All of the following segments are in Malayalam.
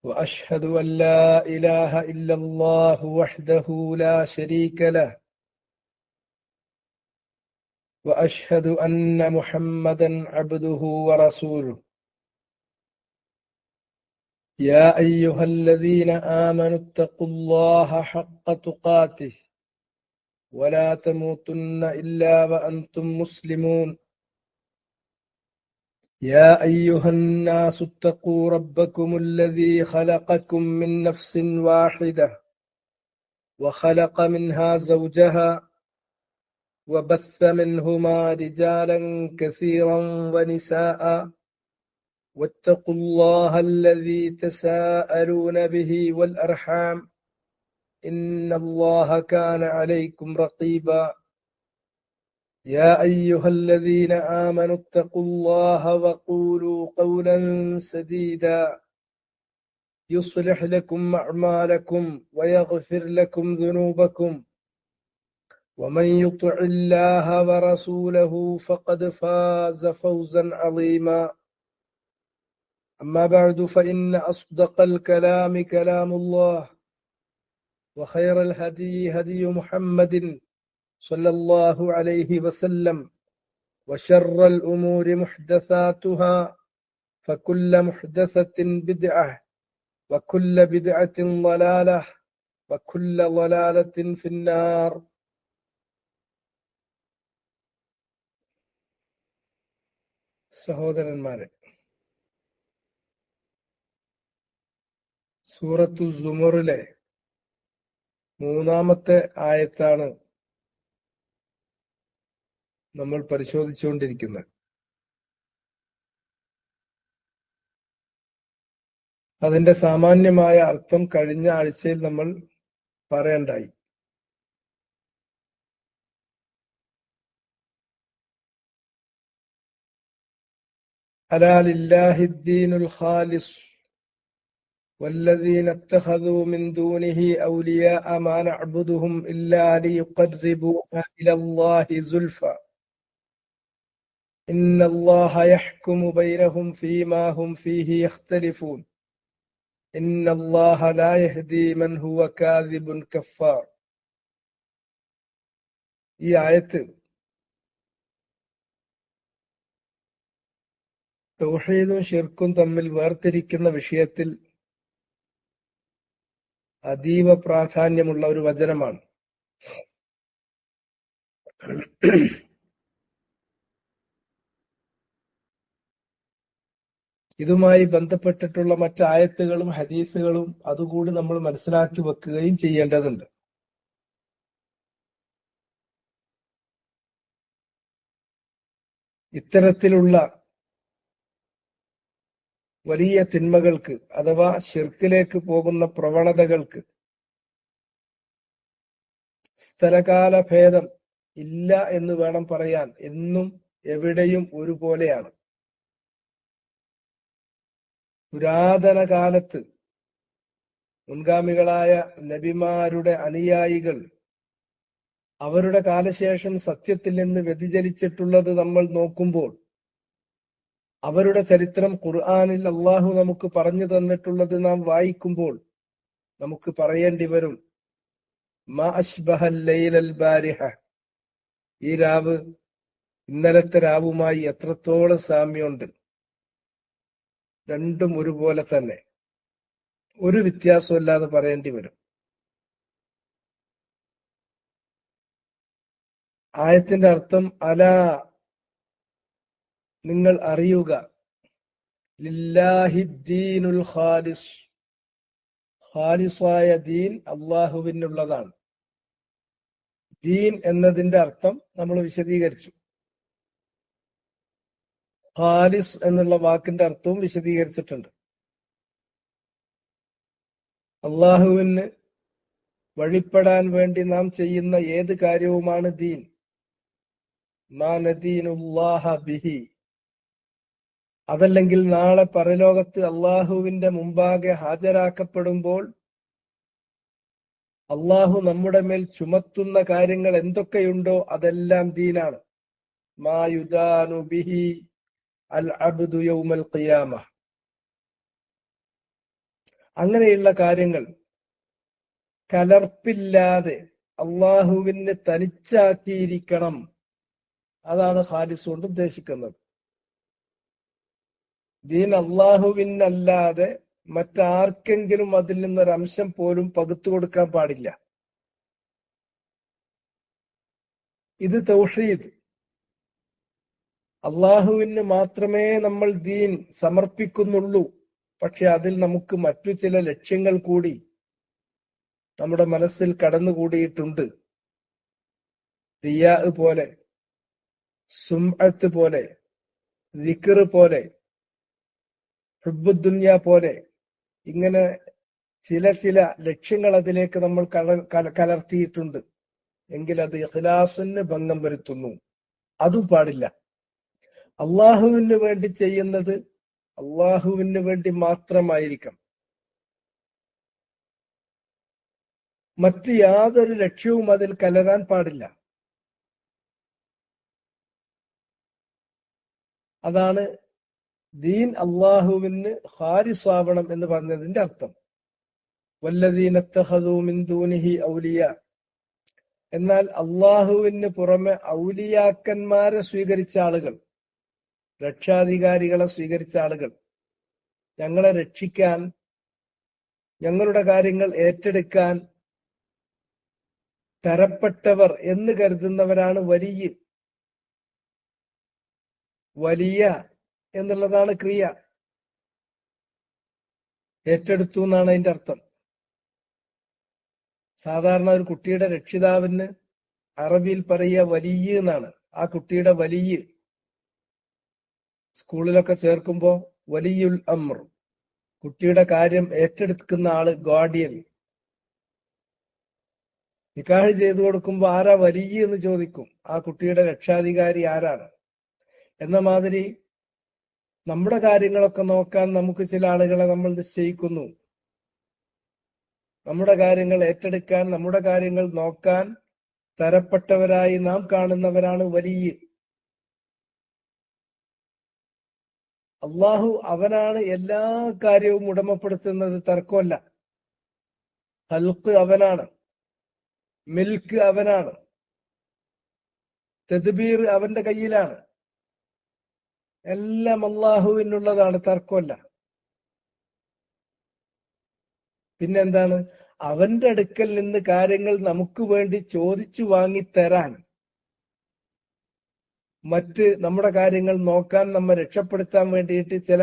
وأشهد أن لا إله إلا الله وحده لا شريك له وأشهد أن محمدا عبده ورسوله يا أيها الذين آمنوا اتقوا الله حق تقاته ولا تموتن إلا وأنتم مسلمون يا أيها الناس اتقوا ربكم الذي خلقكم من نفس واحدة وخلق منها زوجها وبث منهما رجالا كثيرا ونساء واتقوا الله الذي تساءلون به والأرحام إن الله كان عليكم رقيبا يا أيها الذين آمنوا اتقوا الله وقولوا قولا سديدا يصلح لكم أعمالكم ويغفر لكم ذنوبكم ومن يطع الله ورسوله فقد فاز فوزا عظيما أما بعد فإن أصدق الكلام كلام الله وخير الهدي هدي محمد صلى الله عليه وسلم وشر الأمور محدثاتها فكل محدثة بدعة وكل بدعة ضلالة وكل ضلالة في النار. സഹോദരന്മാരെ, സൂറത്തു സുമറിലെ 3-ാമത്തെ ആയത്താണ് നമ്മൾ പരിശോധിച്ചുകൊണ്ടിരിക്കുന്നത്. അതിന്റെ സാമാന്യമായ അർത്ഥം കഴിഞ്ഞ ആഴ്ചയിൽ നമ്മൾ പറയണ്ടായി. അലാ ലില്ലാഹിദ്ദീനുൽ ഖാലിസ് വല്ലദീന ഇത്തഖദൂ മിൻ ദൂനിഹി ഔലിയാഅ മാ നഅ്ബുദുഹും ഇല്ലാ ലിയുഖർരിബൂനാ ഇലല്ലാഹി സുൽഫ ഇന്നല്ലാഹ യഹ്കുമു ബൈനഹും ഫീമാ ഹും ഫീഹി യഖ്തലിഫൂൻ ഇന്നല്ലാഹ ലാ യഹ്ദീ മൻ ഹുവ കാദിബുൻ കഫാർ. ഈ ആയത്ത് തൗഹീദും ശിർക്കും തമ്മിൽ വേർതിരിക്കുന്ന വിഷയത്തിൽ അതീവ പ്രാധാന്യമുള്ള ഒരു വചനമാണ്. ഇതുമായി ബന്ധപ്പെട്ടിട്ടുള്ള മറ്റ് ആയത്തുകളും ഹദീസുകളും അതുകൂടി നമ്മൾ മനസ്സിലാക്കി വെക്കുകയും ചെയ്യേണ്ടതുണ്ട്. ഇത്തരത്തിലുള്ള വലിയ തിന്മകൾക്ക് അഥവാ ശിർക്കിലേക്ക് പോകുന്ന പ്രവണതകൾക്ക് സ്ഥലകാല ഭേദം ഇല്ല എന്ന് വേണം പറയാൻ. എന്നും എവിടെയും ഒരുപോലെയാണ്. പുരാതന കാലത്ത് മുൻഗാമികളായ നബിമാരുടെ അനുയായികൾ അവരുടെ കാലശേഷം സത്യത്തിൽ നിന്ന് വ്യതിചലിച്ചിട്ടുള്ളത് നമ്മൾ നോക്കുമ്പോൾ, അവരുടെ ചരിത്രം ഖുർആനിൽ അള്ളാഹു നമുക്ക് പറഞ്ഞു തന്നിട്ടുള്ളത് നാം വായിക്കുമ്പോൾ നമുക്ക് പറയേണ്ടി വരും, മാ അശ്ബഹൽ ലൈലൽ ബാരിഹ, ഈ രാവ് ഇന്നലത്തെ രാവുമായി എത്രത്തോളം സാമ്യമുണ്ട്. രണ്ടും ഒരുപോലെ തന്നെ, ഒരു വ്യത്യാസമില്ലാതെ പറയേണ്ടി വരും. ആയത്തിന്റെ അർത്ഥം അലാ, നിങ്ങൾ അറിയുക, ലില്ലാഹിദ്ദീനുൽ ഖാലിസ്, ഖാലിസായ ദീൻ അള്ളാഹുവിനുള്ളതാണ്. ദീൻ എന്നതിന്റെ അർത്ഥം നമ്മൾ വിശദീകരിച്ചു. ഖാലിസ് എന്നുള്ള വാക്കിന്റെ അർത്ഥവും വിശദീകരിച്ചിട്ടുണ്ട്. അള്ളാഹുവിന് വഴിപ്പെടാൻ വേണ്ടി നാം ചെയ്യുന്ന ഏത് കാര്യവുമാണ് ദീൻ. മാ നദീനുല്ലാഹ ബിഹി, അതല്ലെങ്കിൽ നാളെ പരലോകത്ത് അള്ളാഹുവിന്റെ മുമ്പാകെ ഹാജരാക്കപ്പെടുമ്പോൾ അള്ളാഹു നമ്മുടെ മേൽ ചുമത്തുന്ന കാര്യങ്ങൾ എന്തൊക്കെയുണ്ടോ അതെല്ലാം ദീനാണ്. മാ യുദാനു ബിഹി അൽ അബ്ദു യൗമൽ ഖിയാമ, അങ്ങനെയുള്ള കാര്യങ്ങൾ കലർപ്പില്ലാതെ അള്ളാഹുവിന് തനിച്ചാക്കിയിരിക്കണം. അതാണ് ഖാലിസ് കൊണ്ട് ഉദ്ദേശിക്കുന്നത്. ദീൻ അള്ളാഹുവിനല്ലാതെ മറ്റാർക്കെങ്കിലും അതിൽ നിന്നൊരംശം പോലും പകുത്തു കൊടുക്കാൻ പാടില്ല. ഇത് തൗഹീദ്. അള്ളാഹുവിന് മാത്രമേ നമ്മൾ ദീൻ സമർപ്പിക്കുന്നുള്ളൂ. പക്ഷെ അതിൽ നമുക്ക് മറ്റു ചില ലക്ഷ്യങ്ങൾ കൂടി നമ്മുടെ മനസ്സിൽ കടന്നുകൂടിയിട്ടുണ്ട്. റിയാ പോലെ, സുംഅത്ത് പോലെ, ദിക്ർ പോലെ, ഹുബ്ബുദ്ദുനിയ പോലെ, ഇങ്ങനെ ചില ലക്ഷ്യങ്ങൾ അതിലേക്ക് നമ്മൾ കലർത്തിയിട്ടുണ്ട്. എങ്കിൽ അത് ഇഖ്ലാസിന് ഭംഗം വരുത്തുന്നു. അതും പാടില്ല. അള്ളാഹുവിന് വേണ്ടി ചെയ്യുന്നത് അള്ളാഹുവിന് വേണ്ടി മാത്രമായിരിക്കണം. മറ്റ് യാതൊരു ലക്ഷ്യവും അതിൽ കലരാൻ പാടില്ല. അതാണ് ദീൻ അള്ളാഹുവിന് ഖാലിസാവണം എന്ന് പറഞ്ഞതിന്റെ അർത്ഥം. വല്ലദീന ഇത്തഖദൂ മിൻ ദൂനിഹി ഔലിയ. എന്നാൽ അള്ളാഹുവിന് പുറമെ ഔലിയാക്കന്മാരെ സ്വീകരിച്ച ആളുകൾ, രക്ഷാധികാരികളെ സ്വീകരിച്ച ആളുകൾ, ഞങ്ങളെ രക്ഷിക്കാൻ, ഞങ്ങളുടെ കാര്യങ്ങൾ ഏറ്റെടുക്കാൻ തരപ്പെട്ടവർ എന്ന് കരുതുന്നവരാണ് വലിയ. വലിയ എന്നുള്ളതാണ് ക്രിയ. ഏറ്റെടുത്തു എന്നാണ് അതിന്റെ അർത്ഥം. സാധാരണ ഒരു കുട്ടിയുടെ രക്ഷിതാവിന് അറബിയിൽ പറയുക വലിയ എന്നാണ്. ആ കുട്ടിയുടെ വലിയ സ്കൂളിലൊക്കെ ചേർക്കുമ്പോ വലിയുൽ അമ്ർ, കുട്ടിയുടെ കാര്യം ഏറ്റെടുക്കുന്ന ആള്, ഗാർഡിയൻ. നിക്കാഹ് ചെയ്തു കൊടുക്കുമ്പോ ആരാ വലിയ എന്ന് ചോദിക്കും. ആ കുട്ടിയുടെ രക്ഷാധികാരി ആരാണ് എന്ന മാതിരി നമ്മുടെ കാര്യങ്ങളൊക്കെ നോക്കാൻ നമുക്ക് ചില ആളുകളെ നമ്മൾ നിശ്ചയിക്കുന്നു. നമ്മുടെ കാര്യങ്ങൾ ഏറ്റെടുക്കാൻ, നമ്മുടെ കാര്യങ്ങൾ നോക്കാൻ തരപ്പെട്ടവരായി നാം കാണുന്നവരാണ് വലിയ. അള്ളാഹു അവനാണ് എല്ലാ കാര്യവും ഉടമപ്പെടുത്തുന്നത്, തർക്കമല്ല. ഹൽക്ക് അവനാണ്, മിൽക്ക് അവനാണ്, തദ്ബീർ അവന്റെ കയ്യിലാണ്. എല്ലാം അള്ളാഹുവിനുള്ളതാണ്, തർക്കമല്ല. പിന്നെന്താണ്? അവന്റെ അടുക്കൽ നിന്ന് കാര്യങ്ങൾ നമുക്ക് വേണ്ടി ചോദിച്ചു വാങ്ങിത്തരാൻ, മറ്റ് നമ്മുടെ കാര്യങ്ങൾ നോക്കാൻ, നമ്മെ രക്ഷപ്പെടുത്താൻ വേണ്ടിയിട്ട് ചില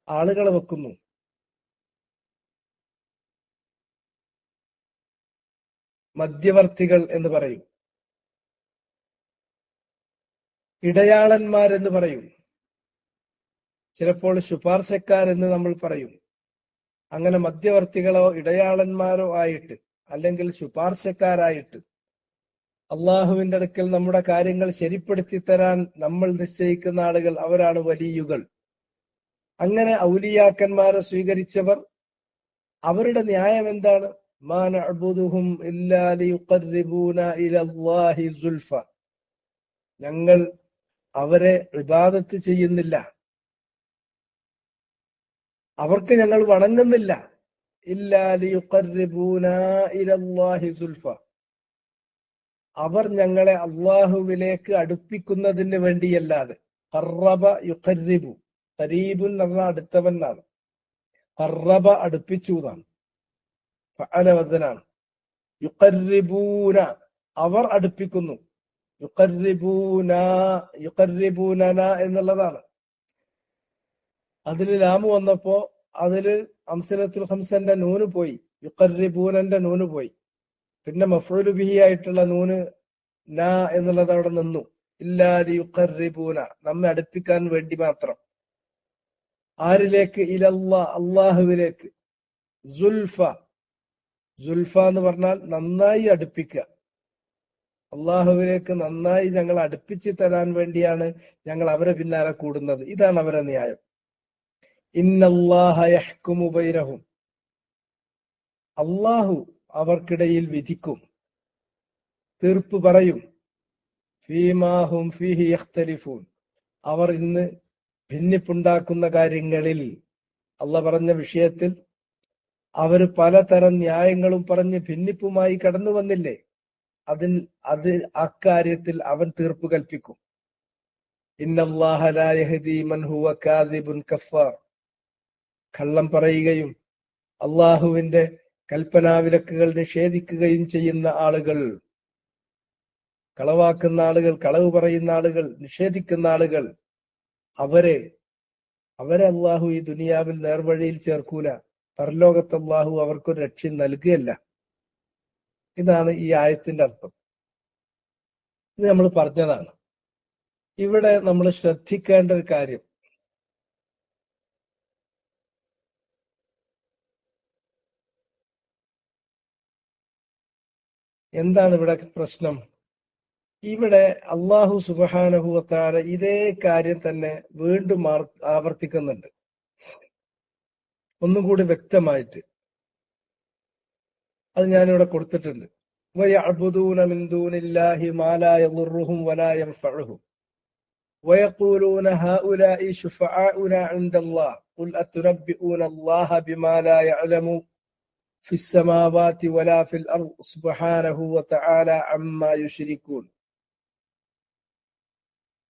ആളുകളെ വെക്കുന്നു. മധ്യവർത്തികൾ എന്ന് പറയും, ഇടയാളന്മാരെന്ന് പറയും, ചിലപ്പോൾ ശുപാർശക്കാരെന്ന് നമ്മൾ പറയും. അങ്ങനെ മധ്യവർത്തികളോ ഇടയാളന്മാരോ ആയിട്ട്, അല്ലെങ്കിൽ ശുപാർശക്കാരായിട്ട് അള്ളാഹുവിന്റെ അടുക്കൽ നമ്മുടെ കാര്യങ്ങൾ ശരിപ്പെടുത്തി തരാൻ നമ്മൾ നിശ്ചയിക്കുന്ന ആളുകൾ, അവരാണ് വലിയുകൾ. അങ്ങനെ ഔലിയാക്കന്മാരെ സ്വീകരിച്ചവർ, അവരുടെ ന്യായം എന്താണ്? മാ നഅ്ബുദുഹും ഇല്ലാ ലിയുഖർരിബൂന ഇലല്ലാഹി സുൽഫ. ഞങ്ങൾ അവരെ ഇബാദത്ത് ചെയ്യുന്നില്ല, അവർക്ക് ഞങ്ങൾ വണങ്ങുന്നില്ല. ഇല്ലാ ലിയുഖർരിബൂന ഇലല്ലാഹി സുൽഫ. അവർ ഞങ്ങളെ അള്ളാഹുവിലേക്ക് അടുപ്പിക്കുന്നതിന് വേണ്ടിയല്ലാതെ. ഖറബ യുഖർരിബു, ഖരീബുൻ എന്ന് പറഞ്ഞാൽ അടുത്തവൻ എന്നാണ്. ഖറബ അടുപ്പിച്ചു എന്നാണ്, ഫഅല വസനാണ്. യുഖർരിബൂന അവർ അടുപ്പിക്കുന്നു, യുഖർരിബൂനന എന്നുള്ളതാണ്. അതിൽ ലാമ് വന്നപ്പോ അതില് അംസലത്തുൽ ഖംസന്റെ നൂന് പോയി, യുഖർരിബൂനന്റെ നൂന് പോയി. പിന്നെ മഫ്ഊലു ബിഹി ആയിട്ടുള്ള നൂന് ന എന്നുള്ളത് അവിടെ നിന്നു. ഇല്ലാ ലിയുഖർരിബൂന, നമ്മെ അടുപ്പിക്കാൻ വേണ്ടി മാത്രം. ആരിലേക്ക്? ഇലല്ലാ, അള്ളാഹുവിലേക്ക്. സുൽഫ, സുൽഫ എന്ന് പറഞ്ഞാൽ നന്നായി അടുപ്പിക്കുക. അള്ളാഹുവിലേക്ക് നന്നായി ഞങ്ങൾ അടുപ്പിച്ചു തരാൻ വേണ്ടിയാണ് ഞങ്ങൾ അവരെ പിന്നാലെ കൂടുന്നത്. ഇതാണ് അവരുടെ ന്യായം. ഇന്നല്ലാഹ യഹ്കുമു ബൈനഹും. അള്ളാഹു അവർക്കിടയിൽ വിധിക്കും, തീർപ്പ് പറയും. ഫീമാഹും ഫീഹി യഖ്തലിഫൂൻ. അവർ ഇന്ന് ഭിന്നിപ്പുണ്ടാക്കുന്ന കാര്യങ്ങളിൽ, അള്ളാഹ് പറഞ്ഞ വിഷയത്തിൽ അവര് പലതരം ന്യായങ്ങളും പറഞ്ഞ് ഭിന്നിപ്പുമായി കടന്നു വന്നില്ലേ? അത് അക്കാര്യത്തിൽ അവൻ തീർപ്പ് കൽപ്പിക്കും. ഇന്നല്ലാഹ ലാ യഹ്ദി മൻ ഹുവ കാദിബുൻ കഫാർ. കള്ളം പറയുകയും അള്ളാഹുവിന്റെ കൽപ്പനാവിലക്കുകൾ നിഷേധിക്കുകയും ചെയ്യുന്ന ആളുകൾ, കളവാക്കുന്ന ആളുകൾ, കളവ് പറയുന്ന ആളുകൾ, നിഷേധിക്കുന്ന ആളുകൾ, അവരെ അള്ളാഹു ഈ ദുനിയാവിൽ നേർവഴിയിൽ ചേർക്കൂല. പരലോകത്ത് അള്ളാഹു അവർക്കൊരു രക്ഷ നൽകുകയല്ല. ഇതാണ് ഈ ആയത്തിന്റെ അർത്ഥം. ഇത് നമ്മൾ പറഞ്ഞതാണ്. ഇവിടെ നമ്മൾ ശ്രദ്ധിക്കേണ്ട ഒരു കാര്യം, എന്താണ് ഇവിടെ പ്രശ്നം? ഇവിടെ അള്ളാഹു സുബ്ഹാനഹു വ തആല ഇതേ കാര്യം തന്നെ വീണ്ടും ആവർത്തിക്കുന്നുണ്ട്, ഒന്നും കൂടി വ്യക്തമായിട്ട്. അത് ഞാനിവിടെ കൊടുത്തിട്ടുണ്ട്. വയഅ്ബുദൂന മിൻ ദൂനില്ലാഹി മാ ലാ യദുർറുഹും വലാ യൻഫഉഹും വയഖൂലൂന ഹൗലാഇ ശുഫആഉനാ ഇൻദല്ലാഹ് ഖുൽ അതുനബ്ബിഊന അല്ലാഹ ബിമാ ലാ യഅലമു ഫിസ് സമാവാതി വലാ ഫിൽ അർദ് സുബ്ഹാനഹു വ തആല അമ്മാ യുശ്രികൂൻ.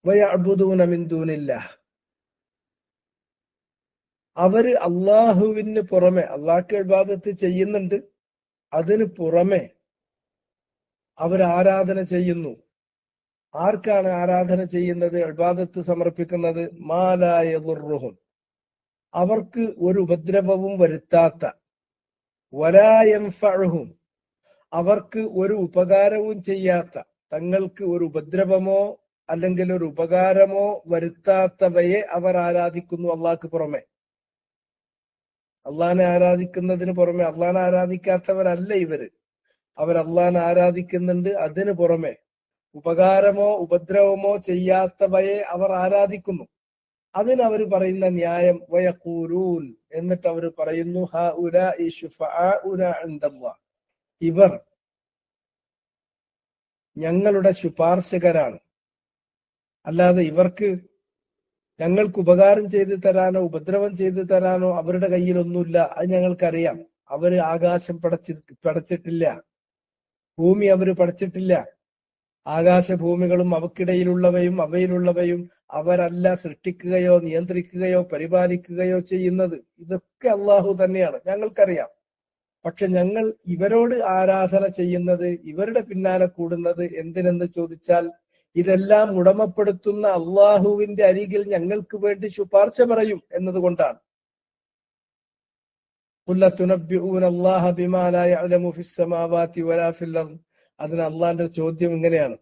വയഅ്ബുദൂന മിൻ ദൂനില്ലാഹ്, അവര് അള്ളാഹുവിന് പുറമെ, അള്ളാഹ്ക്ക് ഇബാദത്ത് ചെയ്യുന്നുണ്ട്, അതിന് പുറമെ അവർ ആരാധന ചെയ്യുന്നു. ആർക്കാണ് ആരാധന ചെയ്യുന്നത്, ഇബാദത്ത് സമർപ്പിക്കുന്നത്? മാ ലാ യദുർറുഹും, അവർക്ക് ഒരു ഉപദ്രവവും വരുത്താത്ത, വലാ യൻഫഉഹും, അവർക്ക് ഒരു ഉപകാരവും ചെയ്യാത്ത, തങ്ങൾക്ക് ഒരു ഉപദ്രവമോ അല്ലെങ്കിൽ ഒരു ഉപകാരമോ വരുത്താത്തവയെ അവർ ആരാധിക്കുന്നു അള്ളാഹ്ക്ക് പുറമെ. അള്ളാഹിനെ ആരാധിക്കുന്നതിന് പുറമെ, അള്ളാഹിനെ ആരാധിക്കാത്തവരല്ല ഇവര്. അവർ അള്ളാഹിനെ ആരാധിക്കുന്നുണ്ട്, അതിന് പുറമെ ഉപകാരമോ ഉപദ്രവമോ ചെയ്യാത്തവയെ അവർ ആരാധിക്കുന്നു. അതിനവർ പറയുന്ന ന്യായം വയഖൂലൂൻ, എന്നിട്ട് അവർ പറയുന്നു ഹൗലാഇ ശുഫആഉനാ ഇൻദല്ലാഹ്, ഇവർ ഞങ്ങളുടെ ശുപാർശകരാണ്. അല്ലാതെ ഇവർക്ക് ഞങ്ങൾക്ക് ഉപകാരം ചെയ്തു തരാനോ ഉപദ്രവം ചെയ്തു തരാനോ അവരുടെ കയ്യിലൊന്നുമില്ല. അത് ഞങ്ങൾക്കറിയാം. അവര് ആകാശം പടച്ചിട്ടില്ല, ഭൂമി അവര് പടച്ചിട്ടില്ല. ആകാശഭൂമികളും അവക്കിടയിലുള്ളവയും അവയിലുള്ളവയും അവരല്ല സൃഷ്ടിക്കുകയോ നിയന്ത്രിക്കുകയോ പരിപാലിക്കുകയോ ചെയ്യുന്നത്. ഇതൊക്കെ അള്ളാഹു തന്നെയാണ്, ഞങ്ങൾക്കറിയാം. പക്ഷെ ഞങ്ങൾ ഇവരോട് ആരാധന ചെയ്യുന്നത്, ഇവരുടെ പിന്നാലെ കൂടുന്നത് എന്തിനെന്ന് ചോദിച്ചാൽ, ഇതെല്ലാം ഉടമപ്പെടുത്തുന്ന അള്ളാഹുവിന്റെ അരികിൽ ഞങ്ങൾക്ക് വേണ്ടി ശുപാർശ പറയും എന്നതുകൊണ്ടാണ്. ഖുൽ അതുനബ്ബിഊന അല്ലാഹ ബിമാ ലാ യഅലമു ഫിസ് സമാവാതി വലാ ഫിൽ അർദ്. അതിന് അള്ളാന്റെ ചോദ്യം ഇങ്ങനെയാണ്: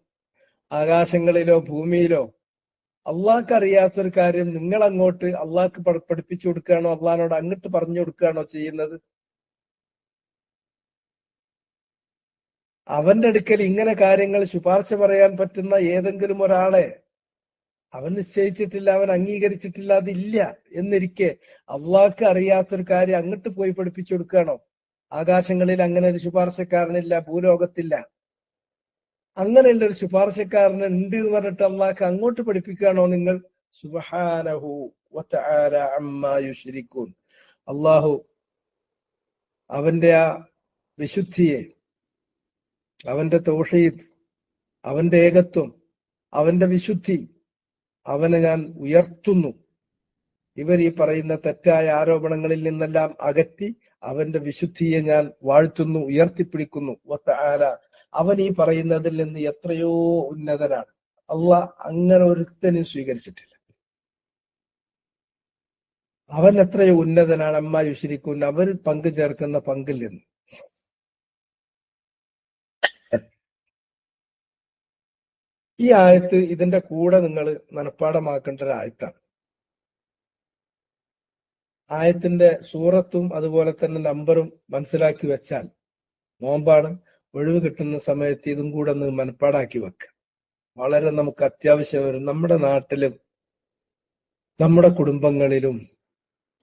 ആകാശങ്ങളിലോ ഭൂമിയിലോ അള്ളാഹ്ക്ക് അറിയാത്തൊരു കാര്യം നിങ്ങൾ അങ്ങോട്ട് അള്ളാഹ്ക്ക് പഠിപ്പിച്ചു കൊടുക്കുകയാണോ, അള്ളാഹിനോട് അങ്ങോട്ട് പറഞ്ഞു കൊടുക്കുകയാണോ ചെയ്യുന്നത്? അവന്റെ അടുക്കൽ ഇങ്ങനെ കാര്യങ്ങൾ ശുപാർശ പറയാൻ പറ്റുന്ന ഏതെങ്കിലും ഒരാളെ അവൻ നിശ്ചയിച്ചിട്ടില്ല, അവൻ അംഗീകരിച്ചിട്ടില്ല, അതില്ല എന്നിരിക്കെ അള്ളാഹ്ക്ക് അറിയാത്തൊരു കാര്യം അങ്ങോട്ട് പോയി പഠിപ്പിച്ചു കൊടുക്കുകയാണോ? ആകാശങ്ങളിൽ അങ്ങനെ ഒരു ശുപാർശക്കാരനില്ല, ഭൂലോകത്തില്ല. അങ്ങനെയുള്ള ഒരു ശുപാർശക്കാരൻ ഉണ്ട് എന്ന് പറഞ്ഞിട്ട് അള്ളാഹ്ക്ക് അങ്ങോട്ട് പഠിപ്പിക്കുകയാണോ നിങ്ങൾ? സുബ്ഹാനഹു വ തആല അമ്മാ യുശ്രികൂൻ. അള്ളാഹു അവന്റെ ആ വിശുദ്ധിയെ, അവന്റെ തൗഹീദ്, അവന്റെ ഏകത്വം, അവന്റെ വിശുദ്ധി, അവനെ ഞാൻ ഉയർത്തുന്നു. ഇവർ ഈ പറയുന്ന തെറ്റായ ആരോപണങ്ങളിൽ നിന്നെല്ലാം അകറ്റി അവന്റെ വിശുദ്ധിയെ ഞാൻ വാഴ്ത്തുന്നു, ഉയർത്തിപ്പിടിക്കുന്നു. വതആല, അവൻ ഈ പറയുന്നതിൽ നിന്ന് എത്രയോ ഉന്നതനാണ്. അള്ളാഹ് അങ്ങനെ ഒരുത്തനും സ്വീകരിച്ചിട്ടില്ല. അവൻ എത്രയോ ഉന്നതനാണ്. അമ്മാ യുശ്രികൂൻ, അവർ പങ്കു ചേർക്കുന്ന പങ്കിൽ നിന്ന്. ഈ ആയത്ത് ഇതിന്റെ കൂടെ നിങ്ങൾ മനഃപ്പാടമാക്കേണ്ട ഒരു ആയത്താണ്. ആയത്തിന്റെ സൂറത്തും അതുപോലെ തന്നെ നമ്പറും മനസ്സിലാക്കി വെച്ചാൽ, നോമ്പാണ്, ഒഴിവ് കിട്ടുന്ന സമയത്ത് ഇതും കൂടെ ഒന്ന് മനഃപ്പാടാക്കി വെക്കുക. വളരെ നമുക്ക് അത്യാവശ്യം വരും. നമ്മുടെ നാട്ടിലും നമ്മുടെ കുടുംബങ്ങളിലും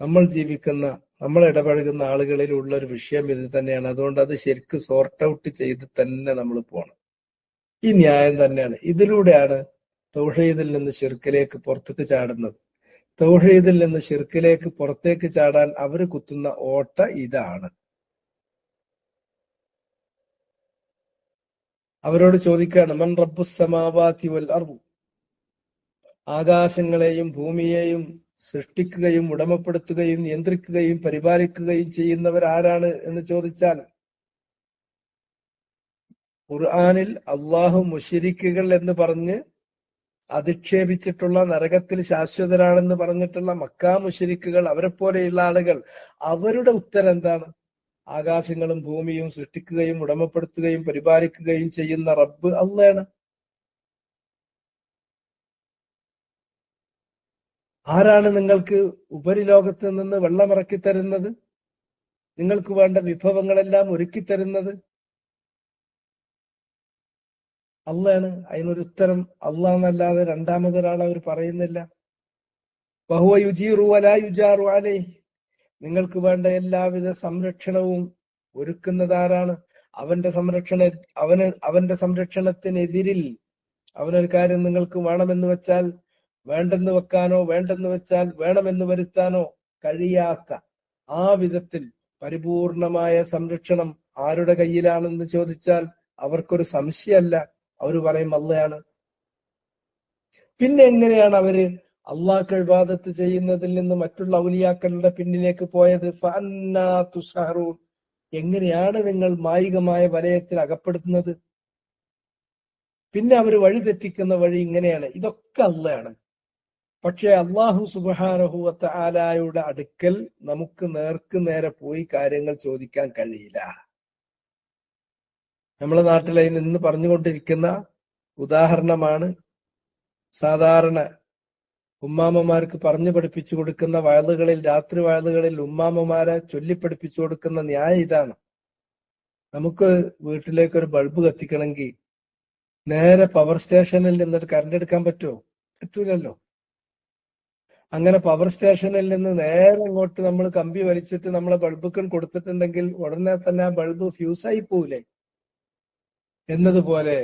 നമ്മൾ ജീവിക്കുന്ന, നമ്മൾ ഇടപഴകുന്ന ആളുകളിലും ഉള്ള ഒരു വിഷയം ഇത് തന്നെയാണ്. അതുകൊണ്ട് അത് ശരിക്കും സോർട്ട് ഔട്ട് ചെയ്ത് തന്നെ നമ്മൾ പോകണം. ഈ ന്യായം തന്നെയാണ്. ഇതിലൂടെയാണ് തൗഹീദിൽ നിന്ന് ശിർക്കിലേക്ക് പുറത്തേക്ക് ചാടുന്നത്. തൗഹീദിൽ നിന്ന് ശിർക്കിലേക്ക് പുറത്തേക്ക് ചാടാൻ അവര് കുത്തുന്ന ഓട്ട ഇതാണ്. അവരോട് ചോദിക്കുകയാണ്, മൻ റബ്ബുസ് സമാവാതി വൽ അർദ്, ആകാശങ്ങളെയും ഭൂമിയെയും സൃഷ്ടിക്കുകയും ഉടമപ്പെടുത്തുകയും നിയന്ത്രിക്കുകയും പരിപാലിക്കുകയും ചെയ്യുന്നവർ ആരാണ് എന്ന് ചോദിച്ചാൽ, ഖുർആനിൽ അള്ളാഹു മുശ്രിക്കുകൾ എന്ന് പറഞ്ഞ് അധിക്ഷേപിച്ചിട്ടുള്ള, നരകത്തിൽ ശാശ്വതരാണെന്ന് പറഞ്ഞിട്ടുള്ള മക്കാ മുശ്രിക്കുകൾ, അവരെ പോലെയുള്ള ആളുകൾ, അവരുടെ ഉത്തരം എന്താണ്? ആകാശങ്ങളും ഭൂമിയും സൃഷ്ടിക്കുകയും ഉടമപ്പെടുത്തുകയും പരിപാലിക്കുകയും ചെയ്യുന്ന റബ്ബ് അള്ളയാണ്. ആരാണ് നിങ്ങൾക്ക് ഉപരിലോകത്ത് നിന്ന് വെള്ളമിറക്കി തരുന്നത്? നിങ്ങൾക്ക് വേണ്ട വിഭവങ്ങളെല്ലാം ഒരുക്കി തരുന്നത് അള്ളയാണ്. അതിനൊരു ഉത്തരം അള്ളാന്നല്ലാതെ രണ്ടാമതൊരാൾ അവർ പറയുന്നില്ല. വഹുവ യുജീറു വലാ യുജാറു അലൈഹി, നിങ്ങൾക്ക് വേണ്ട എല്ലാവിധ സംരക്ഷണവും ഒരുക്കുന്നത് ആരാണ്? അവന്റെ സംരക്ഷണത്തിനെതിരിൽ അവനൊരു കാര്യം നിങ്ങൾക്ക് വേണമെന്ന് വെച്ചാൽ വേണ്ടെന്ന് വെക്കാനോ, വേണ്ടെന്ന് വെച്ചാൽ വേണമെന്ന് വരുത്താനോ കഴിയാത്ത ആ വിധത്തിൽ പരിപൂർണമായ സംരക്ഷണം ആരുടെ കയ്യിലാണെന്ന് ചോദിച്ചാൽ അവർക്കൊരു സംശയമല്ല, അവർ പറയും അള്ളയാണ്. പിന്നെ എങ്ങനെയാണ് അവര് അള്ളാഹ്ക്ക് ഇബാദത്ത് ചെയ്യുന്നതിൽ നിന്ന് മറ്റുള്ള ഔലിയാക്കളുടെ പിന്നിലേക്ക് പോയത്? ഫഅന്നാ തുസ്ഹറൂൻ, എങ്ങനെയാണ് നിങ്ങൾ മായികമായ വലയത്തിൽ അകപ്പെടുത്തുന്നത്? പിന്നെ അവർ വഴി തെറ്റിക്കുന്ന വഴി ഇങ്ങനെയാണ്. ഇതൊക്കെ അള്ളയാണ്. പക്ഷെ അള്ളാഹു സുബ്ഹാനഹു വ തആലയുടെ അടുക്കൽ നമുക്ക് നേർക്ക് നേരെ പോയി കാര്യങ്ങൾ ചോദിക്കാൻ കഴിയില്ല. നമ്മളെ നാട്ടിൽ അതിന് ഇന്ന് പറഞ്ഞുകൊണ്ടിരിക്കുന്ന ഉദാഹരണമാണ് സാധാരണ ഉമ്മാമ്മമാർക്ക് പറഞ്ഞു പഠിപ്പിച്ചു കൊടുക്കുന്ന വയലുകളിൽ, രാത്രി വയലുകളിൽ ഉമ്മാമ്മമാരെ ചൊല്ലിപ്പഠിപ്പിച്ചു കൊടുക്കുന്ന ന്യായം ഇതാണ്. നമുക്ക് വീട്ടിലേക്ക് ഒരു ബൾബ് കത്തിക്കണമെങ്കിൽ നേരെ പവർ സ്റ്റേഷനിൽ നിന്നിട്ട് കറണ്ട് എടുക്കാൻ പറ്റുമോ? പറ്റൂലല്ലോ. അങ്ങനെ പവർ സ്റ്റേഷനിൽ നിന്ന് നേരെ ഇങ്ങോട്ട് നമ്മൾ കമ്പി വലിച്ചിട്ട് നമ്മളെ ബൾബുക്കൺ കൊടുത്തിട്ടുണ്ടെങ്കിൽ ഉടനെ തന്നെ ആ ബൾബ് ഫ്യൂസായി പോവില്ലേ? എന്നതുപോലെ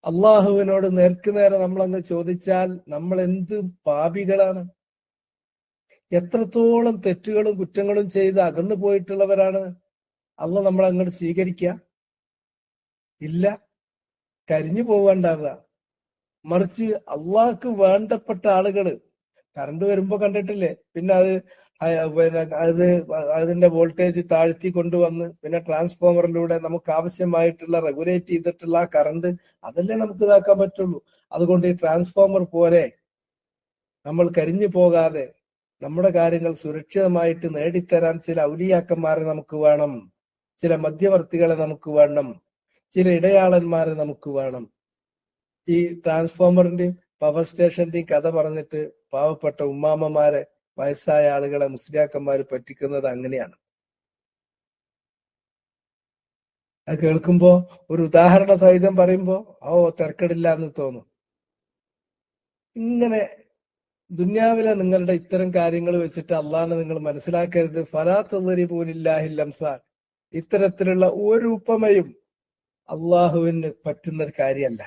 അള്ളാഹുവിനോട് നേർക്കുനേരെ നമ്മളങ്ങ് ചോദിച്ചാൽ നമ്മൾ എന്ത് പാപികളാണ്, എത്രത്തോളം തെറ്റുകളും കുറ്റങ്ങളും ചെയ്ത് അകന്നു പോയിട്ടുള്ളവരാണ്. അള്ളാഹ് നമ്മളെ അങ്ങോട്ട് സ്വീകരിക്കുക ഇല്ല, കരിഞ്ഞു പോവാണ്ടാവുക. മറിച്ച് അള്ളാഹ്ക്ക് വേണ്ടപ്പെട്ട ആളുകള് കറണ്ട് വരുമ്പോ കണ്ടിട്ടില്ലേ, പിന്നെ അതിന്റെ വോൾട്ടേജ് താഴ്ത്തി കൊണ്ടുവന്ന് പിന്നെ ട്രാൻസ്ഫോമറിലൂടെ നമുക്ക് ആവശ്യമായിട്ടുള്ള റെഗുലേറ്റ് ചെയ്തിട്ടുള്ള ആ കറണ്ട് അതല്ലേ നമുക്ക് ഇതാക്കാൻ പറ്റുള്ളൂ. അതുകൊണ്ട് ഈ ട്രാൻസ്ഫോമർ പോലെ നമ്മൾ കരിഞ്ഞു പോകാതെ നമ്മുടെ കാര്യങ്ങൾ സുരക്ഷിതമായിട്ട് നേടിത്തരാൻ ചില ഔലിയാക്കന്മാരെ നമുക്ക് വേണം, ചില മധ്യവർത്തികളെ നമുക്ക് വേണം, ചില ഇടയാളന്മാരെ നമുക്ക് വേണം. ഈ ട്രാൻസ്ഫോമറിന്റെയും പവർ സ്റ്റേഷന്റെയും കഥ പറഞ്ഞിട്ട് പാവപ്പെട്ട ഉമ്മാമ്മമാരെ, വയസ്സായ ആളുകളെ മുസ്ലിയാക്കന്മാര് പറ്റിക്കുന്നത് അങ്ങനെയാണ്. അത് കേൾക്കുമ്പോ ഒരു ഉദാഹരണ സഹിതം പറയുമ്പോ തിരക്കടില്ല എന്ന് തോന്നും. ഇങ്ങനെ ദുന്യാവിലെ നിങ്ങളുടെ ഇത്തരം കാര്യങ്ങൾ വെച്ചിട്ട് അള്ളാഹനെ നിങ്ങൾ മനസ്സിലാക്കരുത്. ഫലാ തദ്രിബൂലില്ലാഹിൽ അംസാൽ, ഇത്തരത്തിലുള്ള ഒരു ഉപമയും അള്ളാഹുവിന് പറ്റുന്ന ഒരു കാര്യമല്ല.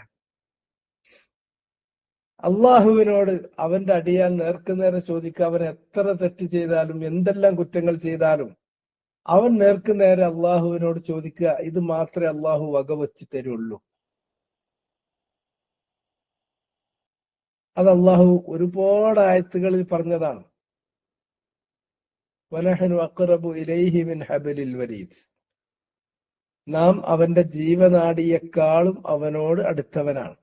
അള്ളാഹുവിനോട് അവന്റെ അടിയാൻ നേർക്കുനേരെ ചോദിക്കുക. അവൻ എത്ര തെറ്റ് ചെയ്താലും എന്തെല്ലാം കുറ്റങ്ങൾ ചെയ്താലും അവൻ നേർക്കുനേരെ അള്ളാഹുവിനോട് ചോദിക്കുക. ഇത് മാത്രമേ അള്ളാഹു വകവെച്ച് തരുള്ളൂ. അത് അള്ളാഹു ഒരുപാട് ആയത്തുകളിൽ പറഞ്ഞതാണ്. വനഹ്നു അഖ്റബു ഇലൈഹി മിൻ ഹബ്ലിൽ വരീദ്, നാം അവന്റെ ജീവനാഡിയെക്കാളും അവനോട് അടുത്തവനാണ്.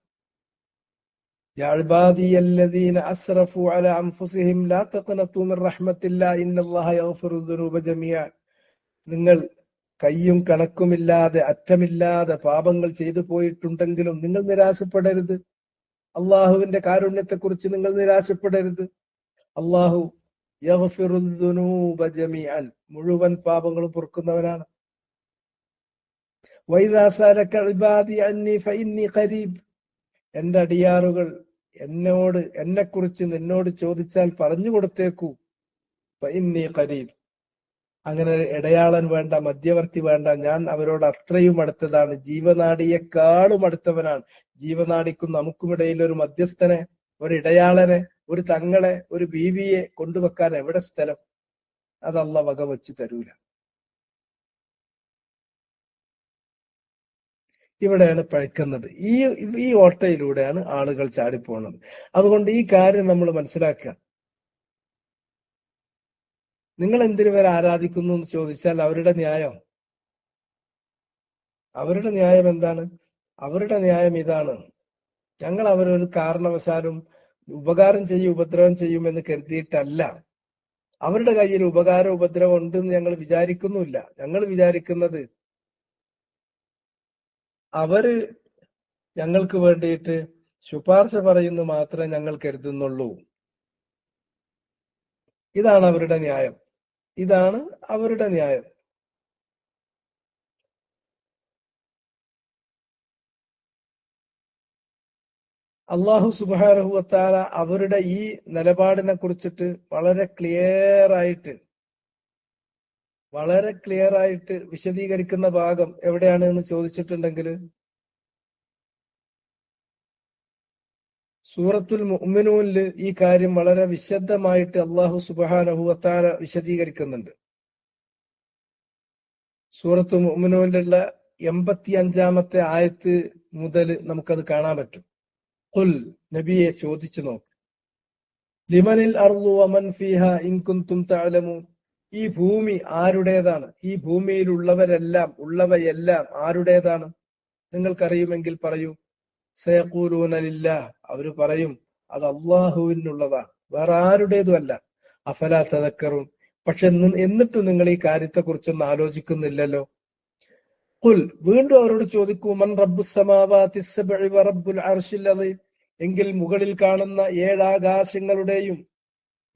യാ ഇബാദിയല്ലദീന അസ്റഫു അലാ അൻഫുസിഹിം ലാ തഖ്നതു മിൻ റഹ്മത്തില്ലാഹി ഇന്നല്ലാഹ യഗ്ഫിറു ദുനൂബ ജമീഅ, നിങ്ങൾ കയ്യും കണക്കുമില്ലാതെ അറ്റമില്ലാതെ പാപങ്ങൾ ചെയ്തു പോയിട്ടുണ്ടെങ്കിലും നിങ്ങൾ നിരാശപ്പെടരുത്. അള്ളാഹുവിന്റെ കാരുണ്യത്തെക്കുറിച്ച് നിങ്ങൾ നിരാശപ്പെടരുത്. അള്ളാഹു യഗ്ഫിറു ദുനൂബ ജമീഅൻ, മുഴുവൻ പാപങ്ങളും പൊറുക്കുന്നവനാണ്. വഇദാ സഅലക ഇബാദി അന്നി ഫഇന്നി ഖരീബ്, എന്റെ അടിയാറുകൾ എന്നെക്കുറിച്ച് നിന്നോട് ചോദിച്ചാൽ പറഞ്ഞു കൊടുത്തേക്കൂ. ഫഇന്നി ഖരീബ്, അങ്ങനെ ഇടയാളൻ വേണ്ട, മധ്യവർത്തി വേണ്ട, ഞാൻ അവരോട് അത്രയും അടുത്തതാണ്, ജീവനാഡിയെക്കാളും അടുത്തവനാണ്. ജീവനാഡിക്കും നമുക്കുമിടയിൽ ഒരു മധ്യസ്ഥനെ, ഒരു ഇടയാളനെ, ഒരു തങ്ങളെ, ഒരു ബീവിയെ കൊണ്ടുവെക്കാൻ എവിടെ സ്ഥലം? അത് അള്ളാഹ് വക വെച്ച് തരൂല. ഇവിടെയാണ് പഴിക്കുന്നത്. ഈ ഓട്ടയിലൂടെയാണ് ആളുകൾ ചാടിപ്പോകുന്നത്. അതുകൊണ്ട് ഈ കാര്യം നമ്മൾ മനസ്സിലാക്കുക. നിങ്ങൾ എന്തിനു വരെ ആരാധിക്കുന്നു എന്ന് ചോദിച്ചാൽ അവരുടെ ന്യായം എന്താണ്? അവരുടെ ന്യായം ഇതാണ്: ഞങ്ങൾ അവരൊരു കാരണവശാലും ഉപകാരം ചെയ്യും ഉപദ്രവം ചെയ്യുമെന്ന് കരുതിയിട്ടല്ല. അവരുടെ കയ്യിൽ ഉപകാരം ഉപദ്രവം ഉണ്ടെന്ന് ഞങ്ങൾ വിചാരിക്കുന്നുമില്ല. ഞങ്ങൾ വിചാരിക്കുന്നത് അവര് ഞങ്ങൾക്ക് വേണ്ടിയിട്ട് ശുപാർശ പറയുന്നു മാത്രമേ ഞങ്ങൾ കരുതുന്നുള്ളൂ. ഇതാണ് അവരുടെ ന്യായം. അള്ളാഹു സുബ്ഹാനഹു വ തആല അവരുടെ ഈ നിലപാടിനെ കുറിച്ചിട്ട് വളരെ ക്ലിയർ ആയിട്ട് വിശദീകരിക്കുന്ന ഭാഗം എവിടെയാണ് എന്ന് ചോദിച്ചിട്ടുണ്ടെങ്കിൽ സൂറത്തുൽ മുഅ്മിനൂനിൽ ഈ കാര്യം വളരെ വിശദമായിട്ട് അള്ളാഹു സുബ്ഹാനഹു വ തആല വിശദീകരിക്കുന്നുണ്ട്. സൂറത്തുൽ മുഅ്മിനൂനിലുള്ള 85-ാമത്തെ ആയത്ത് മുതൽ നമുക്കത് കാണാൻ പറ്റും. ഖുൽ, നബിയെ ചോദിച്ചു നോക്ക്, ലിമനിൽ അർളു വമൻ ഫീഹാ ഇൻ കുൻതും തഅലമൂൻ, ഈ ഭൂമി ആരുടേതാണ്? ഈ ഭൂമിയിലുള്ളവയെല്ലാം ആരുടേതാണ്? നിങ്ങൾക്കറിയുമെങ്കിൽ പറയൂ. സയഖൂലൂന ലില്ലാഹ്, അവര് പറയും അത് അള്ളാഹുവിനുള്ളതാണ്, വേറെ ആരുടേതുമല്ല. അഫലാ തദക്കറൂൻ, പക്ഷെ എന്നിട്ടും നിങ്ങൾ ഈ കാര്യത്തെ കുറിച്ചൊന്നും ആലോചിക്കുന്നില്ലല്ലോ. ഖുൽ, വീണ്ടും അവരോട് ചോദിക്കൂ, മൻ റബ്ബുസ് സമാവാതി സബ്ഇ വ റബ്ബുൽ അർശിൽ അദീം, എങ്കിൽ മുകളിൽ കാണുന്ന 7 ആകാശങ്ങളുടെയും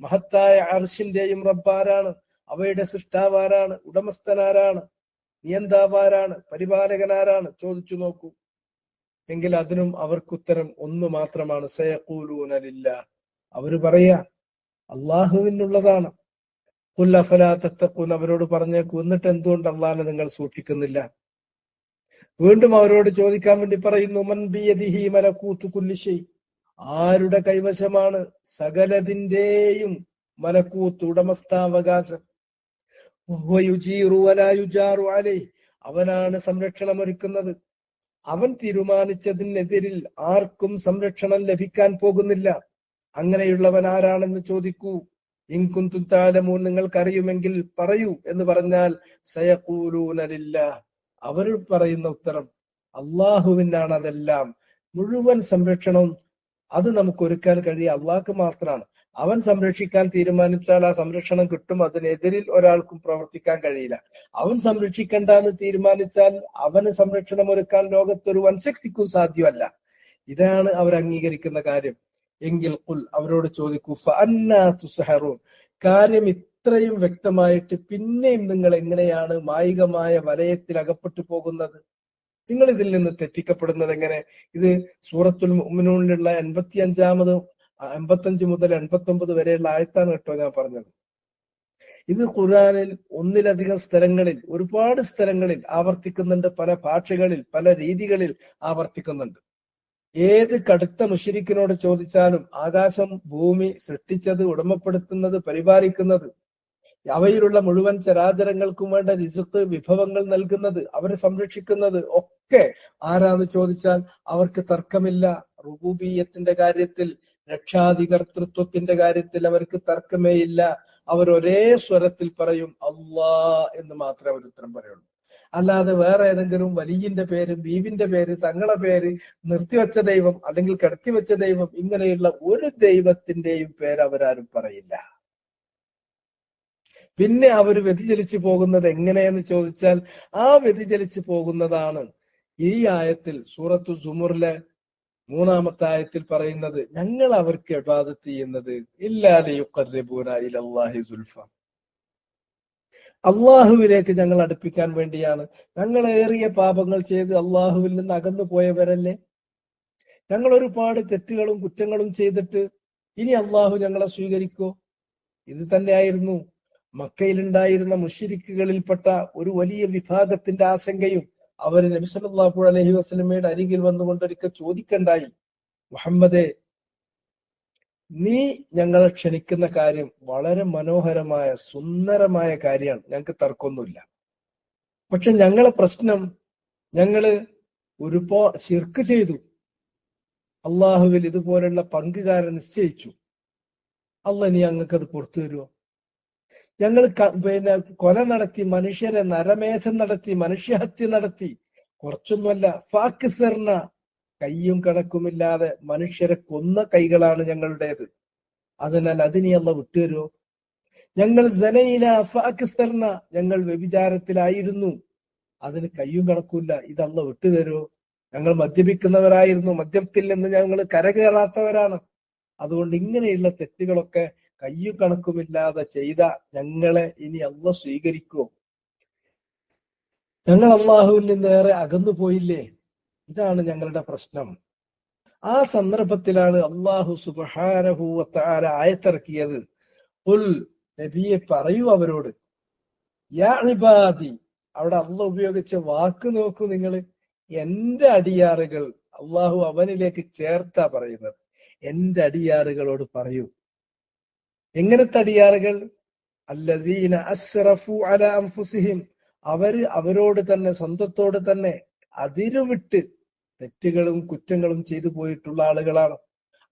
മഹത്തായ അർശിന്റെയും റബ്ബാരാണ്? അവയുടെ സൃഷ്ടാവാരാണ്? ഉടമസ്ഥനാരാണ്? നിയന്താവാരാണ്? പരിപാലകനാരാണ്? ചോദിച്ചു നോക്കൂ. എങ്കിൽ അതിനും അവർക്കുത്തരം ഒന്ന് മാത്രമാണ്: സയഖൂലൂന ലില്ലാഹ്, അവര് പറയാ അള്ളാഹുവിനുള്ളതാണ്. ഖുൽ അഫലാ തത്തഖൂൻ, അവരോട് പറഞ്ഞേക്കൂ, എന്നിട്ട് എന്തുകൊണ്ട് അള്ളാഹിനെ നിങ്ങൾ സൂക്ഷിക്കുന്നില്ല? വീണ്ടും അവരോട് ചോദിക്കാൻ വേണ്ടി പറയുന്നു, മൻ ബിയദിഹി മലകൂതു കുല്ലി ഷൈ, ആരുടെ കൈവശമാണ് സകലതിന്റെയും മലക്കൂത്ത്, ഉടമസ്ഥാവകാശം? വയുജീറു വലാ യുജാറു അലൈഹി, അവനാണ് സംരക്ഷണം ഒരുക്കുന്നത്. അവൻ തീരുമാനിച്ചതിനെതിരിൽ ആർക്കും സംരക്ഷണം ലഭിക്കാൻ പോകുന്നില്ല. അങ്ങനെയുള്ളവൻ ആരാണെന്ന് ചോദിക്കൂ. ഇൻ കുൻതും തഅലമൂൻ, നിങ്ങൾക്കറിയുമെങ്കിൽ പറയൂ എന്ന് പറഞ്ഞാൽ സയഖൂലൂന ലില്ലാഹ്, അവർ പറയുന്ന ഉത്തരം അള്ളാഹുവിനാണ് അതെല്ലാം. മുഴുവൻ സംരക്ഷണവും അത് നമുക്ക് ഒരുക്കാൻ കഴിയുക അള്ളാഹ്ക്ക് മാത്രമാണ്. അവൻ സംരക്ഷിക്കാൻ തീരുമാനിച്ചാൽ ആ സംരക്ഷണം കിട്ടും. അതിനെതിരിൽ ഒരാൾക്കും പ്രവർത്തിക്കാൻ കഴിയില്ല. അവൻ സംരക്ഷിക്കണ്ടെന്ന് തീരുമാനിച്ചാൽ അവന് സംരക്ഷണം ഒരുക്കാൻ ലോകത്തൊരു വൻശക്തിക്കും സാധ്യമല്ല. ഇതാണ് അവർ അംഗീകരിക്കുന്ന കാര്യം. എങ്കിൽ ഖുൽ, അവരോട് ചോദിക്കൂ, ഫഅന്നാ തുസ്ഹറൂൻ, കാര്യം ഇത്രയും വ്യക്തമായിട്ട് പിന്നെയും നിങ്ങൾ എങ്ങനെയാണ് മായികമായ വലയത്തിൽ അകപ്പെട്ടു പോകുന്നത്? നിങ്ങൾ ഇതിൽ നിന്ന് തെറ്റിക്കപ്പെടുന്നത് എങ്ങനെ? ഇത് സൂറത്തുൽ മുഅ്മിനൂനിലുള്ള 85 മുതൽ 89 വരെയുള്ള ആയത്താണ് കേട്ടോ ഞാൻ പറഞ്ഞത്. ഇത് ഖുർആനിൽ ഒന്നിലധികം സ്ഥലങ്ങളിൽ, ഒരുപാട് സ്ഥലങ്ങളിൽ ആവർത്തിക്കുന്നുണ്ട്. പല ഭാഷകളിൽ, പല രീതികളിൽ ആവർത്തിക്കുന്നുണ്ട്. ഏത് കടുത്ത മുശ്രിക്കിനോട് ചോദിച്ചാലും ആകാശം ഭൂമി സൃഷ്ടിച്ചത്, ഉടമപ്പെടുത്തുന്നത്, പരിപാലിക്കുന്നത്, അവയിലുള്ള മുഴുവൻ ചരാചരങ്ങൾക്കും വേണ്ട റിസ്ക്, വിഭവങ്ങൾ നൽകുന്നത്, അവരെ സംരക്ഷിക്കുന്നത് ഒക്കെ ആരാന്ന് ചോദിച്ചാൽ അവർക്ക് തർക്കമില്ല. റുബൂബിയ്യത്തിന്റെ കാര്യത്തിൽ, രക്ഷാധികർത്തൃത്വത്തിന്റെ കാര്യത്തിൽ അവർക്ക് തർക്കമേ ഇല്ല. അവർ ഒരേ സ്വരത്തിൽ പറയും അല്ലാ എന്ന് മാത്രമേ അവർ ഉത്തരം പറയുള്ളൂ. അല്ലാതെ വേറെ ഏതെങ്കിലും വലിയന്റെ പേര്, ബീവിന്റെ പേര്, തങ്ങളെ പേര്, നിർത്തിവെച്ച ദൈവം അല്ലെങ്കിൽ കിടത്തിവെച്ച ദൈവം, ഇങ്ങനെയുള്ള ഒരു ദൈവത്തിന്റെയും പേര് അവരാരും പറയില്ല. പിന്നെ അവർ വ്യതിചലിച്ചു പോകുന്നത് എങ്ങനെയെന്ന് ചോദിച്ചാൽ ആ വ്യതിചലിച്ചു പോകുന്നതാണ് ഈ ആയത്തിൽ, സൂറത്തു സുമറിലെ 3-ാമത്തെ ആയത്തിൽ പറയുന്നത്. ഞങ്ങൾ അവർക്ക് ഇബാദത്ത് ചെയ്യുന്നത് ഇല്ലാ ലിയുഖർരിബൂന ഇലല്ലാഹി സുൽഫ, അള്ളാഹുവിലേക്ക് ഞങ്ങൾ അടുപ്പിക്കാൻ വേണ്ടിയാണ്. ഞങ്ങൾ ഏറിയ പാപങ്ങൾ ചെയ്ത് അള്ളാഹുവിൽ നിന്ന് അകന്നു പോയവരല്ലേ? ഞങ്ങൾ ഒരുപാട് തെറ്റുകളും കുറ്റങ്ങളും ചെയ്തിട്ട് ഇനി അള്ളാഹു ഞങ്ങളെ സ്വീകരിക്കോ? ഇത് തന്നെയായിരുന്നു മക്കയിലുണ്ടായിരുന്ന മുശ്രിക്കുകളിൽപ്പെട്ട ഒരു വലിയ വിഭാഗത്തിന്റെ ആശങ്കയും. അവർ നബി സല്ലല്ലാഹു അലൈഹി വസല്ലമയുടെ അരികിൽ വന്നുകൊണ്ടൊരിക്കൽ ചോദിക്കണ്ടായി, മുഹമ്മദേ, നീ ഞങ്ങളെ ക്ഷണിക്കുന്ന കാര്യം വളരെ മനോഹരമായ സുന്ദരമായ കാര്യമാണ്, ഞങ്ങൾക്ക് തർക്കമൊന്നുമില്ല. പക്ഷെ ഞങ്ങളെ പ്രശ്നം, ഞങ്ങള് ശിർക്ക് ചെയ്തു, അള്ളാഹുവിൽ ഇതുപോലുള്ള പങ്കുകാരെ നിശ്ചയിച്ചു. അള്ളാഹ് ഇനി ഞങ്ങൾക്ക് അത് പുറത്തു തരുമോ? ഞങ്ങൾ കൊല നടത്തി, മനുഷ്യരെ നരമേധം നടത്തി, മനുഷ്യഹത്യ നടത്തി. കുറച്ചൊന്നുമല്ല, ഫാക്കിസർന, കയ്യും കണക്കുമില്ലാതെ മനുഷ്യരെ കൊന്ന കൈകളാണ് ഞങ്ങളുടേത്. അതിനാൽ അതിനെ അള്ളാഹ് വിട്ടുതരുമോ? ഞങ്ങൾ സനയില ഫാക്കിസർന, ഞങ്ങൾ വ്യഭിചാരത്തിലായിരുന്നു, അതിന് കയ്യും കണക്കുമില്ല, ഇത് അള്ളാഹ് വിട്ടുതരുമോ? ഞങ്ങൾ മദ്യപിക്കുന്നവരായിരുന്നു, മദ്യത്തിൽ നിന്ന് ഞങ്ങൾ കരകയറാത്തവരാണ്. അതുകൊണ്ട് ഇങ്ങനെയുള്ള തെറ്റുകളൊക്കെ കയ്യും കണക്കുമില്ലാതെ ചെയ്ത ഞങ്ങളെ ഇനി അള്ളാഹ് സ്വീകരിക്കുമോ? ഞങ്ങൾ അള്ളാഹുവിൽ നിന്ന് ഏറെ അകന്നു പോയില്ലേ? ഇതാണ് ഞങ്ങളുടെ പ്രശ്നം. ആ സന്ദർഭത്തിലാണ് അള്ളാഹു സുബ്ഹാനഹു വ തആല ആയത്തിറക്കിയത്. ഖുൽ, നബിയെ പറയൂ അവരോട്, യാ ഇബാദി, അവിടെ അള്ളാഹ് ഉപയോഗിച്ച വാക്ക് നോക്കൂ നിങ്ങൾ, എന്റെ അടിയാറുകൾ. അള്ളാഹു അവനിലേക്ക് ചേർത്താ പറയുന്നത്. എന്റെ അടിയാറുകളോട് പറയൂ. എങ്ങനത്തെ അടിയാറുകൾ? അല്ലദീന അസ്റഫു അലാ അൻഫുസിഹിം, അവരോട് തന്നെ, സ്വന്തത്തോട് തന്നെ അതിരുവിട്ട് തെറ്റുകളും കുറ്റങ്ങളും ചെയ്തു പോയിട്ടുള്ള ആളുകളാണ്.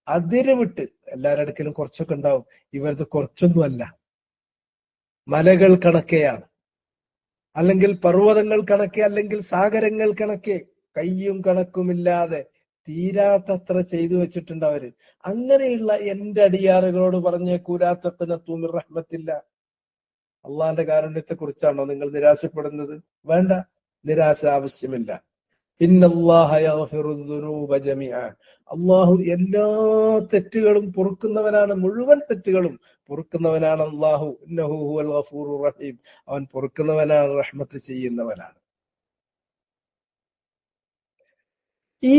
അതിരുവിട്ട്, എല്ലാവരുടെ അടുക്കലും കുറച്ചൊക്കെ ഉണ്ടാവും, ഇവരത് കുറച്ചൊന്നുമല്ല, മലകൾ കണക്കെയാണ്, അല്ലെങ്കിൽ പർവ്വതങ്ങൾ കണക്കെ, അല്ലെങ്കിൽ സാഗരങ്ങൾ കണക്കെ, കയ്യും കണക്കുമില്ലാതെ തീരാത്തത്ര ചെയ്തു വെച്ചിട്ടുണ്ട് അവര്. അങ്ങനെയുള്ള എന്റെ അടിയാറുകളോട് പറഞ്ഞേക്കൂലാത്തപ്പിന തൂമിർ റഹ്മത്തില്ല. അള്ളാന്റെ കാരുണ്യത്തെ കുറിച്ചാണോ നിങ്ങൾ നിരാശപ്പെടുന്നത്? വേണ്ട, നിരാശ ആവശ്യമില്ല. ഇന്നല്ലാഹ യഗ്ഫിറു ദുനൂബ ജമീഅ, അള്ളാഹു എല്ലാ തെറ്റുകളും പൊറുക്കുന്നവനാണ്, മുഴുവൻ തെറ്റുകളും പൊറുക്കുന്നവനാണ് അള്ളാഹു. ഇന്നഹു ഹുവൽ ഗഫൂറുർ റഹീം, അവൻ പൊറുക്കുന്നവനാണ്, റഹ്മത്ത് ചെയ്യുന്നവനാണ്. ഈ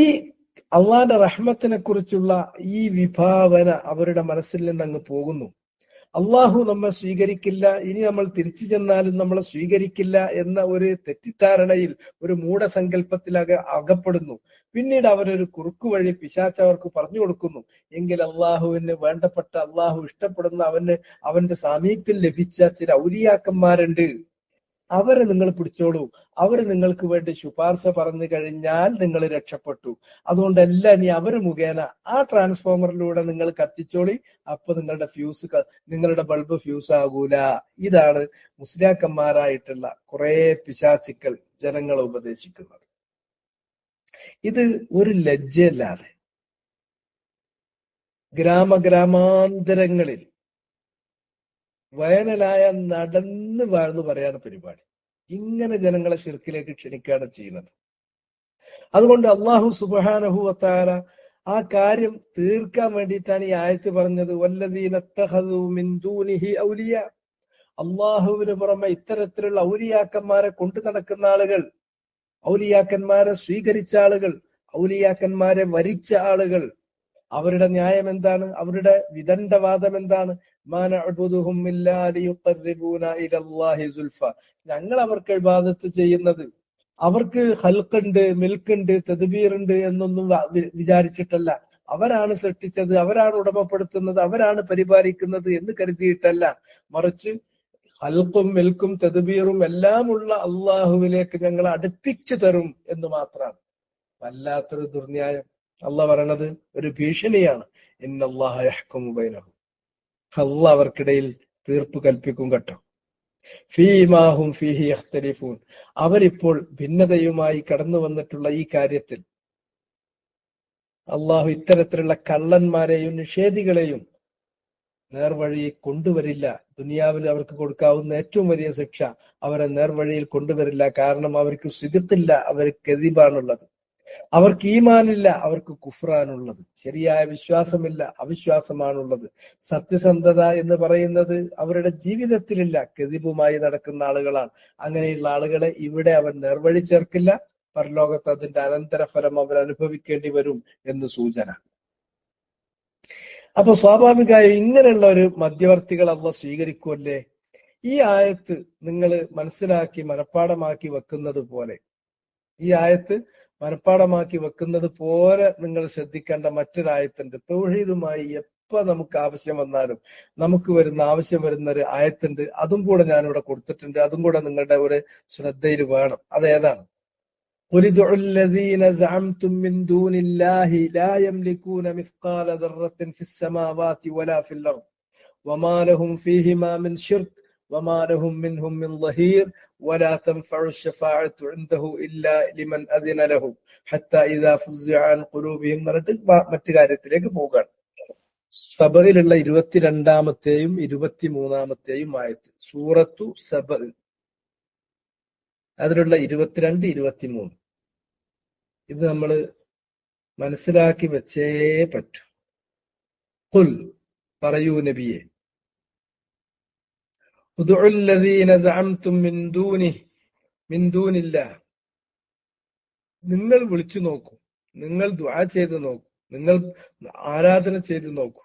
അള്ളാന്റെ റഹ്മത്തിനെ കുറിച്ചുള്ള ഈ വിഭാവന അവരുടെ മനസ്സിൽ നിന്ന് അങ്ങ് പോകുന്നു. അള്ളാഹു നമ്മെ സ്വീകരിക്കില്ല, ഇനി നമ്മൾ തിരിച്ചു ചെന്നാലും നമ്മളെ സ്വീകരിക്കില്ല എന്ന ഒരു തെറ്റിദ്ധാരണയിൽ, ഒരു മൂഢസങ്കല്പത്തിൽ അകപ്പെടുന്നു. പിന്നീട് അവരൊരു കുറുക്കു വഴി പിശാച് അവർക്ക് പറഞ്ഞു കൊടുക്കുന്നു. എങ്കിൽ അള്ളാഹുവിന് വേണ്ടപ്പെട്ട, അള്ളാഹു ഇഷ്ടപ്പെടുന്ന, അവന്റെ സാമീപ്യം ലഭിച്ച ചില ഔലിയാക്കന്മാരുണ്ട്, അവരെ നിങ്ങൾ പിടിച്ചോളൂ, അവര് നിങ്ങൾക്ക് വേണ്ടി ശുപാർശ പറഞ്ഞു കഴിഞ്ഞാൽ നിങ്ങൾ രക്ഷപ്പെട്ടു. അതുകൊണ്ടല്ല, ഇനി അവര് മുഖേന ആ ട്രാൻസ്ഫോമറിലൂടെ നിങ്ങൾ കത്തിച്ചോളി, അപ്പൊ നിങ്ങളുടെ ബൾബ് ഫ്യൂസ് ആകൂല. ഇതാണ് മുസ്ലിയാക്കന്മാരായിട്ടുള്ള കുറെ പിശാചുക്കൾ ജനങ്ങളെ ഉപദേശിക്കുന്നത്. ഇത് ഒരു ലജ്ജയില്ലാതെ ഗ്രാമാന്തരങ്ങളിൽ വേനലായ നടന്ന് വാഴ്ന്നു പറയാണ് പരിപാടി. ഇങ്ങനെ ജനങ്ങളെ ശിർക്കിലേക്ക് ക്ഷണിക്കുകയാണ് ചെയ്യുന്നത്. അതുകൊണ്ട് അള്ളാഹു സുബ്ഹാനഹു വ തആല ആ കാര്യം തീർക്കാൻ വേണ്ടിയിട്ടാണ് ഈ ആയത്ത് പറഞ്ഞത്. വല്ലദീന ഇത്തഖദൂ മിൻ ദൂനിഹി ഔലിയ, അള്ളാഹുവിന് പുറമെ ഇത്തരത്തിലുള്ള ഔലിയാക്കന്മാരെ കൊണ്ടു നടക്കുന്ന ആളുകൾ, ഔലിയാക്കന്മാരെ സ്വീകരിച്ച ആളുകൾ, ഔലിയാക്കന്മാരെ വരിച്ച ആളുകൾ, അവരുടെ ന്യായം എന്താണ്? അവരുടെ വിദണ്ഡവാദം എന്താണ്? ഞങ്ങൾ അവർക്ക് ഇബാദത്ത് ചെയ്യുന്നത്, അവർക്ക് ഹൽക്കുണ്ട്, മിൽക്കുണ്ട്, തദ്ബീറുണ്ട് എന്നൊന്നും വിചാരിച്ചിട്ടല്ല. അവരാണ് സൃഷ്ടിച്ചത്, അവരാണ് ഉടമപ്പെടുത്തുന്നത്, അവരാണ് പരിപാലിക്കുന്നത് എന്ന് കരുതിയിട്ടല്ല. മറിച്ച് ഹൽക്കും മിൽക്കും തദ്ബീറും എല്ലാമുള്ള അള്ളാഹുവിലേക്ക് ഞങ്ങൾ അടുപ്പിച്ചു തരും എന്ന് മാത്രമാണ്. വല്ലാത്തൊരു ദുർന്യായം. അള്ളാഹ് പറയണത് ഒരു ഭീഷണിയാണ്. ഇന്നല്ലാഹ യഹ്കുമു ബൈനഹും, അള്ളാഹ് അവർക്കിടയിൽ തീർപ്പ് കൽപ്പിക്കും കേട്ടോ. ഫീമാ ഹും ഫീഹി യഖ്തലിഫൂൻ, അവരിപ്പോൾ ഭിന്നതയുമായി കടന്നു വന്നിട്ടുള്ള ഈ കാര്യത്തിൽ അള്ളാഹു ഇത്തരത്തിലുള്ള കള്ളന്മാരെയും നിഷേധികളെയും നേർവഴി കൊണ്ടുവരില്ല. ദുനിയാവിൽ അവർക്ക് കൊടുക്കാവുന്ന ഏറ്റവും വലിയ ശിക്ഷ, അവരെ നേർവഴിയിൽ കൊണ്ടുവരില്ല. കാരണം അവർക്ക് സിദ്ഖില്ല, അവർക്ക് കദിബാണുള്ളത്, അവർക്ക് ഈമാനില്ല, അവർക്ക് കുഫ്റാനുള്ളത്, ശരിയായ വിശ്വാസമില്ല, അവിശ്വാസമാണുള്ളത്. സത്യസന്ധത എന്ന് പറയുന്നത് അവരുടെ ജീവിതത്തിലില്ല, കദിബുമായി നടക്കുന്ന ആളുകളാണ്. അങ്ങനെയുള്ള ആളുകളെ ഇവിടെ അവൻ നേർവഴി ചേർക്കില്ല, പരലോകത്ത് അതിന്റെ അനന്തരഫലം അവർ അനുഭവിക്കേണ്ടി വരും എന്ന് സൂചന. അപ്പൊ സ്വാഭാവികമായും ഇങ്ങനെയുള്ള ഒരു മധ്യവർത്തികൾ അള്ളാഹ് സ്വീകരിക്കുമല്ലേ? ഈ ആയത്ത് നിങ്ങൾ മനസ്സിലാക്കി മനഃപ്പാടമാക്കി വെക്കുന്നത് പോലെ, ഈ ആയത്ത് മനഃപ്പാടമാക്കി വെക്കുന്നത് പോലെ നിങ്ങൾ ശ്രദ്ധിക്കേണ്ട മറ്റൊരായത്തുണ്ട്. തൗഹീദുമായി എപ്പോ നമുക്ക് ആവശ്യം വന്നാലും നമുക്ക് ആവശ്യം വരുന്ന ഒരു ആയത്തുണ്ട്. അതും കൂടെ ഞാനിവിടെ കൊടുത്തിട്ടുണ്ട്. അതും കൂടെ നിങ്ങളുടെ ഒരു ശ്രദ്ധയിൽ വേണം. അതേതാണ്? قل ادعوا الذين زعمتم من دون الله لا يملكون مثقال ذرة في السماوات ولا في الأرض وما لهم فيهما من شرك وما لهم منهم من ظهير ولا تنفع الشفاعة عنده إلا لمن أذن له حتى إذا فزع عن قلوبهم മറ്റു കാര്യത്തിലേക്ക് പോകാൻ സബയിലുള്ള 22-ാമത്തെയും 23-ാമത്തെയും ആയത്ത് സൂറത്തു സബ അതിലുള്ള 22, 23 ഇത് നമ്മൾ മനസ്സിലാക്കി വെച്ചേ പറ്റൂ. ഖുൽ പറയൂ നബിയെ, ഉദ്ഉൽ ലദീന സഅംതും മിൻ ദൂനില്ലാഹ്, നിങ്ങൾ വിളിച്ചു നോക്കൂ, നിങ്ങൾ ദുആ ചെയ്ത് നോക്കൂ, നിങ്ങൾ ആരാധന ചെയ്ത് നോക്കൂ.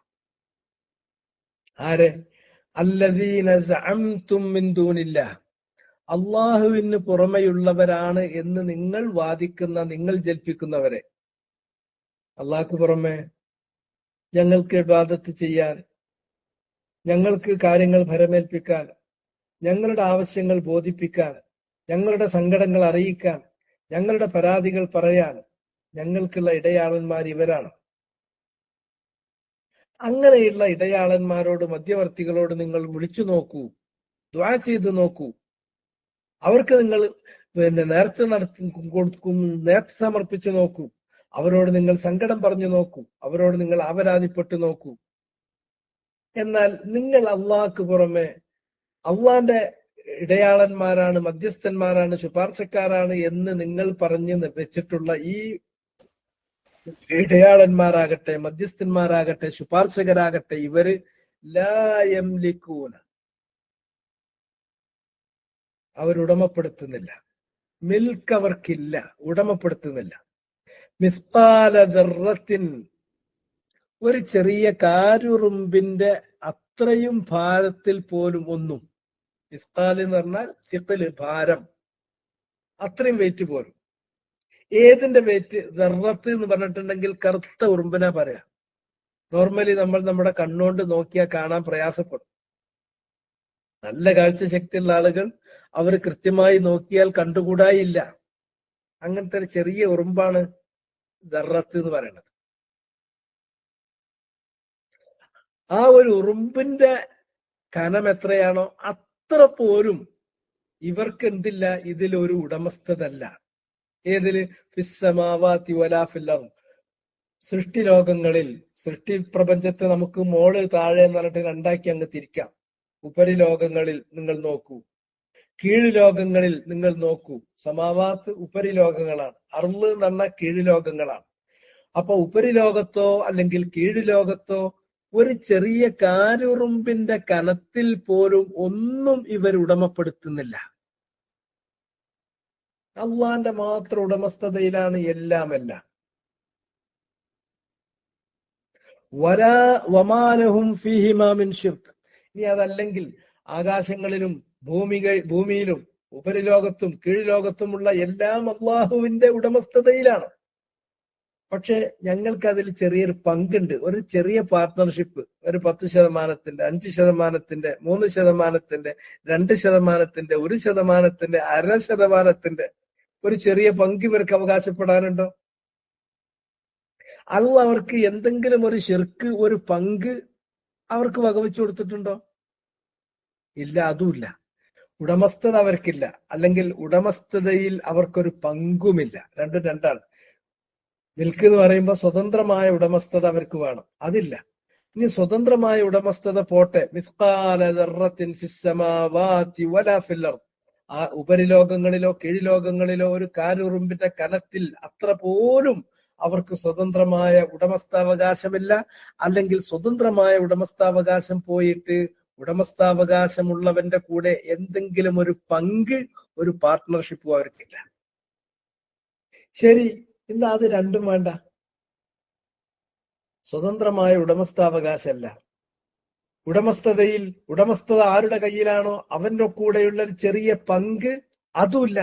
ആരെ? അല്ലദീന സഅംതും മിൻ ദൂനില്ലാഹ്, അള്ളാഹുവിന് പുറമെയുള്ളവരാണ് എന്ന് നിങ്ങൾ വാദിക്കുന്ന, നിങ്ങൾ ജൽപ്പിക്കുന്നവരെ. അള്ളാഹ്ക്ക് പുറമെ ഞങ്ങൾക്ക് ഇബാദത്ത് ചെയ്യാൻ, ഞങ്ങൾക്ക് കാര്യങ്ങൾ ഭരമേൽപ്പിക്കാൻ, ഞങ്ങളുടെ ആവശ്യങ്ങൾ ബോധിപ്പിക്കാൻ, ഞങ്ങളുടെ സങ്കടങ്ങൾ അറിയിക്കാൻ, ഞങ്ങളുടെ പരാതികൾ പറയാൻ ഞങ്ങൾക്കുള്ള ഇടയാളന്മാർ ഇവരാണ്. അങ്ങനെയുള്ള ഇടയാളന്മാരോട്, മധ്യവർത്തികളോട് നിങ്ങൾ വിളിച്ചു നോക്കൂ, ദുആ ചെയ്തു നോക്കൂ. അവർക്ക് നിങ്ങൾ നേർച്ച സമർപ്പിച്ചു നോക്കൂ. അവരോട് നിങ്ങൾ സങ്കടം പറഞ്ഞു നോക്കൂ. അവരോട് നിങ്ങൾ അപരാധിപ്പെട്ടു നോക്കൂ. എന്നാൽ നിങ്ങൾ അള്ളാഹ്ക്ക് പുറമെ അള്ളാന്റെ ഇടയാളന്മാരാണ്, മധ്യസ്ഥന്മാരാണ്, ശുപാർശക്കാരാണ് എന്ന് നിങ്ങൾ പറഞ്ഞു വെച്ചിട്ടുള്ള ഈ ഇടയാളന്മാരാകട്ടെ, മധ്യസ്ഥന്മാരാകട്ടെ, ശുപാർശകരാകട്ടെ, ഇവര് ലാ യംലികൂന, അവരുടമപ്പെടുത്തുന്നില്ല. മിൽക്ക് അവർക്കില്ല, ഉടമപ്പെടുത്തുന്നില്ല. മിസ്കാല ദർറത്തിൻ, ഒരു ചെറിയ കാരുറുമ്പിന്റെ അത്രയും ഭാരത്തിൽ പോലും ഒന്നും. മിസ്കാൽ എന്ന് പറഞ്ഞാൽ തിഖല്, ഭാരം, അത്രയും വെയിറ്റ് പോലും. ഏതിന്റെ വെയിറ്റ്? ദർറത്ത് എന്ന് പറഞ്ഞിട്ടുണ്ടെങ്കിൽ കറുത്ത ഉറുമ്പിനാ പറയാ. നോർമലി നമ്മൾ നമ്മുടെ കണ്ണുകൊണ്ട് നോക്കിയാൽ കാണാൻ പ്രയാസപ്പെടും. നല്ല കാഴ്ചശക്തിയുള്ള ആളുകൾ അവർ കൃത്യമായി നോക്കിയാൽ കണ്ടുകൂടായില്ല. അങ്ങനത്തെ ഒരു ചെറിയ ഉറുമ്പാണ് ദർറത്ത് എന്ന് പറയുന്നത്. ആ ഒരു ഉറുമ്പിന്റെ കനം എത്രയാണോ അത്ര പോലും ഇവർക്ക് എന്തില്ല, ഇതിലൊരു ഉടമസ്ഥതല്ല. ഏതില്? ഫിസ്സമാവാതി വലാ ഫിൽ അർദ്, സൃഷ്ടി ലോകങ്ങളിൽ. സൃഷ്ടി പ്രപഞ്ചത്തെ നമുക്ക് മോള് താഴെ എന്ന് പറഞ്ഞിട്ട് രണ്ടാക്കി അങ്ങ് തിരിക്കാം. ഉപരിലോകങ്ങളിൽ നിങ്ങൾ നോക്കൂ, കീഴ്ലോകങ്ങളിൽ നിങ്ങൾ നോക്കൂ. സമാവാത്ത് ഉപരിലോകങ്ങളാണ്, അർള് എന്ന് പറഞ്ഞാൽ കീഴ്ലോകങ്ങളാണ്. അപ്പൊ ഉപരിലോകത്തോ അല്ലെങ്കിൽ കീഴ്ലോകത്തോ ഒരു ചെറിയ കാരുറുമ്പിന്റെ കനത്തിൽ പോലും ഒന്നും ഇവർ ഉടമപ്പെടുത്തുന്നില്ല. അള്ളാന്റെ മാത്രം ഉടമസ്ഥതയിലാണ് എല്ലാം. വമാലഹും ഫീഹിമാ മിൻ ശിർക്ക്. ഇനി അതല്ലെങ്കിൽ ആകാശങ്ങളിലും ഭൂമിയിലും ഉപരിലോകത്തും കീഴ്ലോകത്തുമുള്ള എല്ലാം അള്ളാഹുവിന്റെ ഉടമസ്ഥതയിലാണ്. പക്ഷെ ഞങ്ങൾക്ക് അതിൽ ചെറിയൊരു പങ്കുണ്ട്, ഒരു ചെറിയ പാർട്ട്ണർഷിപ്പ്. ഒരു 10%, 5%, 3%, 2%, 1%, 0.5% ഒരു ചെറിയ പങ്ക് ഇവർക്ക് അവകാശപ്പെടാനുണ്ടോ? അള്ളാഹ് അവർക്ക് എന്തെങ്കിലും ഒരു ശിർക്ക്, ഒരു പങ്ക് അവർക്ക് വകവെച്ചു കൊടുത്തിട്ടുണ്ടോ? ഇല്ല, അതുമില്ല. ഉടമസ്ഥത അവർക്കില്ല, അല്ലെങ്കിൽ ഉടമസ്ഥതയിൽ അവർക്കൊരു പങ്കുമില്ല. രണ്ടും രണ്ടാണ്. മിൽക്ക് എന്ന് പറയുമ്പോൾ സ്വതന്ത്രമായ ഉടമസ്ഥത അവർക്ക് വേണം, അതില്ല. ഇനി സ്വതന്ത്രമായ ഉടമസ്ഥത പോട്ടെ, മിസ്കാല ദർറത്തിൻ ഫിസ്സമാവാതി വലാ ഫിൽ അർദ്, ആ ഉപരിലോകങ്ങളിലോ കീഴ്ലോകങ്ങളിലോ ഒരു കാരുറുമ്പിന്റെ കനത്തിൽ അത്ര പോലും അവർക്ക് സ്വതന്ത്രമായ ഉടമസ്ഥാവകാശമില്ല. അല്ലെങ്കിൽ സ്വതന്ത്രമായ ഉടമസ്ഥാവകാശം പോയിട്ട് ഉടമസ്ഥാവകാശമുള്ളവന്റെ കൂടെ എന്തെങ്കിലും ഒരു പങ്ക്, ഒരു പാർട്ട്ണർഷിപ്പും അവർക്കില്ല. ശരി, ഇന്ന് അത് രണ്ടും വേണ്ട. സ്വതന്ത്രമായ ഉടമസ്ഥാവകാശമല്ല, ഉടമസ്ഥത ആരുടെ കയ്യിലാണോ അവന്റെ കൂടെയുള്ള ഒരു ചെറിയ പങ്ക്, അതുമില്ല.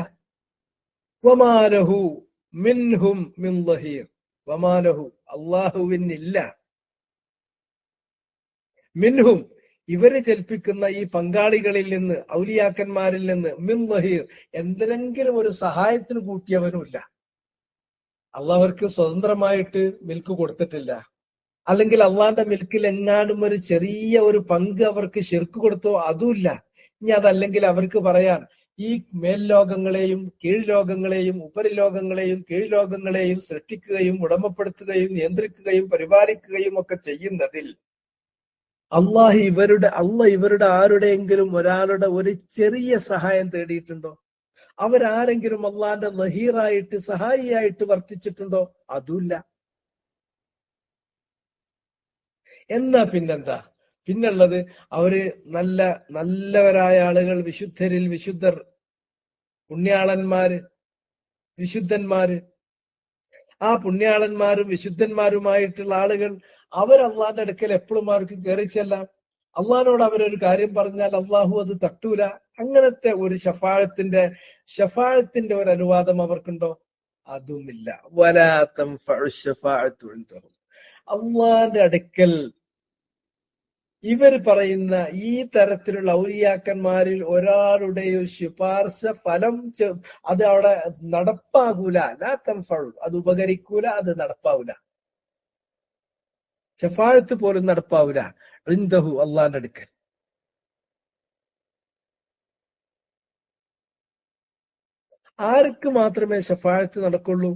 വമാലഹു മിൻഹും മിൻ ളഹീർ, വമാലഹു അള്ളാഹുവിനില്ല, മിൻഹും ഇവര് ജൽപ്പിക്കുന്ന ഈ പങ്കാളികളിൽ നിന്ന്, ഔലിയാക്കന്മാരിൽ നിന്ന്, മിൻ ളഹീർ എന്തിനെങ്കിലും ഒരു സഹായത്തിന് കൂട്ടിയവനുമില്ല. അള്ളാഹ് അവർക്ക് സ്വതന്ത്രമായിട്ട് മിൽക്ക് കൊടുത്തിട്ടില്ല. അല്ലെങ്കിൽ അള്ളാന്റെ മിൽക്കിൽ എങ്ങാനും ഒരു ചെറിയ ഒരു പങ്ക് അവർക്ക് ശിർക്ക് കൊടുത്തോ, അതുമില്ല. ഇനി അതല്ലെങ്കിൽ അവർക്ക് പറയാൻ ഈ മേൽലോകങ്ങളെയും കീഴ്ലോകങ്ങളെയും ഉപരിലോകങ്ങളെയും കീഴ്ലോകങ്ങളെയും സൃഷ്ടിക്കുകയും ഉടമപ്പെടുത്തുകയും നിയന്ത്രിക്കുകയും പരിപാലിക്കുകയും ഒക്കെ ചെയ്യുന്നതിൽ അള്ളാഹ് ഇവരുടെ ആരുടെയെങ്കിലും ഒരാളുടെ ഒരു ചെറിയ സഹായം തേടിയിട്ടുണ്ടോ? അവരാരെങ്കിലും അള്ളാന്റെ ലഹീറായിട്ട് സഹായിയായിട്ട് വർത്തിച്ചിട്ടുണ്ടോ? അതുമില്ല. എന്നാ പിന്നെന്താ? പിന്നുള്ളത് അവര് നല്ലവരായ ആളുകൾ, വിശുദ്ധരിൽ വിശുദ്ധർ, പുണ്യാളന്മാര്, വിശുദ്ധന്മാര്, ആ പുണ്യാളന്മാരും വിശുദ്ധന്മാരുമായിട്ടുള്ള ആളുകൾ അവർ അള്ളാന്റെ അടുക്കൽ എപ്പോഴും അവർക്ക് കയറി ചെല്ലാം. അള്ളാഹിനോട് അവരൊരു കാര്യം പറഞ്ഞാൽ അള്ളാഹു അത് തട്ടൂല. അങ്ങനത്തെ ഒരു ഷഫാഴത്തിന്റെ ഒരു അനുവാദം അവർക്കുണ്ടോ? അതുമില്ല. വലാ തൻഫഉ ശഫാഅത്തു ഇൻദഹു. അള്ളാന്റെ അടുക്കൽ ഇവർ പറയുന്ന ഈ തരത്തിലുള്ള ഔലിയാക്കന്മാരിൽ ഒരാളുടെയും ശുപാർശ ഫലം അത് അവിടെ നടപ്പാകൂല. ലാ തൻഫഉ, അത് ഉപകരിക്കൂല, അത് നടപ്പാവൂല. ശഫാഅത്ത് പോലും നടപ്പാവൂല ഇൻദഹു, അള്ളാന്റെ അടുക്കൽ. ആർക്ക് മാത്രമേ ശഫാഅത്ത് നടക്കുള്ളൂ?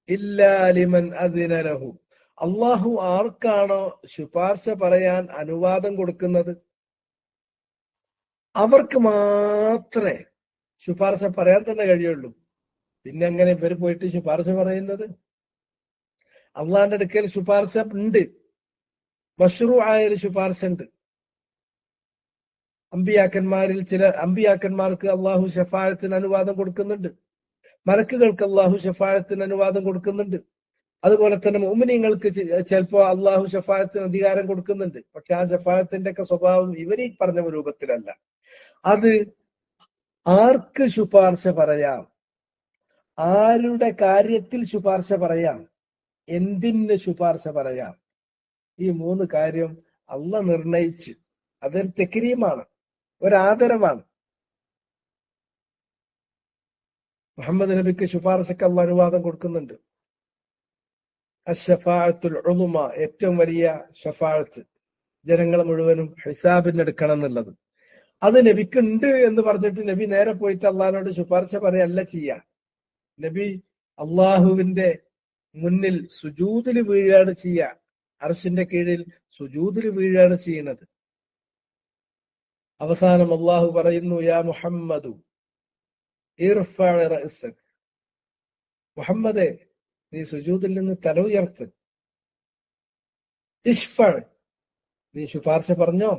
ഇല്ലാ ലിമൻ അദിന ലഹു. അള്ളാഹു ആർക്കാണോ ശുപാർശ പറയാൻ അനുവാദം കൊടുക്കുന്നത് അവർക്ക് മാത്രമേ ശുപാർശ പറയാൻ തന്നെ കഴിയുള്ളൂ. പിന്നെ എങ്ങനെ ഇവർ പോയിട്ട് ശുപാർശ പറയുന്നത്? അള്ളാന്റെ അടുക്കൽ ശുപാർശ ഉണ്ട്, മശ്റൂ ആയൊരു ശുപാർശ ഉണ്ട്. അമ്പിയാക്കന്മാരിൽ ചില അമ്പിയാക്കന്മാർക്ക് അള്ളാഹു ശഫാഅത്തിന് അനുവാദം കൊടുക്കുന്നുണ്ട്. മലക്കുകൾക്ക് അള്ളാഹു ശഫാഅത്തിന് അനുവാദം കൊടുക്കുന്നുണ്ട്. അതുപോലെ തന്നെ മുഅ്മിനീങ്ങൾക്ക് ചിലപ്പോ അള്ളാഹു ശഫാഅത്തിന് അധികാരം കൊടുക്കുന്നുണ്ട്. പക്ഷെ ആ ശഫാഅത്തിന്റെ ഒക്കെ സ്വഭാവം ഇവരീ പറഞ്ഞ രൂപത്തിലല്ല. അത് ആർക്ക് ശുപാർശ പറയാം, ആരുടെ കാര്യത്തിൽ ശുപാർശ പറയാം, എന്തിന് ശുപാർശ പറയാം, ഈ മൂന്ന് കാര്യം അള്ളാഹ് നിർണയിച്ച്. അതൊരു തെക്രീമാണ്, ഒരാദരവാണ്. മുഹമ്മദ് നബിക്ക് ശുപാർശക്ക് അള്ളാഹ് അനുവാദം കൊടുക്കുന്നുണ്ട്. അശ്ശഫാഅത്തുൽ ഉളുമ, ഏറ്റവും വലിയ ശഫാഅത്ത്, ജനങ്ങളെ മുഴുവനും ഹിസാബിനെടുക്കണം എന്നുള്ളത്. അത് നബിക്കുണ്ട് എന്ന് പറഞ്ഞിട്ട് നബി നേരെ പോയിട്ട് അള്ളാഹിനോട് ശുപാർശ പറയല്ല ചെയ്യുക. നബി അള്ളാഹുവിന്റെ മുന്നിൽ സുജൂദിൽ വീഴാണ് ചെയ്യുക. അർശിന്റെ കീഴിൽ സുജൂദിൽ വീഴാണ് ചെയ്യുന്നത്. അവസാനം അള്ളാഹു പറയുന്നു, യാ മുഹമ്മദു ഇർഫഅ റഅസക, മുഹമ്മദേ നീ സുജൂദിൽ നിന്ന് തല ഉയർത്ത്. ഇശ്ഫഅ, നീ ശുപാർശ പറഞ്ഞോ.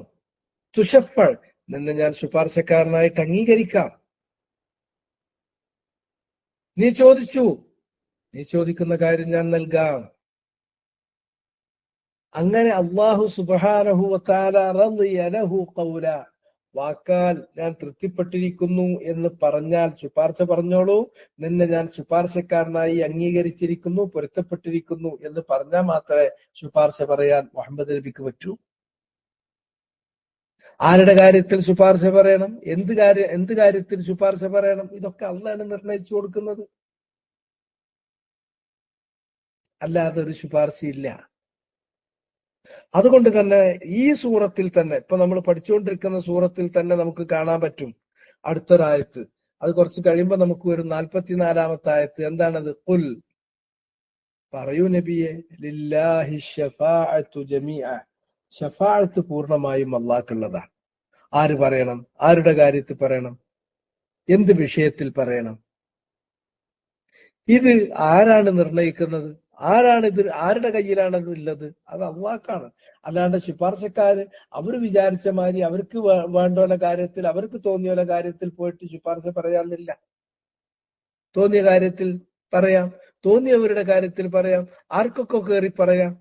തുശഫഅ, നിന്നെ ഞാൻ ശുപാർശക്കാരനായിട്ട് അംഗീകരിക്കാം. നീ ചോദിച്ചു, നീ ചോദിക്കുന്ന കാര്യം ഞാൻ നൽകാം. അങ്ങനെ അല്ലാഹു സുബ്ഹാനഹു വ തആല റളിയ ലഹു ഖൗല, വാക്കാൽ ഞാൻ തൃപ്തിപ്പെട്ടിരിക്കുന്നു എന്ന് പറഞ്ഞാൽ ശുപാർശ പറഞ്ഞോളൂ, നിന്നെ ഞാൻ ശുപാർശക്കാരനായി അംഗീകരിച്ചിരിക്കുന്നു, പൊരുത്തപ്പെട്ടിരിക്കുന്നു എന്ന് പറഞ്ഞാൽ മാത്രമേ ശുപാർശ പറയാൻ മുഹമ്മദ് നബിക്ക് പറ്റൂ. ആരുടെ കാര്യത്തിൽ ശുപാർശ പറയണം, എന്ത് കാര്യത്തിൽ ശുപാർശ പറയണം, ഇതൊക്കെ അള്ളാഹാണ് നിർണയിച്ചു കൊടുക്കുന്നത്. അല്ലാതെ ഒരു ശുപാർശയില്ല. അതുകൊണ്ട് തന്നെ ഈ സൂറത്തിൽ തന്നെ, ഇപ്പൊ നമ്മൾ പഠിച്ചുകൊണ്ടിരിക്കുന്ന സൂറത്തിൽ തന്നെ നമുക്ക് കാണാൻ പറ്റും അടുത്തൊരായത്ത്. അത് കുറച്ച് കഴിയുമ്പോൾ നമുക്ക് വരും 44-ാമത്തെ ആയത്ത്. എന്താണത്? ഖുൽ, പറയൂ നബിയെ, ലില്ലാഹി ശഫാഅത്തു ജമീഅ, ശഫാഅത്ത് പൂർണ്ണമായും അല്ലാഹുക്കുള്ളതാണ്. ആര് പറയണം? ആരുടെ കാര്യത്തിൽ പറയണം? എന്ത് വിഷയത്തിൽ പറയണം? ഇത് ആരാണ് നിർണയിക്കുന്നത്? ആരുടെ കയ്യിലാണ് അത് ഉള്ളത്? അത് അള്ളാഹ്ക്കാണ്. അല്ലാണ്ട് ശുപാർശക്കാര് അവർ വിചാരിച്ച മാതിരി അവർക്ക് വേണ്ട കാര്യത്തിൽ, അവർക്ക് തോന്നിയ കാര്യത്തിൽ പോയിട്ട് ശുപാർശ പറയാന്നില്ല. തോന്നിയ കാര്യത്തിൽ പറയാം, തോന്നിയവരുടെ കാര്യത്തിൽ പറയാം, ആർക്കൊക്കെ കയറി പറയാം.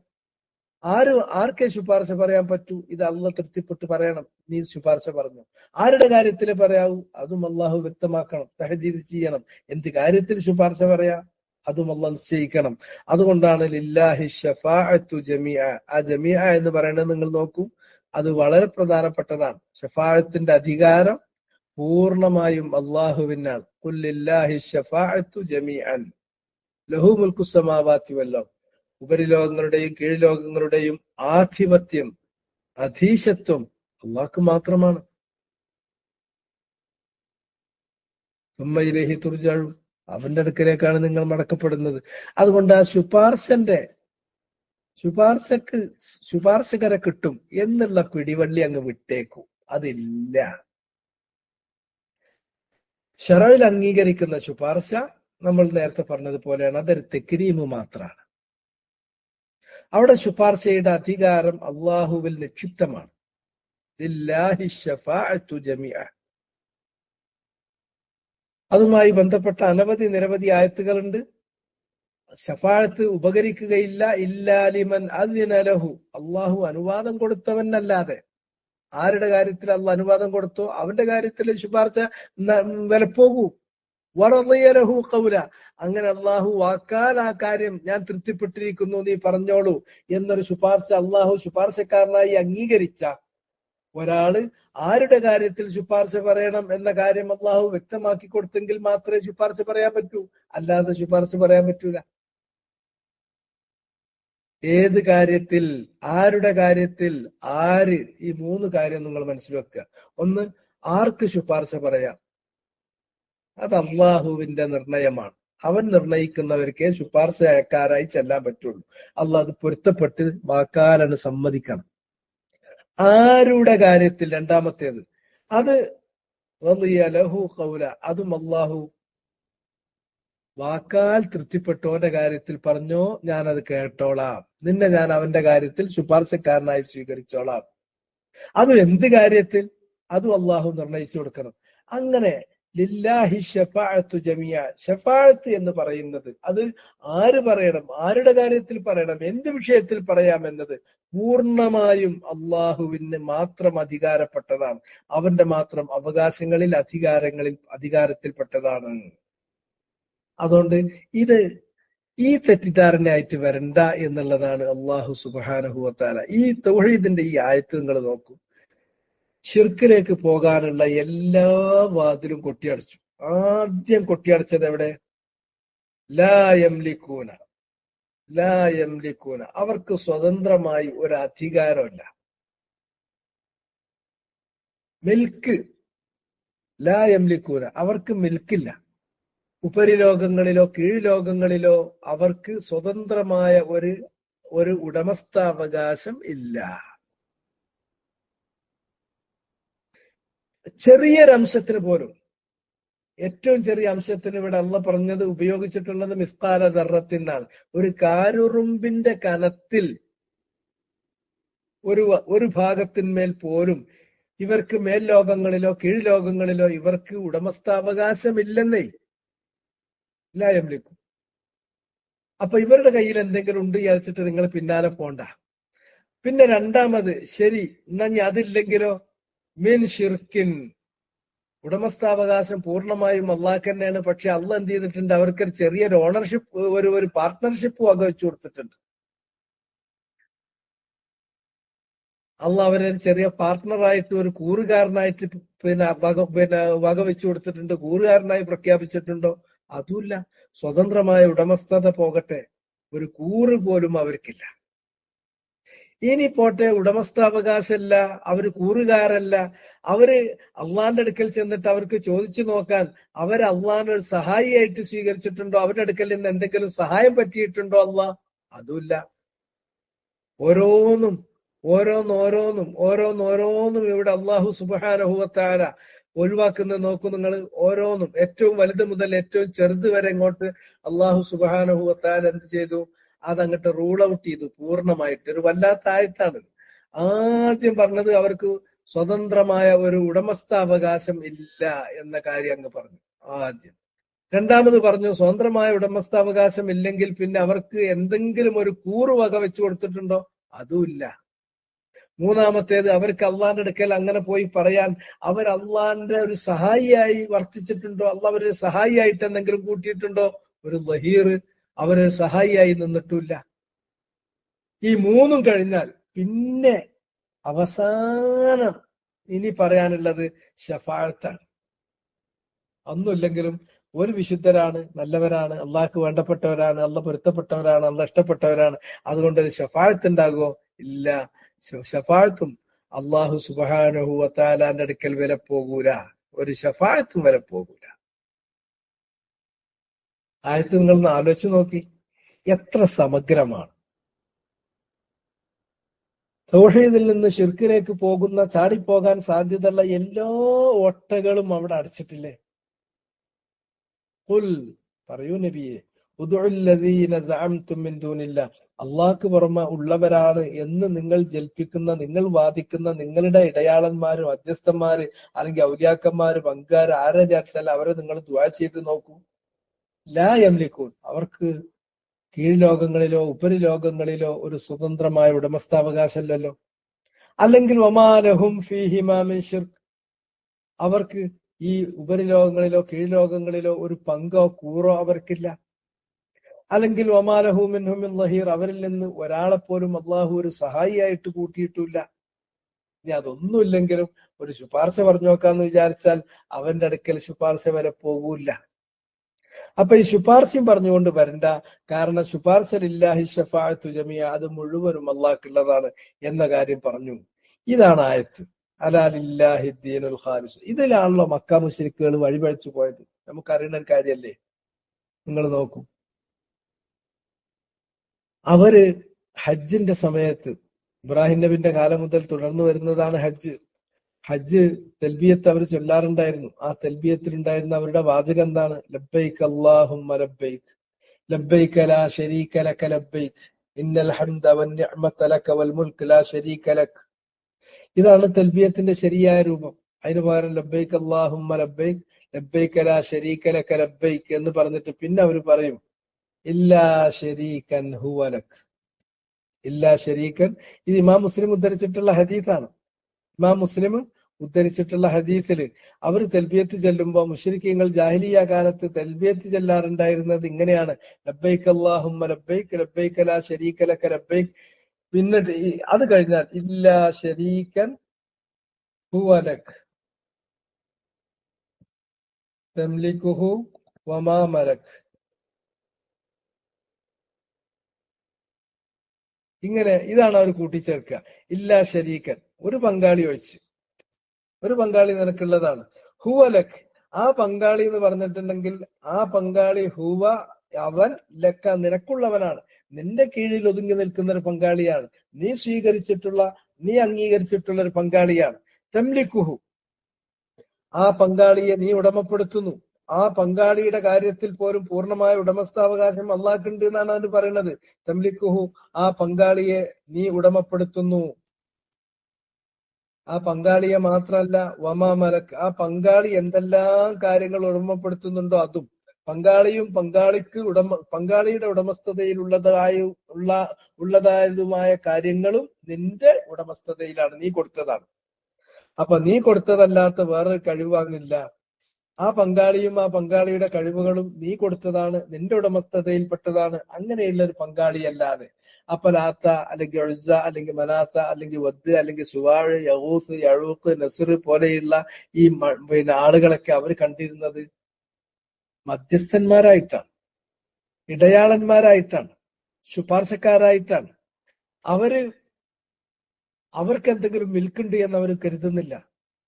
ആർക്കേ ശുപാർശ പറയാൻ പറ്റൂ? ഇത് അള്ളാഹ് തൃപ്തിപ്പെട്ട് പറയണം. നീ ശുപാർശ പറഞ്ഞു. ആരുടെ കാര്യത്തിൽ പറയാവൂ? അതും അള്ളാഹു വ്യക്തമാക്കണം, തഹദീദ് ചെയ്യണം. എന്ത് കാര്യത്തിൽ ശുപാർശ പറയാ അതും അള്ളാഹ് നിശ്ചയിക്കണം. അതുകൊണ്ടാണ് ലില്ലാഹി ശഫാഅത്തു ജമീഅ. ആ ജമീഅ എന്ന് പറയുന്നത് നിങ്ങൾ നോക്കൂ, അത് വളരെ പ്രധാനപ്പെട്ടതാണ്. ശഫാഅത്തിന്റെ അധികാരം പൂർണ്ണമായും അള്ളാഹുവിനാണ്. ഖുൽ ലില്ലാഹി ശഫാഅത്തു ജമീഅൻ. ലഹു മുൽക്കു സമാവാതി വല്ലം, ഉപരിലോകങ്ങളുടെയും കീഴ്ലോകങ്ങളുടെയും ആധിപത്യം, അധീശത്വം അള്ളാഹ്ക്ക് മാത്രമാണ്. സുമ്മ ഇലൈഹി തുർജഊൻ, അവന്റെ അടുക്കലേക്കാണ് നിങ്ങൾ മടക്കപ്പെടുന്നത്. അതുകൊണ്ട് ആ ശുപാർശകരെ കിട്ടും എന്നുള്ള പിടിവള്ളി അങ്ങ് വിട്ടേക്കും. അതില്ല. ശറയിൽ അംഗീകരിക്കുന്ന ശുപാർശ നമ്മൾ നേരത്തെ പറഞ്ഞതുപോലെയാണ്, അതൊരു തെക്രീമ് മാത്രമാണ്. അവിടെ ശുപാർശയുടെ അധികാരം അള്ളാഹുവിൽ നിക്ഷിപ്തമാണ്. ലില്ലാഹി ശഫാഅത്തു ജമീഅ. അതുമായി ബന്ധപ്പെട്ട നിരവധി ആയത്തുകളുണ്ട്. ശഫാഅത്ത് ഉപകരിക്കുകയില്ല ഇല്ലാ ലിമൻ അദ്ന ലഹു, അള്ളാഹു അനുവാദം കൊടുത്തവനല്ലാതെ. ആരുടെ കാര്യത്തിൽ അള്ളാഹ് അനുവാദം കൊടുത്തോ അവന്റെ കാര്യത്തിൽ ശുപാർശ വിലപ്പോകൂ. വറളിയ ലഹു ഖൗല, അങ്ങനെ അള്ളാഹു വാക്കാൽ ആ കാര്യം ഞാൻ തൃപ്തിപ്പെട്ടിരിക്കുന്നു നീ പറഞ്ഞോളൂ എന്നൊരു ശുപാർശ അള്ളാഹു ശുപാർശക്കാരനായി അംഗീകരിച്ച ഒരാള് ആരുടെ കാര്യത്തിൽ ശുപാർശ പറയണം എന്ന കാര്യം അള്ളാഹു വ്യക്തമാക്കി കൊടുത്തെങ്കിൽ മാത്രമേ ശുപാർശ പറയാൻ പറ്റൂ, അല്ലാതെ ശുപാർശ പറയാൻ പറ്റൂല. ഏത് കാര്യത്തിൽ, ആരുടെ കാര്യത്തിൽ, ആര്, ഈ മൂന്ന് കാര്യം നിങ്ങൾ മനസ്സിൽ വെക്കുക. ഒന്ന്, ആർക്ക് ശുപാർശ പറയാം, അത് അള്ളാഹുവിന്റെ നിർണയമാണ്. അവൻ നിർണയിക്കുന്നവർക്കേ ശുപാർശക്കാരായി ചെല്ലാൻ പറ്റുള്ളൂ. അള്ളാഹ് അത് പൊരുത്തപ്പെട്ട് വാക്കാലാണ് സമ്മതിക്കണം. ആരുടെ കാര്യത്തിൽ, രണ്ടാമത്തേത്, അത് റളിയ ലഹു ഖൗല, അതും അള്ളാഹു വാക്കാൽ തൃപ്തിപ്പെട്ടോന്റെ കാര്യത്തിൽ പറഞ്ഞോ ഞാനത് കേട്ടോളാം, നിന്നെ ഞാൻ അവന്റെ കാര്യത്തിൽ ശുപാർശക്കാരനായി സ്വീകരിച്ചോളാം. അതും എന്ത് കാര്യത്തിൽ, അതും അള്ളാഹു നിർണയിച്ചു കൊടുക്കണം. അങ്ങനെ ലില്ലാഹി ശഫാഅത്തു ജമിയ, ശഫാഅത്ത് എന്ന് പറയുന്നത് അത് ആര് പറയണം, ആരുടെ കാര്യത്തിൽ പറയണം, എന്ത് വിഷയത്തിൽ പറയാം എന്നത് പൂർണ്ണമായും അള്ളാഹുവിന് മാത്രം അധികാരപ്പെട്ടതാണ്. അവന്റെ മാത്രം അവകാശങ്ങളിൽ, അധികാരത്തിൽപ്പെട്ടതാണ്. അതുകൊണ്ട് ഈ തെറ്റിദ്ധാരണയായിട്ട് വരണ്ട എന്നുള്ളതാണ് അള്ളാഹു സുബ്ഹാനഹു വ തആല ഈ തൗഹീദിന്റെ ഈ ആയത്ത് നിങ്ങൾ നോക്കൂ. ശിർക്കിലേക്ക് പോകാനുള്ള എല്ലാ വാതിലും കൊട്ടിയടച്ചു. ആദ്യം കൊട്ടിയടച്ചത് എവിടെ? ലാ യംലികൂന, ലാ യംലികൂന, അവർക്ക് സ്വതന്ത്രമായി ഒരു അധികാരമില്ല. മിൽക്ക്, ലാ യംലികൂന, അവർക്ക് മിൽക്കില്ല. ഉപരിലോകങ്ങളിലോ കീഴ്ലോകങ്ങളിലോ അവർക്ക് സ്വതന്ത്രമായ ഒരു ഉടമസ്ഥാവകാശം ഇല്ല. ചെറിയൊരംശത്തിന് പോലും, ഏറ്റവും ചെറിയ അംശത്തിന് ഇവിടെ അള്ളാഹ് പറഞ്ഞത് ഉപയോഗിച്ചിട്ടുള്ളത് മിസ്കാല ദർറത്തിനാണ്. ഒരു കാരുറുമ്പിന്റെ കനത്തിൽ ഒരു ഭാഗത്തിന്മേൽ പോലും ഇവർക്ക് മേൽലോകങ്ങളിലോ കീഴ്ലോകങ്ങളിലോ ഇവർക്ക് ഉടമസ്ഥാവകാശമില്ലെന്നേ. ലായംലിക്കും. അപ്പൊ ഇവരുടെ കയ്യിൽ എന്തെങ്കിലും ഉണ്ട് വിചാരിച്ചിട്ട് നിങ്ങൾ പിന്നാലെ പോണ്ട. പിന്നെ രണ്ടാമത്, ശരി എന്നാ ഇനി അതില്ലെങ്കിലോ, മിൻ ഷിർക്കിൻ, ഉടമസ്ഥാവകാശം പൂർണ്ണമായും അള്ളാഹ് തന്നെയാണ്. പക്ഷെ അള്ളാഹ് എന്ത് ചെയ്തിട്ടുണ്ട്, അവർക്ക് ചെറിയൊരു ഓണർഷിപ്പ്, ഒരു പാർട്ട്ണർഷിപ്പ് വകവെച്ചു കൊടുത്തിട്ടുണ്ട്. അള്ളാഹ് അവരെ ചെറിയ പാർട്ട്ണറായിട്ട്, ഒരു കൂറുകാരനായിട്ട് വകവെച്ചു കൊടുത്തിട്ടുണ്ട്. കൂറുകാരനായി പ്രഖ്യാപിച്ചിട്ടുണ്ടോ? അതുമില്ല. സ്വതന്ത്രമായ ഉടമസ്ഥത പോകട്ടെ, ഒരു കൂറ് പോലും അവർക്കില്ല. ഇനി പോട്ടെ, ഉടമസ്ഥാവകാശമല്ല, അവര് കൂറുകാരല്ല, അവര് അള്ളാന്റെ അടുക്കൽ ചെന്നിട്ട് അവർക്ക് ചോദിച്ചു നോക്കാൻ അവർ അള്ളാന്റെ ഒരു സഹായിയായിട്ട് സ്വീകരിച്ചിട്ടുണ്ടോ, അവരുടെ അടുക്കൽ നിന്ന് എന്തെങ്കിലും സഹായം പറ്റിയിട്ടുണ്ടോ അള്ളാഹ്? അതുമില്ല. ഓരോന്നോരോന്നും ഇവിടെ അള്ളാഹു സുബ്ഹാനഹു വ തആല ഒഴിവാക്കുന്നത് നോക്കൂ നിങ്ങൾ. ഓരോന്നും, ഏറ്റവും വലുത് മുതൽ ഏറ്റവും ചെറുത് വരെ ഇങ്ങോട്ട് അള്ളാഹു സുബ്ഹാനഹു വ തആല എന്ത് ചെയ്തു, അതങ്ങോട്ട് റൂൾ ഔട്ട് ചെയ്തു പൂർണ്ണമായിട്ട്. ഒരു വല്ലാത്ത ആയത്താണ്. ആദ്യം പറഞ്ഞത് അവർക്ക് സ്വതന്ത്രമായ ഒരു ഉടമസ്ഥാവകാശം ഇല്ല എന്ന കാര്യം അങ്ങ് പറഞ്ഞു ആദ്യം. രണ്ടാമത് പറഞ്ഞു സ്വതന്ത്രമായ ഉടമസ്ഥാവകാശം ഇല്ലെങ്കിൽ പിന്നെ അവർക്ക് എന്തെങ്കിലും ഒരു കൂറ് വക വെച്ചു കൊടുത്തിട്ടുണ്ടോ? അതുമില്ല. മൂന്നാമത്തേത്, അവർക്ക് അള്ളാന്റെ അടുക്കൽ അങ്ങനെ പോയി പറയാൻ അവർ അള്ളാന്റെ ഒരു സഹായിയായി വർത്തിച്ചിട്ടുണ്ടോ? അള്ളാഹ് അവരെ സഹായിയായിട്ട് എന്തെങ്കിലും കൂട്ടിയിട്ടുണ്ടോ? ഒരു വഹീർ അവരെ സഹായിയായി നിന്നിട്ടില്ല. ഈ മൂന്നും കഴിഞ്ഞാൽ പിന്നെ അവസാനം ഇനി പറയാനുള്ളത് ശഫാഅത്താണ്. ഒന്നുമില്ലെങ്കിലും ഒരു വിശുദ്ധരാണ്, നല്ലവരാണ്, അള്ളാഹ്ക്ക് വേണ്ടപ്പെട്ടവരാണ്, അള്ളാഹ് പൊരുത്തപ്പെട്ടവരാണ്, അള്ളാഹ് ഇഷ്ടപ്പെട്ടവരാണ്. അതുകൊണ്ട് ഒരു ശഫാഅത്ത് ഉണ്ടാകുമോ? ഇല്ല. ശഫാഅത്തും അള്ളാഹു സുബ്ഹാനഹു വ തആലാന്റെ അടുക്കൽ വരെ പോകൂല. ഒരു ശഫാഅത്തും വരെ പോകൂല. ആയത്ത് നിങ്ങളൊന്ന് ആലോചിച്ച് നോക്കി, എത്ര സമഗ്രമാണ്. തൗഹീദിൽ നിന്ന് ശിർക്കിലേക്ക് പോകുന്ന, ചാടിപ്പോകാൻ സാധ്യതയുള്ള എല്ലാ ഓട്ടകളും അവിടെ അടച്ചിട്ടില്ലേ? ഖുൽ, പറയൂ നബിയെ, ഉദ്ഉല്ലദീന സഅംതും മിൻ ദൂനില്ലാഹ്, അള്ളാഹ്ക്ക് പുറമെ ഉള്ളവരാണ് എന്ന് നിങ്ങൾ ജൽപ്പിക്കുന്ന, നിങ്ങൾ വാദിക്കുന്ന നിങ്ങളുടെ ഇടയാളന്മാര്, മധ്യസ്ഥന്മാര്, അല്ലെങ്കിൽ ഔലിയാക്കന്മാര്, പങ്കാര് ആരെ വിചാരിച്ചാൽ അവരെ നിങ്ങൾ ദുആ ചെയ്ത് നോക്കൂ. ലാ യംലികൂൻ, അവർക്ക് കീഴ്ലോകങ്ങളിലോ ഉപരിലോകങ്ങളിലോ ഒരു സ്വതന്ത്രമായ ഉടമസ്ഥാവകാശമല്ലല്ലോ. അല്ലെങ്കിൽ വമാ ലഹും ഫീഹിമാ മിൻ ശിർക്ക്, അവർക്ക് ഈ ഉപരിലോകങ്ങളിലോ കീഴ്ലോകങ്ങളിലോ ഒരു പങ്കോ കൂറോ അവർക്കില്ല. അല്ലെങ്കിൽ വമാ ലഹു മിൻഹും മിൻ ളഹീർ, അവരിൽ നിന്ന് ഒരാളെപ്പോലും അള്ളാഹു ഒരു സഹായിയായിട്ട് കൂട്ടിയിട്ടില്ല. ഇനി അതൊന്നുമില്ലെങ്കിലും ഒരു ശുപാർശ പറഞ്ഞു നോക്കാന്ന് വിചാരിച്ചാൽ അവന്റെ അടുക്കൽ ശുപാർശ വരെ പോകൂല. അപ്പൊ ഈ ശുപാർശയും പറഞ്ഞുകൊണ്ട് വരണ്ട. കാരണം ശുപാർശ ലില്ലാഹി ശഫാഅത്തു ജമിയ, അത് മുഴുവനും അള്ളാഹ്ക്കുള്ളതാണ് എന്ന കാര്യം പറഞ്ഞു. ഇതാണ് ആയത്ത്. അലാ ലില്ലാഹി ദീനുൽ ഖാലിസ്. ഇതിലാണല്ലോ മക്ക മുശ്രിക്കുകൾ വഴിപഴിച്ചു പോയത്. നമുക്കറിയുന്ന ഒരു കാര്യല്ലേ? നിങ്ങൾ നോക്കൂ, അവര് ഹജ്ജിന്റെ സമയത്ത്, ഇബ്രാഹിം നബിന്റെ കാലം മുതൽ തുടർന്നു വരുന്നതാണ് ഹജ്ജ്. ഹജ്ജ് തെൽബിയത്ത് അവർ ചൊല്ലാറുണ്ടായിരുന്നു. ആ തെൽബിയത്തിലുണ്ടായിരുന്ന അവരുടെ വാചകം എന്താണ്? ലബ്ബൈക് അല്ലാഹുമ്മ ലബ്ബൈക്, ലബ്ബൈക ലാ ശരീക ലക ലബ്ബൈക്, ഇന്നൽ ഹംദ വന്നിഅമത ലക വൽ മുൽക് ലാ ശരീക ലക്. ഇതാണ് തെൽബിയത്തിന്റെ ശരിയായ രൂപം. അതിന് പകരം ലബ്ബൈക് അല്ലാഹുമ്മ ലബ്ബൈക്, ലബ്ബൈക ലാ ശരീക ലക ലബ്ബൈക് എന്ന് പറഞ്ഞിട്ട് പിന്നെ അവർ പറയും ഇല്ലാ ശരീകൻ ഹുവ ലക്, ഇല്ലാ ശരീകൻ. ഇത് ഇമാം മുസ്ലിം ഉദ്ധരിച്ചിട്ടുള്ള ഹദീസാണ്. ഇമാം മുസ്ലിം ഉദ്ധരിച്ചിട്ടുള്ള ഹദീസില് അവർ തെൽബിയത്ത് ചെല്ലുമ്പോ മുശ്രിക്കീങ്ങൾ ജാഹിലിയ കാലത്ത് തെൽബിയത്ത് ചെല്ലാറുണ്ടായിരുന്നത് ഇങ്ങനെയാണ്: ലബ്ബൈക് അല്ലാഹുമ്മ ലബ്ബൈക്, ലബ്ബൈക ലാ ശരീക ലക ലബ്ബൈക്. പിന്നിട്ട് അത് കഴിഞ്ഞാൽ ഇല്ലാ ശരീകൻ ഹുവ ലക് തംലികുഹു വമാ മലക്. ഇങ്ങനെ ഇതാണ് അവർ കൂട്ടിച്ചേർക്കുക. ഇല്ലാ ശരീകൻ, ഒരു പങ്കാളി ഒഴിച്ച്, ഒരു പങ്കാളി നിനക്കുള്ളതാണ്. ഹുവ ലക്, ആ പങ്കാളി എന്ന് പറഞ്ഞിട്ടുണ്ടെങ്കിൽ ആ പങ്കാളി ഹുവ, അവൻ, ലക്ക, നിനക്കുള്ളവനാണ്, നിന്റെ കീഴിൽ ഒതുങ്ങി നിൽക്കുന്ന ഒരു പങ്കാളിയാണ്, നീ സ്വീകരിച്ചിട്ടുള്ള, നീ അംഗീകരിച്ചിട്ടുള്ള ഒരു പങ്കാളിയാണ്. തംലിക്കുഹു, ആ പങ്കാളിയെ നീ ഉടമപ്പെടുത്തുന്നു. ആ പങ്കാളിയുടെ കാര്യത്തിൽ പോലും പൂർണ്ണമായ ഉടമസ്ഥാവകാശം അള്ളാഹ്ക്കുണ്ട് എന്നാണ് അവന് പറയുന്നത്. തംലിക്കുഹു, ആ പങ്കാളിയെ നീ ഉടമപ്പെടുത്തുന്നു. ആ പങ്കാളിയെ മാത്രമല്ല, വമാ മലക്, ആ പങ്കാളി എന്തെല്ലാം കാര്യങ്ങൾ ഉടമപ്പെടുത്തുന്നുണ്ടോ അതും. പങ്കാളിയും പങ്കാളിയുടെ ഉള്ളതായതുമായ കാര്യങ്ങളും നിന്റെ ഉടമസ്ഥതയിലാണ്, നീ കൊടുത്തതാണ്. അപ്പൊ നീ കൊടുത്തതല്ലാത്ത വേറൊരു കഴിവാങ്ങില്ല. ആ പങ്കാളിയും ആ പങ്കാളിയുടെ കഴിവുകളും നീ കൊടുത്തതാണ്, നിന്റെ ഉടമസ്ഥതയിൽപ്പെട്ടതാണ്. അങ്ങനെയുള്ള ഒരു പങ്കാളിയല്ലാതെ അപ്പൊ ലാത്ത അല്ലെങ്കിൽ ഉസ്സ അല്ലെങ്കിൽ മനാത്ത അല്ലെങ്കിൽ വദ് അല്ലെങ്കിൽ സുവാഴ്, യഗൂസ്, യഊഖ്, നസ്ർ പോലെയുള്ള ഈ ആളുകളൊക്കെ അവർ കണ്ടിരുന്നത് മധ്യസ്ഥന്മാരായിട്ടാണ്, ഇടയാളന്മാരായിട്ടാണ്, ശുപാർശക്കാരായിട്ടാണ്. അവർക്ക് എന്തെങ്കിലും മിൽക്കുണ്ട് എന്ന് അവർ കരുതുന്നില്ല.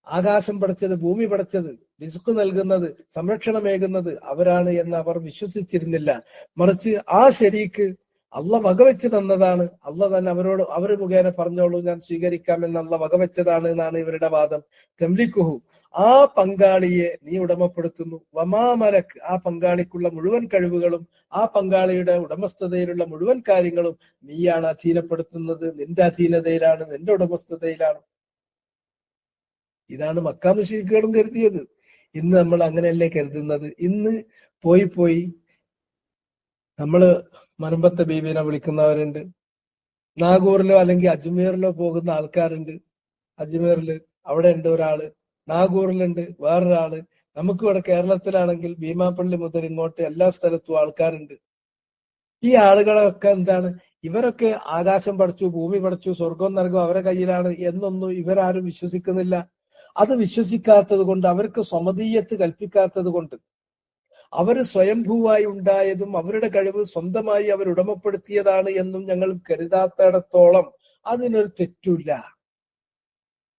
ആകാശം പടച്ചത്, ഭൂമി പടച്ചത്, റിസ്ക് നൽകുന്നത്, സംരക്ഷണമേകുന്നത് അവരാണ് എന്ന് അവർ വിശ്വസിച്ചിരുന്നില്ല. മറിച്ച് ആ ശരീക്ക് അള്ള വകവെച്ച് തന്നതാണ്. അള്ള തന്നെ അവർ മുഖേന പറഞ്ഞോളൂ, ഞാൻ സ്വീകരിക്കാമെന്ന് അള്ള വകവെച്ചതാണ് എന്നാണ് ഇവരുടെ വാദം. തംലിക്കുഹു, ആ പങ്കാളിയെ നീ ഉടമപ്പെടുത്തുന്നു. വമാ മലക്, ആ പങ്കാളിക്കുള്ള മുഴുവൻ കഴിവുകളും ആ പങ്കാളിയുടെ ഉടമസ്ഥതയിലുള്ള മുഴുവൻ കാര്യങ്ങളും നീയാണ് അധീനപ്പെടുത്തുന്നത്, നിന്റെ അധീനതയിലാണ്, നിന്റെ ഉടമസ്ഥതയിലാണ്. ഇതാണ് മക്കാ മുശ്രിക്കുകളും കരുതിയത്. ഇന്ന് നമ്മൾ അങ്ങനെയല്ലേ കരുതുന്നത്? ഇന്ന് പോയി നമ്മള് മലമ്പത്തെ ബീവിനെ വിളിക്കുന്നവരുണ്ട്, നാഗൂറിലോ അല്ലെങ്കിൽ അജ്മീറിലോ പോകുന്ന ആൾക്കാരുണ്ട്. അജ്മീറില് അവിടെ ഉണ്ട് ഒരാള്, നാഗൂറിലുണ്ട് വേറൊരാള്. നമുക്ക് ഇവിടെ കേരളത്തിലാണെങ്കിൽ ഭീമാപ്പള്ളി മുതൽ ഇങ്ങോട്ട് എല്ലാ സ്ഥലത്തും ആൾക്കാരുണ്ട്. ഈ ആളുകളൊക്കെ എന്താണ്, ഇവരൊക്കെ ആകാശം പഠിച്ചു, ഭൂമി പഠിച്ചു, സ്വർഗവും നരകവും അവരെ കയ്യിലാണ് എന്നൊന്നും ഇവരാരും വിശ്വസിക്കുന്നില്ല. അത് വിശ്വസിക്കാത്തത് കൊണ്ട്, അവർക്ക് സ്വമതീയത്ത് കൽപ്പിക്കാത്തത് കൊണ്ട്, അവർ സ്വയംഭൂവായി ഉണ്ടായതും അവരുടെ കഴിവ് സ്വന്തമായി അവർ ഉടമപ്പെടുത്തിയതാണ് എന്നും ഞങ്ങൾ കരുതാത്തിടത്തോളം അതിനൊരു തെറ്റില്ല.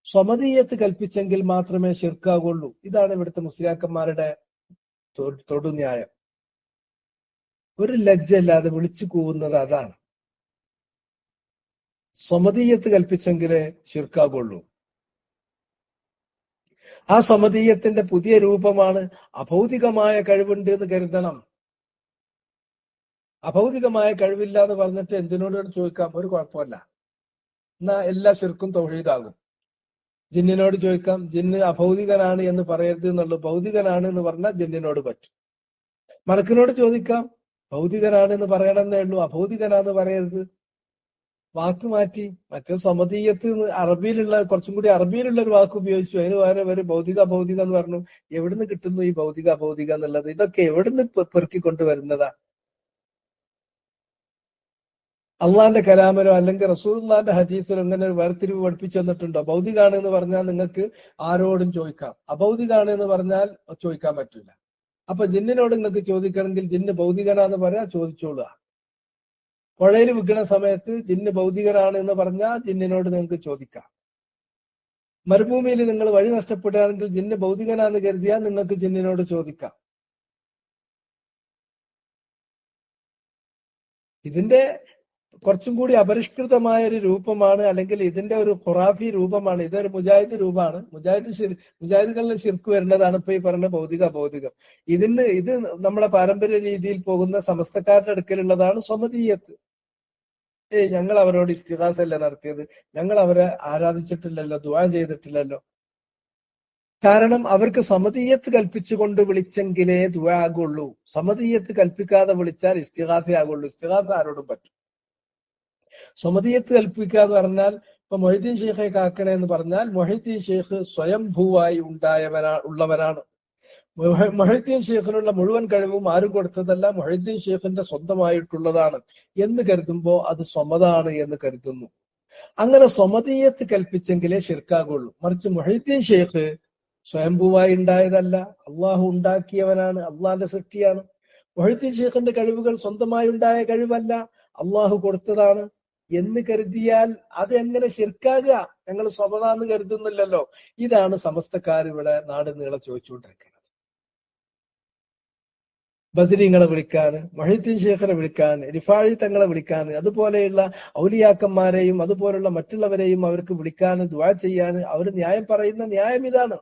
സ്വമതീയത്ത് കൽപ്പിച്ചെങ്കിൽ മാത്രമേ ശിർക്കാകുള്ളൂ. ഇതാണ് ഇവിടുത്തെ മുസ്ലിയാക്കന്മാരുടെ തൊടുന്യായം. ഒരു ലജ്ജയില്ലാതെ വിളിച്ചു കൂവുന്നത് അതാണ്. സ്വമതീയത്ത് കൽപ്പിച്ചെങ്കിലേ ശിർക്കാകുള്ളൂ. ആ സമതീയത്തിന്റെ പുതിയ രൂപമാണ് അഭൗതികമായ കഴിവുണ്ട് എന്ന് കരുതണം. അഭൗതികമായ കഴിവില്ല എന്ന് പറഞ്ഞിട്ട് എന്തിനോട് ചോദിക്കാം, ഒരു കുഴപ്പമില്ല, എന്നാ എല്ലാ ശിർക്കും തൗഹീദാകും. ജിന്നിനോട് ചോദിക്കാം, ജിന്ന് അഭൗതികനാണ് എന്ന് പറയരുത് എന്നുള്ളു. ഭൗതികനാണ് എന്ന് പറഞ്ഞാൽ ജിന്നിനോട് പറ്റും. മലക്കിനോട് ചോദിക്കാം, ഭൗതികനാണ് എന്ന് പറയണമെന്നേ ഉള്ളൂ, അഭൗതികനാന്ന് പറയരുത്. വാക്ക് മാറ്റി. മറ്റേ സമതീയത്ത് അറബിയിലുള്ള കുറച്ചും കൂടി അറബിയിലുള്ള ഒരു വാക്ക് ഉപയോഗിച്ചു. അതിന് പകരം ഒരു ഭൗതിക അഭൗതിക എന്ന് പറഞ്ഞു. എവിടുന്ന് കിട്ടുന്നു ഈ ഭൗതിക അഭൗതിക എന്നുള്ളത്? ഇതൊക്കെ എവിടുന്ന് പെറുക്കിക്കൊണ്ടുവരുന്നതാ? അള്ളാന്റെ കലാമിലോ അല്ലെങ്കിൽ റസൂലുള്ളാന്റെ ഹദീസിലോ ഇങ്ങനെ ഒരു വേർതിരിവ് പഠിപ്പിച്ചു തന്നിട്ടുണ്ടോ? ഭൗതികാണ് എന്ന് പറഞ്ഞാൽ നിങ്ങൾക്ക് ആരോടും ചോദിക്കാം, അഭൗതികാണ് എന്ന് പറഞ്ഞാൽ ചോദിക്കാൻ പറ്റില്ല. അപ്പൊ ജിന്നിനോട് നിങ്ങൾക്ക് ചോദിക്കണമെങ്കിൽ ജിന്ന് ഭൗതികനാന്ന് പറയാ, ചോദിച്ചോളുക. പുഴയിൽ വിൽക്കുന്ന സമയത്ത് ജിന്ന് ഭൗതികനാണ് എന്ന് പറഞ്ഞാൽ ജിന്നിനോട് നിങ്ങൾക്ക് ചോദിക്കാം. മരുഭൂമിയിൽ നിങ്ങൾ വഴി നഷ്ടപ്പെടുകയാണെങ്കിൽ ജിന്ന് ഭൗതികനാന്ന് കരുതിയാൽ നിങ്ങൾക്ക് ജിന്നിനോട് ചോദിക്കാം. ഇതിന്റെ കുറച്ചും കൂടി അപരിഷ്കൃതമായ ഒരു രൂപമാണ്, അല്ലെങ്കിൽ ഇതിന്റെ ഒരു ഖുറാഫി രൂപമാണ്. ഇതൊരു മുജാഹിദ് രൂപമാണ്. മുജാഹിദുകളിൽ ശിർക്ക് വരുന്നതാണ് ഇപ്പൊ ഈ പറഞ്ഞ ഭൗതിക അഭൗതികം. ഇത് നമ്മുടെ പാരമ്പര്യ രീതിയിൽ പോകുന്ന സമസ്തക്കാരുടെ അടുക്കലുള്ളതാണ് സ്വമതീയത്ത്. ഞങ്ങൾ അവരോട് ഇസ്തിഗാസല്ല നടത്തിയത്, ഞങ്ങൾ അവരെ ആരാധിച്ചിട്ടില്ലല്ലോ, ദുആ ചെയ്തിട്ടില്ലല്ലോ. കാരണം അവർക്ക് സമതീയത്ത് കൽപ്പിച്ചുകൊണ്ട് വിളിച്ചെങ്കിലേ ദുആ ആകുള്ളൂ. സമതീയത്ത് കൽപ്പിക്കാതെ വിളിച്ചാൽ ഇസ്തിഗാസയാകുള്ളൂ. ഇസ്തിഗാസ ആരോടും പറ്റും. സമതീയത്ത് കൽപ്പിക്കാന്ന് പറഞ്ഞാൽ ഇപ്പൊ മൊഹീദ്ദീൻ ഷെയ്ഖെ കാക്കണേ എന്ന് പറഞ്ഞാൽ മൊഹീദ്ദീൻ ഷെയ്ഖ് ഉള്ളവരാണ്. മൊഹീദ്ദീൻ ഷെയ്ഖിനുള്ള മുഴുവൻ കഴിവും ആരും കൊടുത്തതല്ല, മൊഹീദ്ദീൻ ഷെയ്ഖിന്റെ സ്വന്തമായിട്ടുള്ളതാണ് എന്ന് കരുതുമ്പോ അത് സ്വമതാണ് എന്ന് കരുതുന്നു. അങ്ങനെ സ്വമതീയത്ത് കൽപ്പിച്ചെങ്കിലേ ശിർക്കാകുള്ളൂ. മറിച്ച് മൊഹീദ്ദീൻ ഷെയ്ഖ് സ്വയംഭൂവായി ഉണ്ടായതല്ല, അള്ളാഹു ഉണ്ടാക്കിയവനാണ്, അള്ളാന്റെ സൃഷ്ടിയാണ്. മൊഹീദ്ദീൻ ഷെയ്ഖിന്റെ കഴിവുകൾ സ്വന്തമായി ഉണ്ടായ കഴിവല്ല, അള്ളാഹു കൊടുത്തതാണ് എന്ന് കരുതിയാൽ അത് എങ്ങനെ ശിർക്കാകുക? ഞങ്ങൾ സ്വമതാന്ന് കരുതുന്നില്ലല്ലോ. ഇതാണ് സമസ്തക്കാർ ഇവിടെ നാട് നീളെ ചോദിച്ചുകൊണ്ടിരിക്കുന്നത്. ബദരീങ്ങളെ വിളിക്കാൻ, മൊഹീദ്ദീൻ ഷെയ്ഖിനെ വിളിക്കാൻ, റിഫാഴി തങ്ങളെ വിളിക്കാൻ, അതുപോലെയുള്ള ഔലിയാക്കന്മാരെയും അതുപോലുള്ള മറ്റുള്ളവരെയും അവർക്ക് വിളിക്കാൻ, ദുആ ചെയ്യാൻ അവർ ന്യായം പറയുന്ന ന്യായം ഇതാണ്.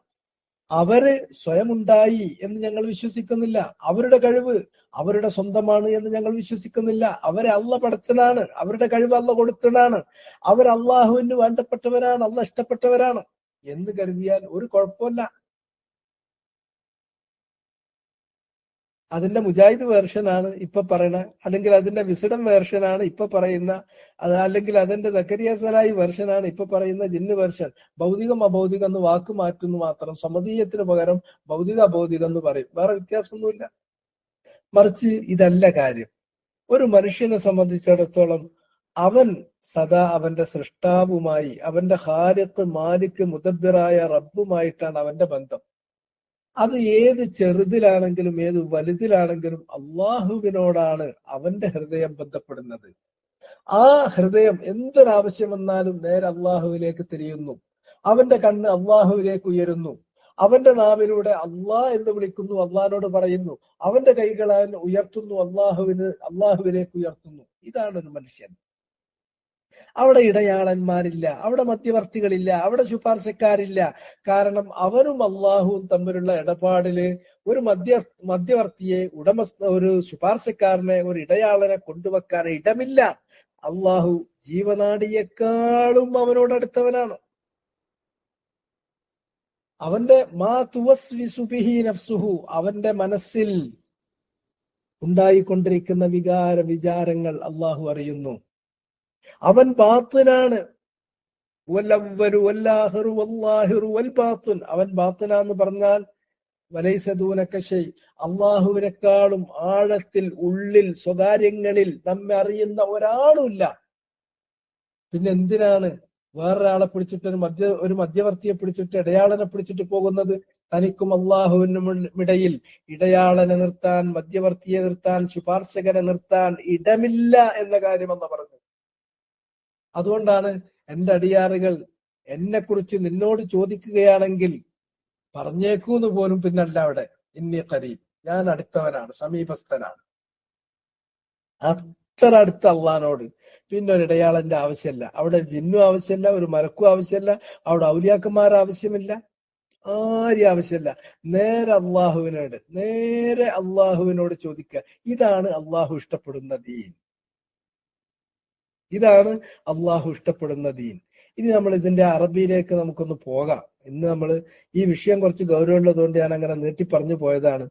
അവര് സ്വയം ഉണ്ടായി എന്ന് ഞങ്ങൾ വിശ്വസിക്കുന്നില്ല. അവരുടെ കഴിവ് അവരുടെ സ്വന്തമാണ് എന്ന് ഞങ്ങൾ വിശ്വസിക്കുന്നില്ല. അവരെ അള്ളാഹ് പടച്ചതാണ്, അവരുടെ കഴിവ് അള്ളാഹ് കൊടുത്തതാണ്, അവർ അള്ളാഹുവിന് വേണ്ടപ്പെട്ടവരാണ്, അള്ളാഹ് ഇഷ്ടപ്പെട്ടവരാണ് എന്ന് കരുതിയാൽ ഒരു കുഴപ്പമില്ല. അതിന്റെ മുജാഹിദ് വേർഷനാണ് ഇപ്പൊ പറയണ, അല്ലെങ്കിൽ അതിന്റെ വിസിഡം വേർഷനാണ് ഇപ്പൊ പറയുന്ന, അല്ലെങ്കിൽ അതിന്റെ സക്കരിയ സലായി വേർഷനാണ് ഇപ്പൊ പറയുന്ന ജിന്ന് വേർഷൻ. ഭൗതികം അഭൗതികം എന്ന് വാക്ക് മാറ്റുന്നു മാത്രം. സമതീയത്തിന് പകരം ഭൗതിക അഭൗതികം എന്ന് പറയും. വേറെ വ്യത്യാസമൊന്നുമില്ല. മറിച്ച് ഇതല്ല കാര്യം. ഒരു മനുഷ്യനെ സംബന്ധിച്ചിടത്തോളം അവൻ സദാ അവന്റെ സൃഷ്ടാവുമായി, അവന്റെ ഖാലിഖ് മാലിക് മുദബ്ബിറായ റബ്ബുമായിട്ടാണ് അവന്റെ ബന്ധം. അത് ഏത് ചെറുതിലാണെങ്കിലും ഏത് വലുതിലാണെങ്കിലും അള്ളാഹുവിനോടാണ് അവന്റെ ഹൃദയം ബന്ധപ്പെടുന്നത്. ആ ഹൃദയം എന്തൊരാവശ്യം വന്നാലും നേരെ അള്ളാഹുവിലേക്ക് തിരിയുന്നു. അവന്റെ കണ്ണ് അള്ളാഹുവിലേക്ക് ഉയരുന്നു. അവന്റെ നാവിലൂടെ അള്ളാഹ് എന്ന് വിളിക്കുന്നു, അള്ളാഹിനോട് പറയുന്നു. അവന്റെ കൈകളാൽ ഉയർത്തുന്നു, അള്ളാഹുവിലേക്ക് ഉയർത്തുന്നു. ഇതാണ് ഒരു മനുഷ്യൻ. അവിടെ ഇടയാളന്മാരില്ല, അവിടെ മധ്യവർത്തികളില്ല, അവിടെ ശുപാർശക്കാരില്ല. കാരണം അവനും അള്ളാഹുവും തമ്മിലുള്ള ഇടപാടില് ഒരു മധ്യവർത്തിയെ, ഒരു ശുപാർശക്കാരനെ, ഒരു ഇടയാളനെ കൊണ്ടുവെക്കാൻ ഇടമില്ല. അള്ളാഹു ജീവനാടിയേക്കാളും അവനോടടുത്തവനാണ്. അവന്റെ അവന്റെ മനസ്സിൽ ഉണ്ടായിക്കൊണ്ടിരിക്കുന്ന വിചാരങ്ങൾ അള്ളാഹു അറിയുന്നു. അവൻ ബാത്തിനാണ്. അവൻ ബാത്തിനാന്ന് പറഞ്ഞാൽ അള്ളാഹുവിനെക്കാളും ആഴത്തിൽ, ഉള്ളിൽ, സ്വകാര്യങ്ങളിൽ നമ്മെ അറിയുന്ന ഒരാളുമില്ല. പിന്നെ എന്തിനാണ് വേറൊരാളെ പിടിച്ചിട്ട് ഒരു മധ്യവർത്തിയെ പിടിച്ചിട്ട് ഇടയാളനെ പിടിച്ചിട്ട് പോകുന്നത്? തനിക്കും അള്ളാഹുവിനും ഇടയിൽ ഇടയാളനെ നിർത്താൻ, മധ്യവർത്തിയെ നിർത്താൻ, ശുപാർശകനെ നിർത്താൻ ഇടമില്ല എന്ന കാര്യം അല്ലാഹു പറഞ്ഞു. അതുകൊണ്ടാണ് എന്റെ അടിയാറുകൾ എന്നെ കുറിച്ച് നിന്നോട് ചോദിക്കുകയാണെങ്കിൽ പറഞ്ഞേക്കൂന്ന് പോലും പിന്നല്ല അവിടെ, ഇന്നി ഖരീബ്, ഞാൻ അടുത്തവനാണ്, സമീപസ്ഥനാണ്. അത്ര അടുത്ത അള്ളഹാനോട് പിന്നെ ഒരു ഇടയാളന്റെ ആവശ്യമില്ല. അവിടെ ജിന്നും ആവശ്യമില്ല, ഒരു മലക്കും ആവശ്യമില്ല, അവിടെ ഔലിയാക്കന്മാർ ആവശ്യമില്ല, ആരും ആവശ്യമില്ല. നേരെ അള്ളാഹുവിനോട് ചോദിക്കുക. ഇതാണ് അള്ളാഹു ഇഷ്ടപ്പെടുന്ന ദീൻ. ഇതാണ് അള്ളാഹു ഇഷ്ടപ്പെടുന്ന ദീൻ. ഇനി നമ്മൾ ഇതിന്റെ അറബിയിലേക്ക് നമുക്കൊന്ന് പോകാം. ഇന്ന് നമ്മൾ ഈ വിഷയം കുറച്ച് ഗൗരവമുള്ളതുകൊണ്ട് ഞാൻ അങ്ങനെ നീട്ടി പറഞ്ഞു പോയതാണ്.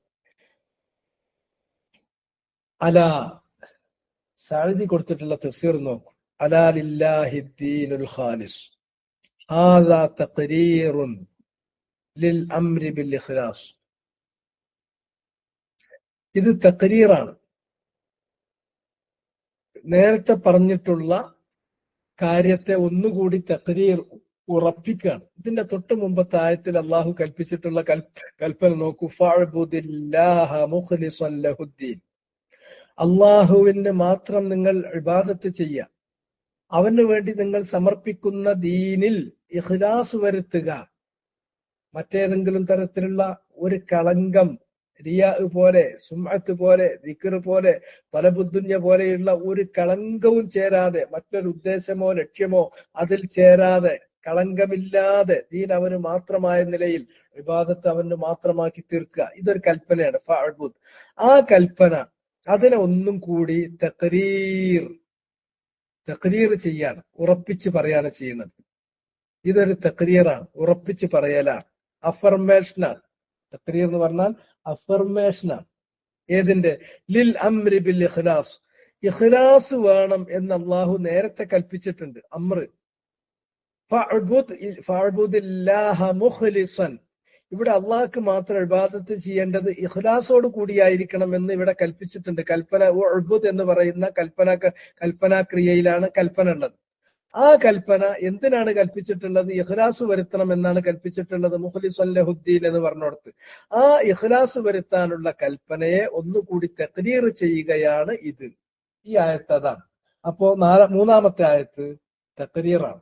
അലാ സാഴിദി കൊടുത്തിട്ടുള്ള തഫ്സീർ നോക്കൂ. അലാ ലില്ലാഹി ദീനുൽ ഖാലിസ് ഹാദാ തഖ്രീറുൻ ലിൽ അംരി ബിൽ ഇഖ്ലാസ്. ഇത് തഖ്രീറാണ്, നേരത്തെ പറഞ്ഞിട്ടുള്ള കാര്യത്തെ ഒന്നുകൂടി തഖ്രീർ, ഉറപ്പിക്കുകയാണ്. ഇതിന്റെ തൊട്ട് മുമ്പത്തെ ആയത്തിൽ അള്ളാഹു കൽപ്പിച്ചിട്ടുള്ള കൽപ്പന നോക്കൂ. ഫഅ്ബുദില്ലാഹ മുഖ്ലിസൻ ലഹുദ്ദീൻ. അള്ളാഹുവിന് മാത്രം നിങ്ങൾ ഇബാദത്ത് ചെയ്യുക, അവന് വേണ്ടി നിങ്ങൾ സമർപ്പിക്കുന്ന ദീനിൽ ഇഖ്ലാസ് വരുത്തുക. മറ്റേതെങ്കിലും തരത്തിലുള്ള ഒരു കളങ്കം, റിയാ പോലെ, സുംഅത്ത് പോലെ, ദിക്ർ പോലെ, തലബുദ്ദുന്യ പോലെയുള്ള ഒരു കളങ്കവും ചേരാതെ, മറ്റൊരു ഉദ്ദേശമോ ലക്ഷ്യമോ അതിൽ ചേരാതെ, കളങ്കമില്ലാതെ ദീൻ അവന് മാത്രമായ നിലയിൽ ഇബാദത്ത് അവന് മാത്രമാക്കി തീർക്കുക. ഇതൊരു കൽപ്പനയാണ്, ഫഅ്ബുദ്. ആ കൽപ്പന അതിനെ ഒന്നും കൂടി തഖ്രീർ ചെയ്യാണ്, ഉറപ്പിച്ച് പറയാണ് ചെയ്യുന്നത്. ഇതൊരു തഖ്രീറാണ്, ഉറപ്പിച്ച് പറയലാണ്, അഫർമേഷനാണ്. തഖ്രീർ എന്ന് പറഞ്ഞാൽ അഫർമേഷനാണ്. ഏതിന്റെ? ലിൽ അംരി ബിൽ ഇഖ്ലാസ്. ഇഖ്ലാസ് വേണം എന്ന് അള്ളാഹു നേരത്തെ കൽപ്പിച്ചിട്ടുണ്ട്. അമ്ര് ഫഅ്ബുദില്ലാഹ മുഖ്ലിസൻ. ഇവിടെ അള്ളാഹ്ക്ക് മാത്രം ഇബാദത്ത് ചെയ്യേണ്ടത് ഇഖ്ലാസോട് കൂടിയായിരിക്കണം എന്ന് ഇവിടെ കൽപ്പിച്ചിട്ടുണ്ട്. കൽപ്പന ഉഅ്ബുദ് എന്ന് പറയുന്ന കൽപ്പനാക്രിയയിലാണ് കൽപ്പന ഉള്ളത്. ആ കൽപ്പന എന്തിനാണ് കൽപ്പിച്ചിട്ടുള്ളത്? ഇഖ്ലാസ് വരുത്തണം എന്നാണ് കൽപ്പിച്ചിട്ടുള്ളത്. മുഖ്ലിസൻ ലഹുദ്ദീൻ എന്ന് പറഞ്ഞോടത്ത് ആ ഇഖ്ലാസ് വരുത്താനുള്ള കൽപ്പനയെ ഒന്നുകൂടി തഖ്രീർ ചെയ്യുകയാണ് ഇത്. ഈ ആയത്ത് അതാണ്. അപ്പോ മൂന്നാമത്തെ ആയത്ത് തഖ്രീറാണ്.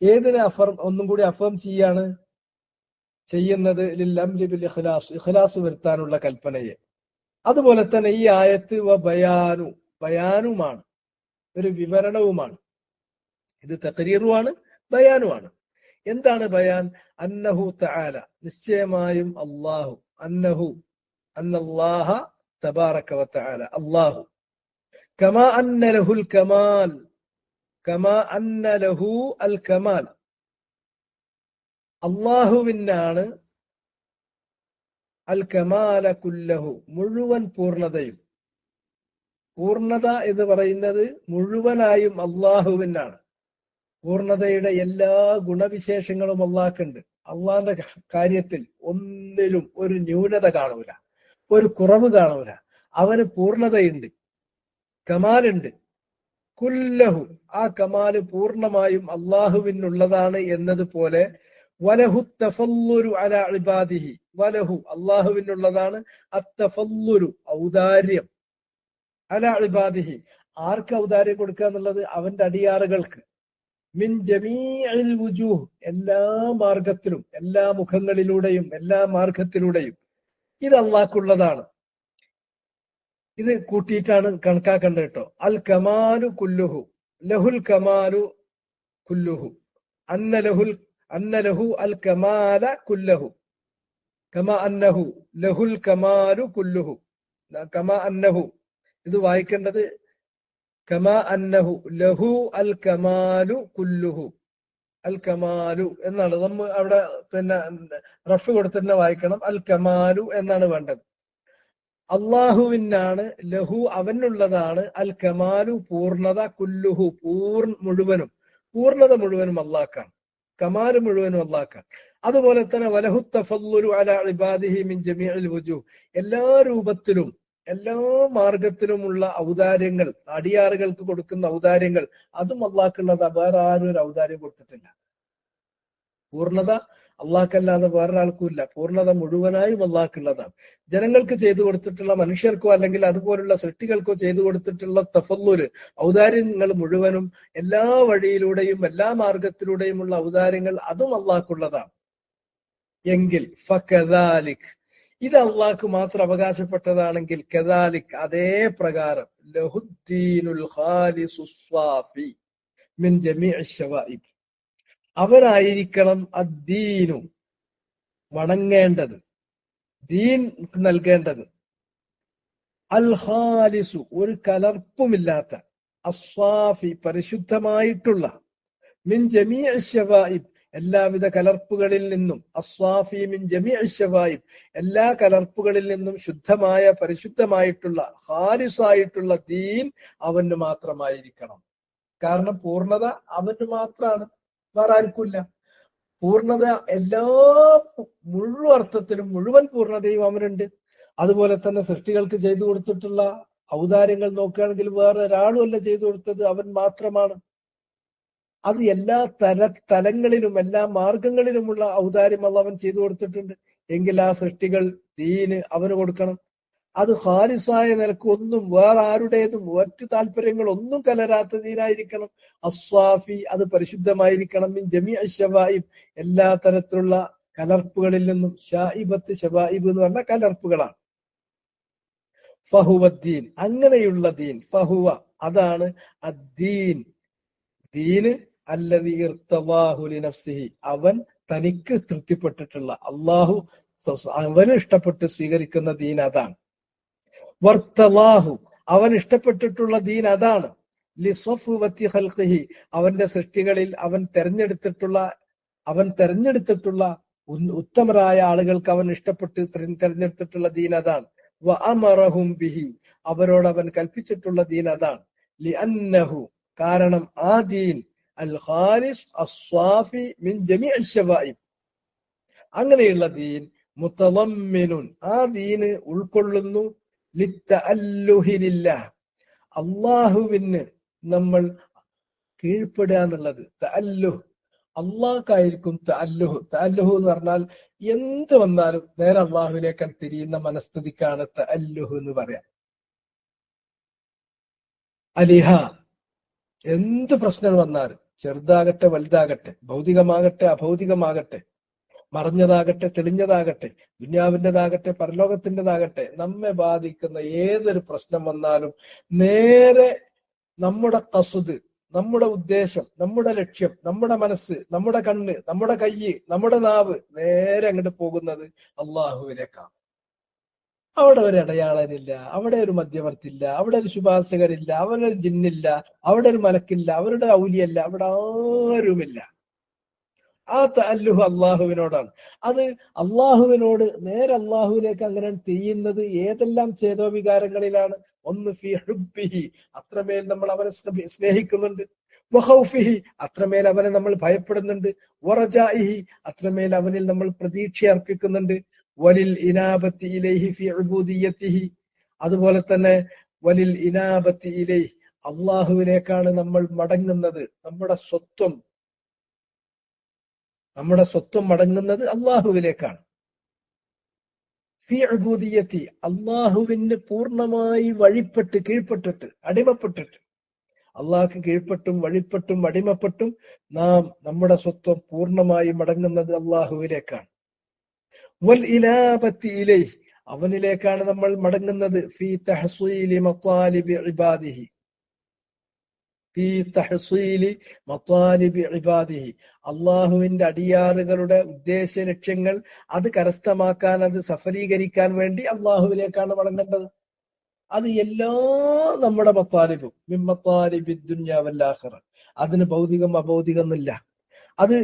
ഏതിനെ ഒന്നും കൂടി അഫേം ചെയ്യുന്നത്? ലിൽ അംരി ബിൽ ഇഖ്ലാസ്, ഇഖ്ലാസ് വരുത്താനുള്ള കൽപ്പനയെ. അതുപോലെ തന്നെ ഈ ആയത്ത് ബയാനുമാണ്, ഒരു വിവരണവുമാണ്. ഇത് തഖ്രീറുമാണ്, ബയാനുമാണ്. എന്താണ് ബയാൻ? അന്നഹു തആല, നിശ്ചയമായും അല്ലാഹു, അന്നല്ലാഹ തബാറക വ തആല, അല്ലാഹു കമാ അന്ന ലഹുൽ കമാൽ, കമാ അന്ന ലഹു അൽ കമാൽ, അല്ലാഹുവിനാണ് അൽ കമാല കുല്ലഹു, മുഴുവൻ പൂർണ്ണതയും. പൂർണ്ണത എന്ന് പറയുന്നത് മുഴുവനായും അള്ളാഹുവിനാണ്. പൂർണ്ണതയുടെ എല്ലാ ഗുണവിശേഷങ്ങളും അള്ളാഹ്ക്കുണ്ട്. അള്ളാഹിന്റെ കാര്യത്തിൽ ഒന്നിലും ഒരു ന്യൂനത കാണൂല, ഒരു കുറവ് കാണൂല. അവന് പൂർണ്ണതയുണ്ട്, കമാലുണ്ട്. കുല്ലഹു, ആ കമാല് പൂർണ്ണമായും അള്ളാഹുവിനുള്ളതാണ് എന്നതുപോലെ വലഹു തഫല്ലുരു അലാ ഇബാദിഹി, വലഹു അള്ളാഹുവിനുള്ളതാണ് അത്തഫല്ലുരു, ഔദാര്യം, അലാ ഇബാദിഹി, ആർക്ക് ഔദാര്യം കൊടുക്കുക എന്നുള്ളത്? അവന്റെ അടിയാറുകൾക്ക്. മിൻ ജമീഇൽ വുജൂഹ്, എല്ലാ മാർഗത്തിലും, എല്ലാ മുഖങ്ങളിലൂടെയും, എല്ലാ മാർഗത്തിലൂടെയും. ഇത് അള്ളാഹ്ക്കുള്ളതാണ്. ഇത് കൂട്ടിയിട്ടാണ് കണക്കാക്കേണ്ടത് കേട്ടോ. അൽ കമാലു കുല്ലുഹു, ലഹുൽ കമാലു കുല്ലുഹു, അന്ന ലഹു അൽ കമാല കുല്ലഹു, കമാ അന്നഹു ലഹുൽ കമാലു കുല്ലുഹു. കമാ അന്നഹു, ഇത് വായിക്കേണ്ടത് കമാ അന്നഹു ലഹു അൽ കമാലു കുല്ലുഹു, അൽ കമാലു എന്നാണ്. നമ്മൾ അവിടെ പിന്നെ റഫ് കൊടുത്തിട്ട് വായിക്കണം, അൽ കമാലു എന്നാണ് വേണ്ടത്. അള്ളാഹുവിനാണ്, ലഹു അവനുള്ളതാണ്, അൽ കമാലു പൂർണ്ണത, കുല്ലുഹു മുഴുവനും, പൂർണ്ണത മുഴുവനും അള്ളാഹ്ക്കാണ്, കമാല് മുഴുവനും അള്ളാഹ്ക്കാണ്. അതുപോലെ തന്നെ വലഹു തഫല്ലുലു അലാ ഇബാദിഹി മിൻ ജമീഇൽ വുജൂഹ്, എല്ലാ രൂപത്തിലും എല്ലാ മാർഗത്തിലുമുള്ള ഔദാര്യങ്ങൾ, അടിയാറുകൾക്ക് കൊടുക്കുന്ന ഔദാര്യങ്ങൾ, അതും അള്ളാഹ്ക്കുള്ളത്. വേറെ ആരും ഒരു ഔദാര്യം കൊടുത്തിട്ടില്ല. പൂർണ്ണത അള്ളാഹ്ക്കല്ലാതെ വേറൊരാൾക്കും ഇല്ല. പൂർണ്ണത മുഴുവനായും അള്ളാഹ്ക്കുള്ളതാണ്. ജനങ്ങൾക്ക് ചെയ്തു കൊടുത്തിട്ടുള്ള, മനുഷ്യർക്കോ അല്ലെങ്കിൽ അതുപോലുള്ള സൃഷ്ടികൾക്കോ ചെയ്തു കൊടുത്തിട്ടുള്ള തഫല്ലുല്, ഔദാര്യങ്ങൾ മുഴുവനും എല്ലാ വഴിയിലൂടെയും എല്ലാ മാർഗത്തിലൂടെയുമുള്ള ഔദാര്യങ്ങൾ അതും അള്ളാഹ്ക്കുള്ളതാണ്. എങ്കിൽ ഫകദാലിക്, ഇത് അള്ളാഹ്ക്ക് മാത്രം അവകാശപ്പെട്ടതാണെങ്കിൽ കദാലിക്, അതേ പ്രകാരം ലഹുദ്ദീനുൽ ഖാലിസുസ് സ്വാഫി മിൻ ജമീഇ ശവാഇബ്, അവനായിരിക്കണം അദ്ദീനു വണങ്ങേണ്ടത്, ദീൻ നൽകേണ്ടത്, അൽ ഖാലിസു ഒരു കലർപ്പുമില്ലാത്ത, അസ്വാഫി പരിശുദ്ധമായിട്ടുള്ള, മിൻ ജമീഇ ശവാഇബ് എല്ലാവിധ കലർപ്പുകളിൽ നിന്നും, അസ്വാഫി മിൻ ജമീഇ ശവാഇബ് എല്ലാ കലർപ്പുകളിൽ നിന്നും ശുദ്ധമായ പരിശുദ്ധമായിട്ടുള്ള ഖാലിസായിട്ടുള്ള ദീൻ അവന് മാത്രമായിരിക്കണം. കാരണം പൂർണ്ണത അവന് മാത്രമാണ്, വേറെ ആർക്കുമില്ല. പൂർണ്ണത എല്ലാ മുഴുവൻ അർത്ഥത്തിലും മുഴുവൻ പൂർണ്ണതയും അവനുണ്ട്. അതുപോലെ തന്നെ സൃഷ്ടികൾക്ക് ചെയ്തു കൊടുത്തിട്ടുള്ള ഔദാര്യങ്ങൾ നോക്കുകയാണെങ്കിൽ വേറെ ഒരാളും അല്ല ചെയ്തു കൊടുത്തത്, അവൻ മാത്രമാണ്. അത് എല്ലാ തലങ്ങളിലും എല്ലാ മാർഗങ്ങളിലുമുള്ള ഔദാര്യം അവൻ ചെയ്തു കൊടുത്തിട്ടുണ്ട്. എങ്കിൽ ആ സൃഷ്ടികൾ ദീന് അവന് കൊടുക്കണം. അത് ഖാലിസായ നിലക്ക് ഒന്നും വേറെ ആരുടേതും ഒറ്റ താല്പര്യങ്ങൾ ഒന്നും കലരാത്ത ദീനായിരിക്കണം. അസ്വാഫി അത് പരിശുദ്ധമായിരിക്കണം. മിൻ ജമീഇ ശവാഇബ് എല്ലാ തരത്തിലുള്ള കലർപ്പുകളിൽ നിന്നും. ഷായിബത്ത് ശവായിബ് എന്ന് പറഞ്ഞ കലർപ്പുകളാണ്. ഫഹുവദ്ദീൻ അങ്ങനെയുള്ള ദീൻ, ഫഹുവ അതാണ് അദ്ദീൻ, ദീന് അല്ലദീ ഇർതദാഹു ലിനഫ്സിഹി അവൻ തനിക്ക് തൃപ്തിപ്പെട്ടിട്ടുള്ള, അള്ളാഹു അവന് ഇഷ്ടപ്പെട്ട് സ്വീകരിക്കുന്ന ദീൻ അതാണ്. വർത്തലാഹു അവൻ ഇഷ്ടപ്പെട്ടിട്ടുള്ള ദീൻ അതാണ്. ലിസ്വഫുവത്തി ഖൽഖിഹി അവന്റെ സൃഷ്ടികളിൽ അവൻ തെരഞ്ഞെടുത്തിട്ടുള്ള ഉത്തമരായ ആളുകൾക്ക് അവൻ ഇഷ്ടപ്പെട്ട് തെരഞ്ഞെടുത്തിട്ടുള്ള ദീൻ അതാണ്. വ അമറഹും ബിഹി അവരോട് അവൻ കൽപ്പിച്ചിട്ടുള്ള ദീൻ അതാണ്. ലിഅന്നഹു കാരണം ആ ദീൻ അൽ ഖാലിസ് അസ്വാഫി മിൻ ജമീഇ ശവാഇബ് അങ്ങനെയുള്ള ദീൻ മുതളമ്മിനുൻ ആ ദീന് ഉൾക്കൊള്ളുന്നു ലിത്തഅല്ലുഹി ലില്ലാഹ് അള്ളാഹുവിന് നമ്മൾ കീഴ്പ്പെടുക എന്നുള്ളത്. തഅല്ലുഹ് അള്ളാഹ്ക്കായിരിക്കും തഅല്ലുഹ്. തഅല്ലുഹ് എന്ന് പറഞ്ഞാൽ എന്ത് വന്നാലും നേരെ അള്ളാഹുവിനേക്കാൾ തിരിയുന്ന മനസ്ഥിതിക്കാണ് തഅല്ലുഹ് എന്ന് പറയാം. അലിഹ എന്ത് പ്രശ്നം വന്നാലും ചെറുതാകട്ടെ വലുതാകട്ടെ, ഭൗതികമാകട്ടെ അഭൗതികമാകട്ടെ, മറഞ്ഞതാകട്ടെ തെളിഞ്ഞതാകട്ടെ, ദുന്യാവിൻ്റെതാകട്ടെ പരലോകത്തിൻ്റെതാകട്ടെ, നമ്മെ ബാധിക്കുന്ന ഏതൊരു പ്രശ്നം വന്നാലും നേരെ നമ്മുടെ ഖസ്ദ്, നമ്മുടെ ഉദ്ദേശം, നമ്മുടെ ലക്ഷ്യം, നമ്മുടെ മനസ്സ്, നമ്മുടെ കണ്ണ്, നമ്മുടെ കയ്യ്, നമ്മുടെ നാവ് നേരെ അങ്ങോട്ട് പോകുന്നത് അള്ളാഹുവിലേക്കാണ്. അവിടെ ഒരു ഇടയാളനില്ല, അവിടെ ഒരു മധ്യവർത്തില്ല, അവിടെ ഒരു ശുപാർശകരില്ല, അവിടെ ഒരു ജിന്നില്ല, അവിടെ ഒരു മലക്കില്ല, അവരുടെ ഔലിയല്ല, അവിടെ ആരുമില്ല. ആ തഅല്ലുഹ് അള്ളാഹുവിനോടാണ്. അത് അള്ളാഹുവിനോട് നേരെ അള്ളാഹുവിലേക്ക് അങ്ങനെ തിരിയുന്നത് ഏതെല്ലാം ചേതോവികാരങ്ങളിലാണ്? ഒന്ന് ഫി ഹുബ്ബിഹി അത്രമേൽ നമ്മൾ അവനെ സ്നേഹിക്കുന്നുണ്ട്, വഖൗഫിഹി അത്രമേൽ അവനെ നമ്മൾ ഭയപ്പെടുന്നുണ്ട്, വറജാഇഹി അത്രമേൽ അവനിൽ നമ്മൾ പ്രതീക്ഷ അർപ്പിക്കുന്നുണ്ട്, വലിൽ ഇനാബത്തി ഇലൈഹി ഫി ഉബൂദിയ്യതിഹി അതുപോലെ തന്നെ വലിൽ ഇനാബത്തി ഇലൈഹി അള്ളാഹുവിലേക്കാണ് നമ്മൾ മടങ്ങുന്നത്. നമ്മുടെ സ്വത്വം മടങ്ങുന്നത് അള്ളാഹുവിലേക്കാണ്. ഫി ഉബൂദിയ്യതി അള്ളാഹുവിന് പൂർണ്ണമായി വഴിപ്പെട്ട് കീഴ്പ്പെട്ടിട്ട് അടിമപ്പെട്ടിട്ട്, അള്ളാഹ്ക്ക് കീഴ്പ്പെട്ടും വഴിപ്പെട്ടും അടിമപ്പെട്ടും നാം നമ്മുടെ സ്വത്വം പൂർണ്ണമായി മടങ്ങുന്നത് അള്ളാഹുവിലേക്കാണ്. വൽ ഇനാബത്തി ഇലൈഹി അവനിലേക്കാണ് നമ്മൾ മടങ്ങുന്നത്. ഫി തഹ്സീലി മത്താലിബി ഇബാദിഹി ഫി തഹ്സീലി മത്താലിബി ഇബാദിഹി അള്ളാഹുവിന്റെ അടിയാറുകളുടെ ഉദ്ദേശ ലക്ഷ്യങ്ങൾ അത് കരസ്ഥമാക്കാൻ, അത് സഫലീകരിക്കാൻ വേണ്ടി അള്ളാഹുവിലേക്കാണ് മടങ്ങേണ്ടത്. അത് എല്ലാ നമ്മുടെ മത്താലിബും മിൻ മത്താലിബി ദുനിയ വൽ ആഖിറ അതിന് ഭൗതികം അഭൗതികം എന്നില്ല. അത്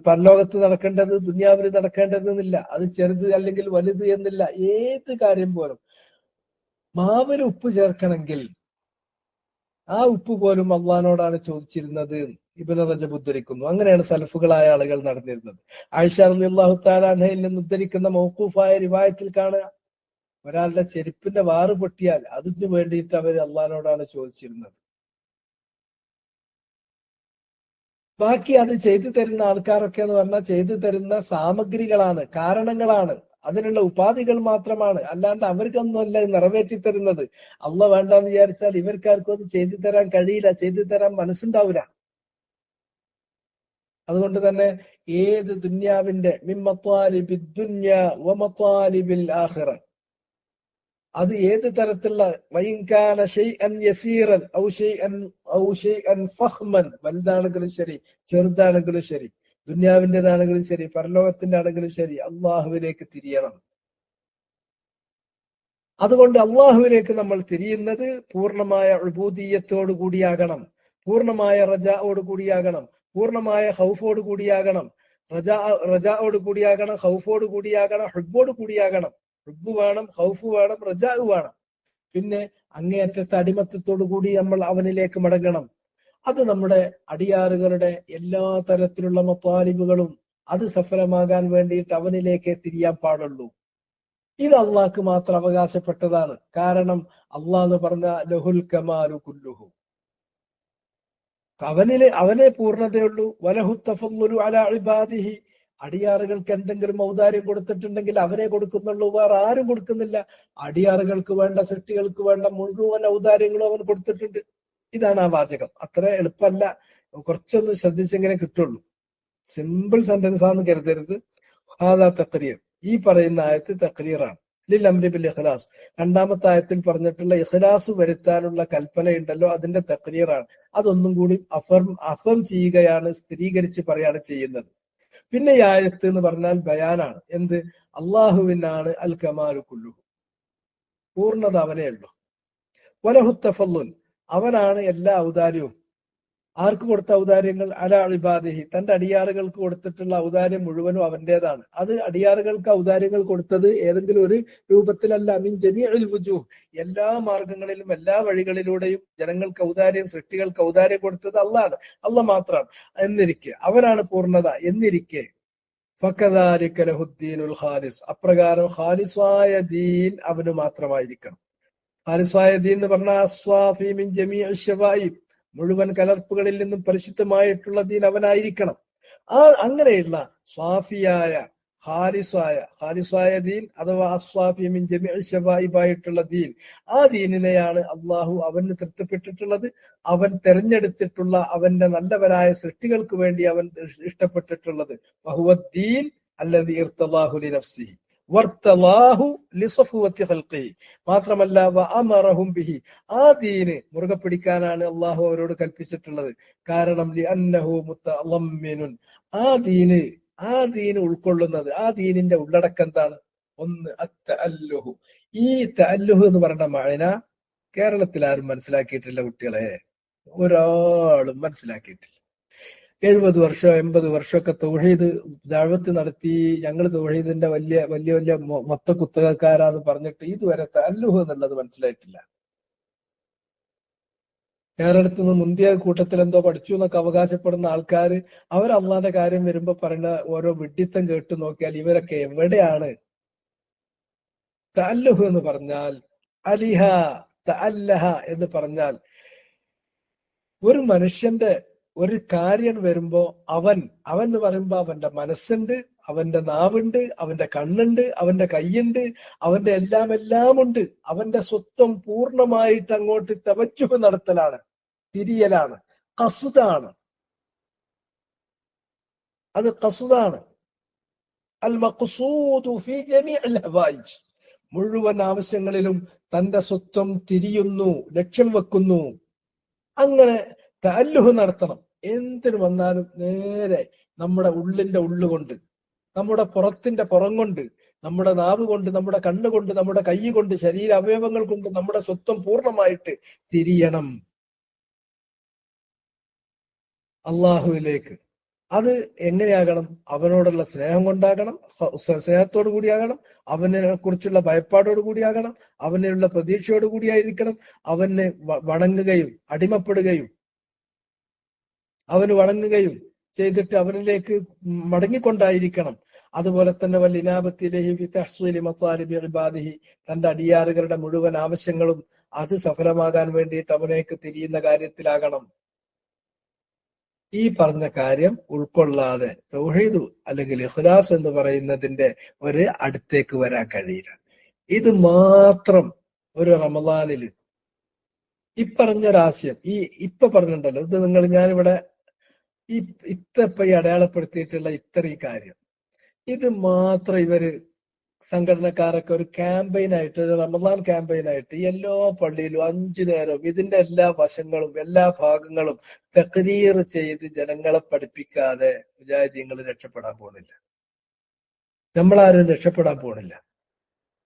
പരലോകത്ത് നടക്കേണ്ടത് ദുനിയാവിൽ നടക്കേണ്ടതെന്നില്ല. അത് ചെറുത് അല്ലെങ്കിൽ വലുത് എന്നില്ല. ഏത് കാര്യം പോലും മാവിന് ഉപ്പ് ചേർക്കണമെങ്കിൽ ആ ഉപ്പ് പോലും അള്ളാഹിനോടാണ് ചോദിച്ചിരുന്നത് ഇബ്നു റജബ് ഉദ്ധരിക്കുന്നു. അങ്ങനെയാണ് സലഫുകളായ ആളുകൾ നടന്നിരുന്നത്. ആയിഷ റളിയല്ലാഹു തആല അൻഹയിൽ നിന്ന് ഉദ്ധരിക്കുന്ന മൗഖൂഫായ റിവായത്തിൽ കാണുക, ഒരാളുടെ ചെരുപ്പിന്റെ വാറ് പൊട്ടിയാൽ അതിന് വേണ്ടിയിട്ട് അവർ അള്ളാഹിനോടാണ് ചോദിച്ചിരുന്നത്. ബാക്കി അത് ചെയ്തു തരുന്ന ആൾക്കാരൊക്കെ എന്ന് പറഞ്ഞാൽ ചെയ്തു തരുന്ന സാമഗ്രികളാണ്, കാരണങ്ങളാണ്, അതിനുള്ള ഉപാധികൾ മാത്രമാണ്. അല്ലാണ്ട് അവർക്കൊന്നുമല്ല നിറവേറ്റി തരുന്നത്. അള്ളാഹ് വേണ്ടാന്ന് വിചാരിച്ചാൽ ഇവർക്കാർക്കും അത് ചെയ്തു തരാൻ കഴിയില്ല, ചെയ്തു തരാൻ മനസ്സുണ്ടാവില്ല. അതുകൊണ്ട് തന്നെ ഏത് ദുന്യാവിന്റെ അത് ഏത് തരത്തിലുള്ള വലുതാണെങ്കിലും ശരി ചെറുതാണെങ്കിലും ശരി, ദുന്യാവിൻ്റെതാണെങ്കിലും ശരി പരലോകത്തിന്റെ ആണെങ്കിലും ശരി, അള്ളാഹുവിലേക്ക് തിരിയണം. അതുകൊണ്ട് അള്ളാഹുവിലേക്ക് നമ്മൾ തിരിയുന്നത് പൂർണ്ണമായ ഉബൂദിയ്യത്തോടു കൂടിയാകണം, പൂർണ്ണമായ റജാഓട് കൂടിയാകണം, പൂർണ്ണമായ ഹൗഫോട് കൂടിയാകണം. റജാഓട് കൂടിയാകണം, ഹൗഫോട് കൂടിയാകണം, ഹുബ്ബോട് കൂടിയാകണം. ഹുബ്ബ് വേണം, ഹൗഫ് വേണം, റജാ വേണം. പിന്നെ അങ്ങേയറ്റത്തെ അടിമത്തത്തോടു കൂടി നമ്മൾ അവനിലേക്ക് മടങ്ങണം. അത് നമ്മുടെ അടിയാറുകളുടെ എല്ലാ തരത്തിലുള്ള മത്വാലിബുകളും അത് സഫലമാകാൻ വേണ്ടിയിട്ട് അവനിലേക്ക് തിരിയാൻ പാടുള്ളൂ. ഇത് അള്ളാഹ്ക്ക് മാത്രം അവകാശപ്പെട്ടതാണ്. കാരണം അള്ളാഹ് എന്ന് പറഞ്ഞ ലഹുൽ കമാലു കുല്ലുഹു, അവനെ പൂർണ്ണതയുള്ളൂ. വലഹു തഫദ്ദുലു അലാ ഇബാദിഹി, അടിയാറുകൾക്ക് എന്തെങ്കിലും ഔദാര്യം കൊടുത്തിട്ടുണ്ടെങ്കിൽ അവനെ കൊടുക്കുന്നുള്ളൂ, വേറെ ആരും കൊടുക്കുന്നില്ല. അടിയാറുകൾക്ക് വേണ്ട, സൃഷ്ടികൾക്ക് വേണ്ട മുഴുവൻ ഔദാര്യങ്ങളും അവൻ കൊടുത്തിട്ടുണ്ട്. ഇതാണ് ആ വാചകം. അത്ര എളുപ്പമല്ല, കുറച്ചൊന്ന് ശ്രദ്ധിച്ചെങ്ങനെ കിട്ടുള്ളൂ. സിമ്പിൾ സെന്റൻസ് ആണെന്ന് കരുതരുത്. ഹാദാ തഖ്രീർ, ഈ പറയുന്ന ആയത്ത് തഖ്രീറാണ്. ലിൽ അംരി ബിൽ ഇഖ്ലാസ്, രണ്ടാമത്തെ ആയത്തിൽ പറഞ്ഞിട്ടുള്ള ഇഖ്ലാസ് വരുത്താനുള്ള കൽപ്പനയുണ്ടല്ലോ, അതിന്റെ തഖ്രീറാണ്. അതൊന്നും കൂടി അഫം ചെയ്യുകയാണ്, സ്ഥിരീകരിച്ച് പറയാണ് ചെയ്യുന്നത്. പിന്നെ ഈ ആയത്ത് എന്ന് പറഞ്ഞാൽ ബയാനാണ്. എന്ത്? അള്ളാഹുവിനാണ് അൽ കമാലു കുല്ലുഹു, പൂർണ്ണത അവനേ ഉള്ളൂ. വലഹു തഫദ്ദുൽ, അവനാണ് എല്ലാ ഔദാര്യവും. ആർക്ക് കൊടുത്ത ഔദാര്യങ്ങൾ? അലാ ഇബാദിഹി, തന്റെ അടിയാറുകൾക്ക് കൊടുത്തിട്ടുള്ള ഔദാര്യം മുഴുവനും അവന്റേതാണ്. അത് അടിയാറുകൾക്ക് ഔദാര്യങ്ങൾ കൊടുത്തത് ഏതെങ്കിലും ഒരു രൂപത്തിലല്ല, മിൻ ജമീഉൽ വുജൂഹ്, എല്ലാ മാർഗങ്ങളിലും എല്ലാ വഴികളിലൂടെയും ജനങ്ങൾക്ക് ഔദാര്യം, സൃഷ്ടികൾക്ക് ഔദാര്യം കൊടുത്തത് അള്ളാണ്, അള്ളാഹ് മാത്രമാണ്. എന്നിരിക്കെ അവനാണ് പൂർണ്ണത. എന്നിരിക്കെ ഫകദാലിക ലഹുദ്ദീനുൽ ഖാലിസ്, അപ്രകാരം ഖാലിസായ ദീൻ അവന് മാത്രമായിരിക്കണം. ഖാലിസായ ദീൻ എന്ന് പറഞ്ഞാൽ അസ്വാഫി മിൻ ജമീഇ ശവായിബ്, മുഴുവൻ കലർപ്പുകളിൽ നിന്നും പരിശുദ്ധമായിട്ടുള്ള ദീൻ അവനായിരിക്കണം. അങ്ങനെയുള്ള സ്വാഫിയായ ഖാലിസായ ദീൻ അഥവാ അസ്വാഫി മിൻ ജമീഇ ശവായിബായിട്ടുള്ള ദീൻ, ആ ദീനിനെയാണ് അള്ളാഹു അവന് തൃപ്തിപ്പെട്ടിട്ടുള്ളത്, അവൻ തെരഞ്ഞെടുത്തിട്ടുള്ള അവന്റെ നല്ലവരായ സൃഷ്ടികൾക്ക് വേണ്ടി അവൻ ഇഷ്ടപ്പെട്ടിട്ടുള്ളത്. വഹുവദ്ദീൻ അല്ലദീ ഇർതദാഹു ലിനഫ്സിഹി വർത്തലാഹു ലിസഫുവത്തി ഖൽഖിഹി, മാത്രമല്ല വഅമറഹും ബിഹി, ആ ദീന് മുറുകെ പിടിക്കാനാണ് അള്ളാഹു അവരോട് കൽപ്പിച്ചിട്ടുള്ളത്. കാരണം ലിഅന്നഹു മുതളമ്മിനുൻ, ആ ദീന് ഉൾക്കൊള്ളുന്നത്, ആ ദീനിന്റെ ഉള്ളടക്കം എന്താണ്? ഒന്ന് അത്തഅല്ലുഹു, ഈ തഅല്ലുഹു എന്ന് പറയുന്ന മഅന കേരളത്തിൽ ആരും മനസ്സിലാക്കിയിട്ടില്ല കുട്ടികളെ, ഒരാളും മനസ്സിലാക്കിയിട്ടില്ല. 70 വർഷം 80 വർഷമൊക്കെ തൗഹീദ് ദഅവത്ത് നടത്തി, ഞങ്ങൾ തൗഹീദിന്റെ വലിയ വലിയ വലിയ മൊത്ത കുത്തകക്കാരാന്ന് പറഞ്ഞിട്ട് ഇതുവരെ തഅല്ലുഹ് എന്നുള്ളത് മനസ്സിലായിട്ടില്ല. കേരളത്തിൽ നിന്ന് മുന്തിയ കൂട്ടത്തിൽ എന്തോ പഠിച്ചു എന്നൊക്കെ അവകാശപ്പെടുന്ന ആൾക്കാർ, അവർ അള്ളാന്റെ കാര്യം വരുമ്പോ പറയുന്ന ഓരോ വിഡ്ഢിത്തം കേട്ടു നോക്കിയാൽ ഇവരൊക്കെ എവിടെയാണ്? തഅല്ലുഹ് എന്ന് പറഞ്ഞാൽ അലിഹ തഅല്ലഹ എന്ന് പറഞ്ഞാൽ ഒരു മനുഷ്യന്റെ ഒരു കാര്യം വരുമ്പോ അവൻ എന്ന് പറയുമ്പോ അവന്റെ മനസ്സുണ്ട്, അവന്റെ നാവുണ്ട്, അവന്റെ കണ്ണുണ്ട്, അവന്റെ കൈയുണ്ട്, അവന്റെ എല്ലാം ഉണ്ട്. അവന്റെ സ്വത്വം പൂർണ്ണമായിട്ട് അങ്ങോട്ട് തവജ്ജുഹ് നടത്തലാണ്, തിരിയലാണ്, ഖസ്ദാണ്. അത് ഖസ്ദാണ്. അൽ മഖ്സൂദു ഫീ ജമീഇൽ ഹവായിജ്, മുഴുവൻ ആവശ്യങ്ങളിലും തന്റെ സ്വത്വം തിരിയുന്നു, ലക്ഷ്യം വെക്കുന്നു. അങ്ങനെ തഅല്ലുഹ് നടത്തണം. എന്തിനു വന്നാലും നേരെ നമ്മുടെ ഉള്ളിന്റെ ഉള്ളുകൊണ്ട്, നമ്മുടെ പുറത്തിന്റെ പുറം കൊണ്ട്, നമ്മുടെ നാവ് കൊണ്ട്, നമ്മുടെ കണ്ണുകൊണ്ട്, നമ്മുടെ കൈ കൊണ്ട്, ശരീര അവയവങ്ങൾ കൊണ്ട് നമ്മുടെ സ്വത്വം പൂർണ്ണമായിട്ട് തിരിയണം അള്ളാഹുവിലേക്ക്. അത് എങ്ങനെയാകണം? അവനോടുള്ള സ്നേഹം കൊണ്ടാകണം, സ്നേഹത്തോടു കൂടിയാകണം, അവനെ കുറിച്ചുള്ള ഭയപ്പാടോടു കൂടിയാകണം, അവനുള്ള പ്രതീക്ഷയോടു കൂടിയായിരിക്കണം, അവനെ വണങ്ങുകയും അടിമപ്പെടുകയും അവന് വണങ്ങുകയും ചെയ്തിട്ട് അവനിലേക്ക് മടങ്ങിക്കൊണ്ടായിരിക്കണം. അതുപോലെ തന്നെ വല്ലിനാബത്തിലേഹി ബി തഹ്സീലി മതാലിബി ഇബാദിഹി, തന്റെ അടിയാറുകളുടെ മുഴുവൻ ആവശ്യങ്ങളും അത് സഫലമാകാൻ വേണ്ടിയിട്ട് അവനേക്ക് തിരിയുന്ന കാര്യത്തിലാകണം. ഈ പറഞ്ഞ കാര്യം ഉൾക്കൊള്ളാതെ തൗഹീദ് അല്ലെങ്കിൽ ഇഖ്ലാസ് എന്ന് പറയുന്നതിന്റെ ഒരു അടുത്തേക്ക് വരാൻ കഴിയില്ല. ഇത് മാത്രം ഒരു റമദാനില് ഇപ്പറഞ്ഞൊരാശയം ഇപ്പൊ പറഞ്ഞിട്ടുണ്ടല്ലോ, ഇത് ഞാനിവിടെ ഇപ്പൊ ഈ അടയാളപ്പെടുത്തിയിട്ടുള്ള ഇത്രയും കാര്യം, ഇത് മാത്രം ഇവര് സംഘടനക്കാരൊക്കെ ഒരു ക്യാമ്പയിനായിട്ട്, ഒരു റമദാൻ ക്യാമ്പയിനായിട്ട് എല്ലാ പള്ളിയിലും 5 നേരം ഇതിന്റെ എല്ലാ വശങ്ങളും എല്ലാ ഭാഗങ്ങളും തഖ്രീർ ചെയ്ത് ജനങ്ങളെ പഠിപ്പിക്കാതെ മുജാഹിദീങ്ങൾ രക്ഷപ്പെടാൻ പോണില്ല. നമ്മളാരും രക്ഷപ്പെടാൻ പോണില്ല.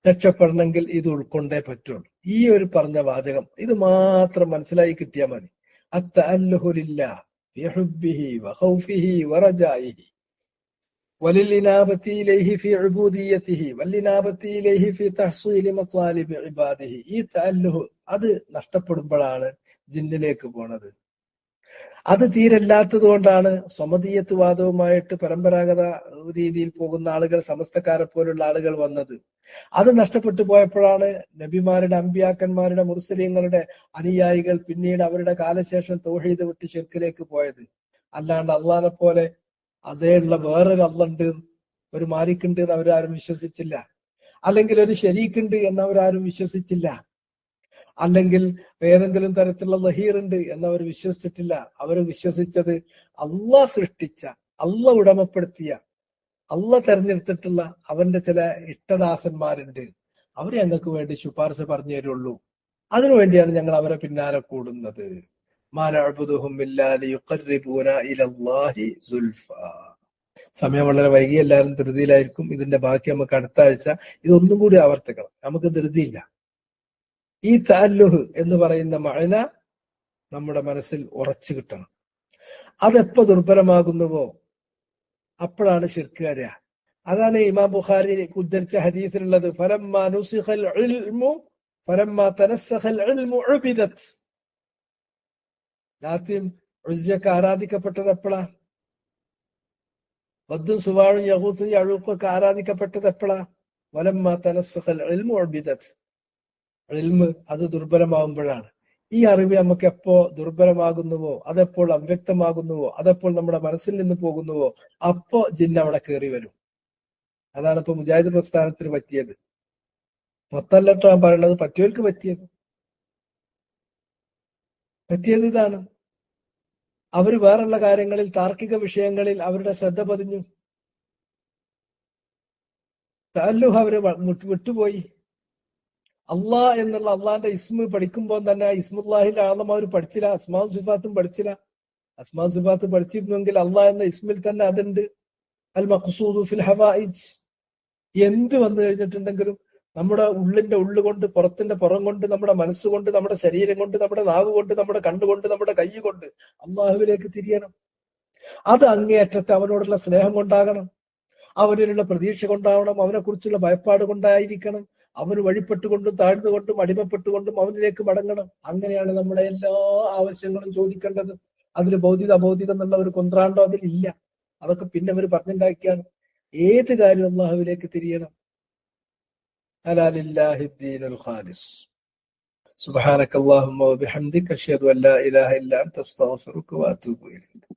രക്ഷപ്പെടണമെങ്കിൽ ഇത് ഉൾക്കൊണ്ടേ പറ്റുള്ളൂ. ഈ ഒരു പറഞ്ഞ വാചകം ഇത് മാത്രം മനസ്സിലായി കിട്ടിയാൽ മതി. അത്തഅല്ലുഹു ലില്ലാഹ് ബിഹുബ്ബിഹി വഖൗഫിഹി വറജാഇഹി വലിൽഇനാബത്തി ഇലൈഹി ഫി ഉബൂദിയ്യതിഹി വല്ലിനാബത്തി ഇലൈഹി ഫി തഹ്സീലി മത്വാലിബി ഇബാദിഹി. ഈ തഅല്ലുഹ് അത് നഷ്ടപ്പെടുമ്പോഴാണ് ജിന്നിലേക്ക് പോണത്. അത് തീരല്ലാത്തത് കൊണ്ടാണ് സ്വമതീയത്വവാദവുമായിട്ട് പരമ്പരാഗത രീതിയിൽ പോകുന്ന ആളുകൾ, സമസ്തക്കാരെ പോലുള്ള ആളുകൾ വന്നത്. അത് നഷ്ടപ്പെട്ടു പോയപ്പോഴാണ് നബിമാരുടെ, അമ്പിയാക്കന്മാരുടെ, മുർസലീങ്ങളുടെ അനുയായികൾ പിന്നീട് അവരുടെ കാലശേഷം തൗഹീദ് വിട്ട് ശിർക്കിലേക്ക് പോയത്. അല്ലാണ്ട് അള്ളാനെ പോലെ അതേ ഉള്ള വേറൊരു അള്ളണ്ട്, ഒരു മാലിക്കുണ്ട് എന്ന് അവരാരും വിശ്വസിച്ചില്ല. അല്ലെങ്കിൽ ഒരു ശരീക്കുണ്ട് എന്ന് അവരാരും വിശ്വസിച്ചില്ല. അല്ലെങ്കിൽ ഏതെങ്കിലും തരത്തിലുള്ള ലഹീർ ഉണ്ട് എന്നവർ വിശ്വസിച്ചിട്ടില്ല. അവർ വിശ്വസിച്ചത് അള്ളാഹ് സൃഷ്ടിച്ച, അള്ളാഹ് ഉടമപ്പെടുത്തിയ, അള്ളാഹ് തെരഞ്ഞെടുത്തിട്ടുള്ള അവന്റെ ചില ഇഷ്ടദാസന്മാരുണ്ട്, അവരെ ഞങ്ങൾക്ക് വേണ്ടി ശുപാർശ പറഞ്ഞു തരുള്ളൂ, അതിനുവേണ്ടിയാണ് ഞങ്ങൾ അവരെ പിന്നാലെ കൂടുന്നത്. സമയം വളരെ വൈകി, എല്ലാവരും ധൃതിയിലായിരിക്കും. ഇതിന്റെ ബാക്കി നമുക്ക് അടുത്ത ആഴ്ച ഇതൊന്നും കൂടി ആവർത്തിക്കണം. നമുക്ക് ധൃതിയില്ല. ഈ തഅല്ലുഹ് എന്ന് പറയുന്ന മഅന നമ്മുടെ മനസ്സിൽ ഉറച്ചു കിട്ടണം. അതെപ്പോ ദുർബലമാകുന്നുവോ അപ്പോഴാണ് ശിർക്ക് വരിക. അതാണ് ഇമാം ബുഖാരി ഉദ്ധരിച്ച ഹദീസിലുള്ളത്, ഫലമ്മാ നുസിഖൽ ഇൽമു ഫലമ്മാ തനസ്സഖൽ ഇൽമു ഉബിദത്. ലാത്തിയും ഉസ്സയൊക്കെ ആരാധിക്കപ്പെട്ടത് എപ്പോഴാ? വദ്ദും സുവാഴും യഹൂസും യഴൂഖും ഒക്കെ ആരാധിക്കപ്പെട്ടത് എപ്പോഴാ? ഫലമ്മാ തനസ്സഖൽ ഇൽമു ഉബിദത്. ഇൽമ് അത് ദുർബലമാകുമ്പോഴാണ്. ഈ അറിവ് നമുക്ക് എപ്പോ ദുർബലമാകുന്നുവോ, അതെപ്പോൾ അവ്യക്തമാകുന്നുവോ, അതെപ്പോൾ നമ്മുടെ മനസ്സിൽ നിന്ന് പോകുന്നുവോ, അപ്പോ ജിന്ന് അവിടെ കയറി വരും. അതാണ് ഇപ്പൊ മുജാഹിദ് പ്രസ്ഥാനത്തിന് പറ്റിയത്. മൊത്തല്ലട്ടോ ഞാൻ പറയുന്നത്, പറ്റിയവർക്ക് പറ്റിയത് ഇതാണ്. അവര് വേറുള്ള കാര്യങ്ങളിൽ, താർക്കിക വിഷയങ്ങളിൽ അവരുടെ ശ്രദ്ധ പതിഞ്ഞു. തഅല്ലുഹ് അവര് വിട്ടുപോയി. അള്ളാഹ് എന്നുള്ള അള്ളാന്റെ ഇസ്മ പഠിക്കുമ്പോൾ തന്നെ ഇസ്മുല്ലാഹിന്റെ ആളം അവർ പഠിച്ചില്ല, അസ്മാ സിഫാത്തും പഠിച്ചില്ല. അസ്മാ സിഫാത്ത് പഠിച്ചിരുന്നെങ്കിൽ അള്ളാഹ് എന്ന ഇസ്മിൽ തന്നെ അതുണ്ട്. അൽ മഖ്സൂദു ഫിൽ ഹവായിജ്. എന്ത് വന്നു കഴിഞ്ഞിട്ടുണ്ടെങ്കിലും നമ്മുടെ ഉള്ളിന്റെ ഉള്ളുകൊണ്ട്, പുറത്തിന്റെ പുറം കൊണ്ട്, നമ്മുടെ മനസ്സുകൊണ്ട്, നമ്മുടെ ശരീരം കൊണ്ട്, നമ്മുടെ നാവ് കൊണ്ട്, നമ്മുടെ കണ്ണുകൊണ്ട്, നമ്മുടെ കൈ കൊണ്ട് അള്ളാഹുവിലേക്ക് തിരിയണം. അത് അങ്ങേയറ്റത്തെ അവനോടുള്ള സ്നേഹം കൊണ്ടാകണം, അവനിലുള്ള പ്രതീക്ഷ കൊണ്ടാവണം, അവനെ കുറിച്ചുള്ള ഭയപ്പാട് കൊണ്ടായിരിക്കണം, അവന് വഴിപ്പെട്ടുകൊണ്ടും താഴ്ന്നുകൊണ്ടും അടിമപ്പെട്ടുകൊണ്ടും അവനിലേക്ക് മടങ്ങണം. അങ്ങനെയാണ് നമ്മുടെ എല്ലാ ആവശ്യങ്ങളും ചോദിക്കേണ്ടത്. അതിൽ ഭൗതിക അഭൗതികം എന്നുള്ള ഒരു കൊന്ത്രാണ്ടോ അതിലില്ല. അതൊക്കെ പിന്നെ അവർ പറഞ്ഞുണ്ടാക്കിയാണ്. ഏത് കാര്യം അള്ളാഹുവിലേക്ക് തിരിയണം. അലാ ലില്ലാഹി ദീനുൽ ഖാലിസ്. സുബ്ഹാനക അല്ലാഹുമ്മ വബിഹംദിക അശ്ഹദു അൻ ലാ ഇലാഹ ഇല്ല അൻത അസ്തഗ്ഫിറുക വഅതൂബു ഇലൈക്.